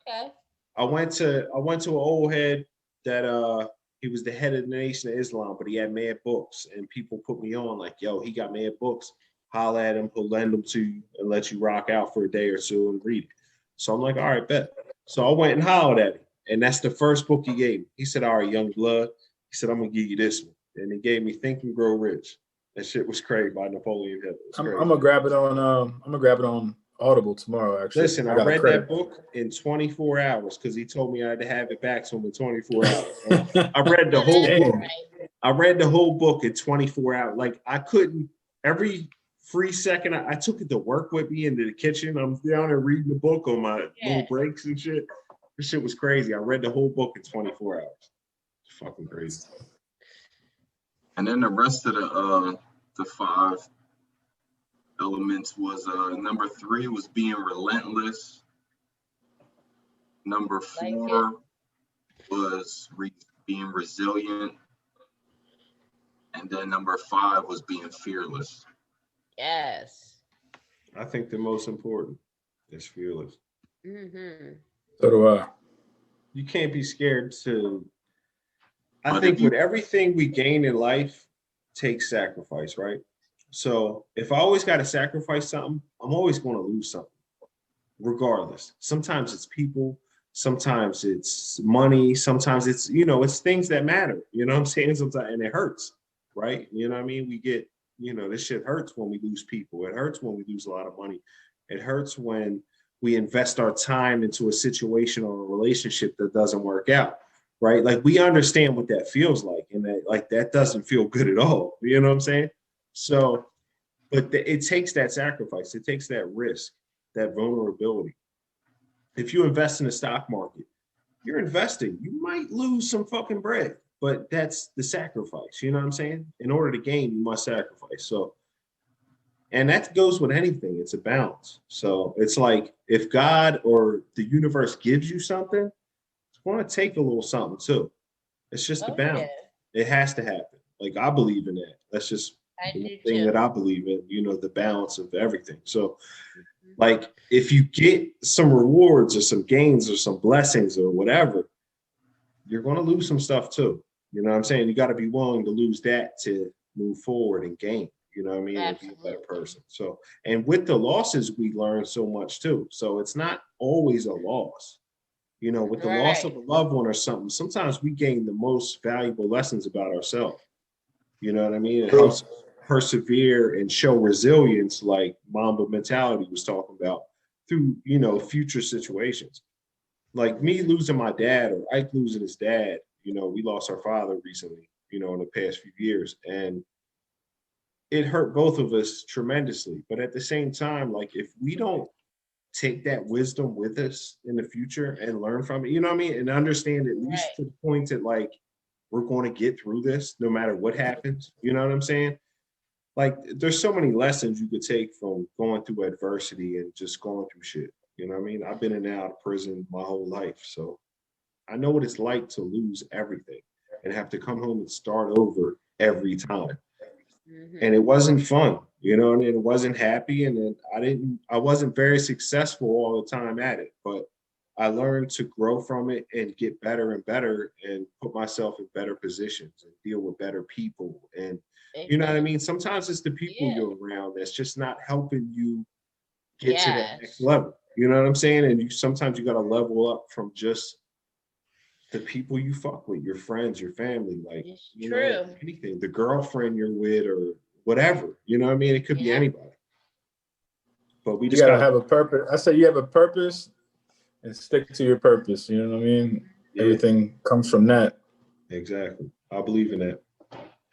Okay. I went to an old head that he was the head of the Nation of Islam, but he had mad books, and people put me on like, yo, he got mad books. Holla at him, he'll lend them to you and let you rock out for a day or two and read it. So I'm like, all right, bet. So I went and hollered at him, and that's the first book he gave me. He said, all right, young blood. He said, I'm gonna give you this one, and he gave me Think and Grow Rich. That shit was crazy by Napoleon Hill. I'm gonna grab it on Audible tomorrow. Actually, listen, I read that book in 24 hours because he told me I had to have it back to him in 24 hours. I read the whole book. I read the whole book in 24 hours. Like I couldn't. Every free second, I took it to work with me into the kitchen. I'm down there reading the book on my little breaks and shit. This shit was crazy. I read the whole book in 24 hours. It's fucking crazy. And then the rest of the 5 elements was number 3 was being relentless. Number 4 was being resilient. And then number 5 was being fearless. Yes. I think the most important is fearless. Mm-hmm. So do I. You can't be scared to. I think with everything we gain in life takes sacrifice, right? So if I always got to sacrifice something, I'm always going to lose something, regardless. Sometimes it's people, sometimes it's money, sometimes it's, it's things that matter. You know what I'm saying? Sometimes, and it hurts, right? You know what I mean? We get, this shit hurts when we lose people. It hurts when we lose a lot of money. It hurts when we invest our time into a situation or a relationship that doesn't work out, right? Like we understand what that feels like, and that doesn't feel good at all. You know what I'm saying? So, but it takes that sacrifice. It takes that risk, that vulnerability. If you invest in the stock market, you're investing. You might lose some fucking bread, but that's the sacrifice. You know what I'm saying? In order to gain, you must sacrifice. So, and that goes with anything. It's a balance. So it's like if God or the universe gives you something, it's going to take a little something too. It's just a balance. Yeah. It has to happen. Like I believe in that. That's just the thing that I believe in, the balance of everything. So like if you get some rewards or some gains or some blessings or whatever, you're going to lose some stuff too. You know what I'm saying? You got to be willing to lose that to move forward and gain, you know what I mean? And be a better person. So, and with the losses, we learn so much too. So it's not always a loss. With the loss of a loved one or something, sometimes we gain the most valuable lessons about ourselves. You know what I mean? It helps persevere and show resilience, like Mamba Mentality was talking about, through, future situations. Like me losing my dad or Ike losing his dad, we lost our father recently, in the past few years. And it hurt both of us tremendously. But at the same time, like if we don't take that wisdom with us in the future and learn from it, you know what I mean? And understand at least to the point that like, we're going to get through this no matter what happens. You know what I'm saying? Like there's so many lessons you could take from going through adversity and just going through shit. You know what I mean? I've been in and out of prison my whole life. So I know what it's like to lose everything and have to come home and start over every time. And it wasn't fun, and it wasn't happy. And then I wasn't very successful all the time at it, but I learned to grow from it and get better and better and put myself in better positions and deal with better people. And you know what I mean? Sometimes it's the people you're around that's just not helping you get to that next level. You know what I'm saying? And sometimes you got to level up from just the people you fuck with, your friends, your family, like anything, the girlfriend you're with or whatever. You know what I mean? It could be anybody. But we You just gotta gotta have a purpose. I say you have a purpose and stick to your purpose. You know what I mean? Yeah. Everything comes from that. Exactly. I believe in that.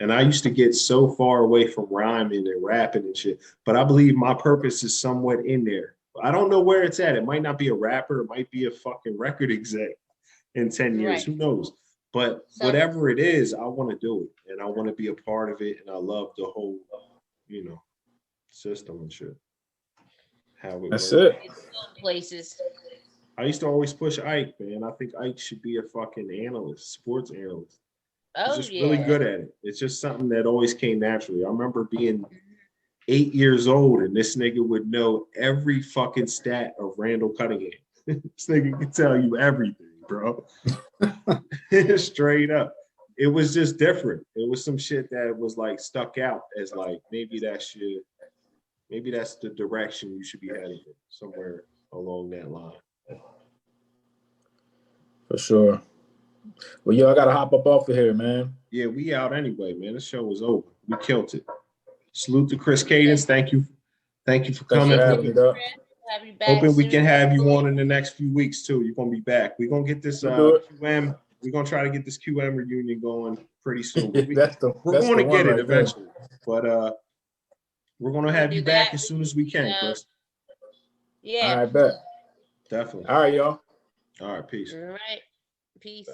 And I used to get so far away from rhyming and rapping and shit, but I believe my purpose is somewhat in there. I don't know where it's at. It might not be a rapper. It might be a fucking record exec in 10 years. Right. Who knows? But whatever it is, I want to do it. And I want to be a part of it. And I love the whole, you know, system and shit. How it That's works. it. Places. I used to always push Ike, man. I think Ike should be a fucking analyst, sports analyst. He's Oh just yeah. really good at it. It's just something that always came naturally. I remember being 8 years old and this nigga would know every fucking stat of Randall Cunningham. This nigga could tell you everything, bro. Straight up. It was just different. It was some shit that was like stuck out as like maybe that's the direction you should be heading in, somewhere along that line. For sure. Well, yo, I gotta hop up off of here, man. Yeah, we out anyway, man. The show was over. We killed it. Salute to Chris Cadence. Thank you for Thanks coming. for having me, dog. Have you back Hoping we soon. can have you on in the next few weeks too. You're gonna be back. We're gonna get this We'll do it. QM. We're gonna try to get this QM reunion going pretty soon. That's We're that's going the to one get it right there. eventually, but we're gonna have you back as soon as we can, Chris. Yeah. All right, bet. Definitely. All right, y'all. All right, peace. All right. Peace.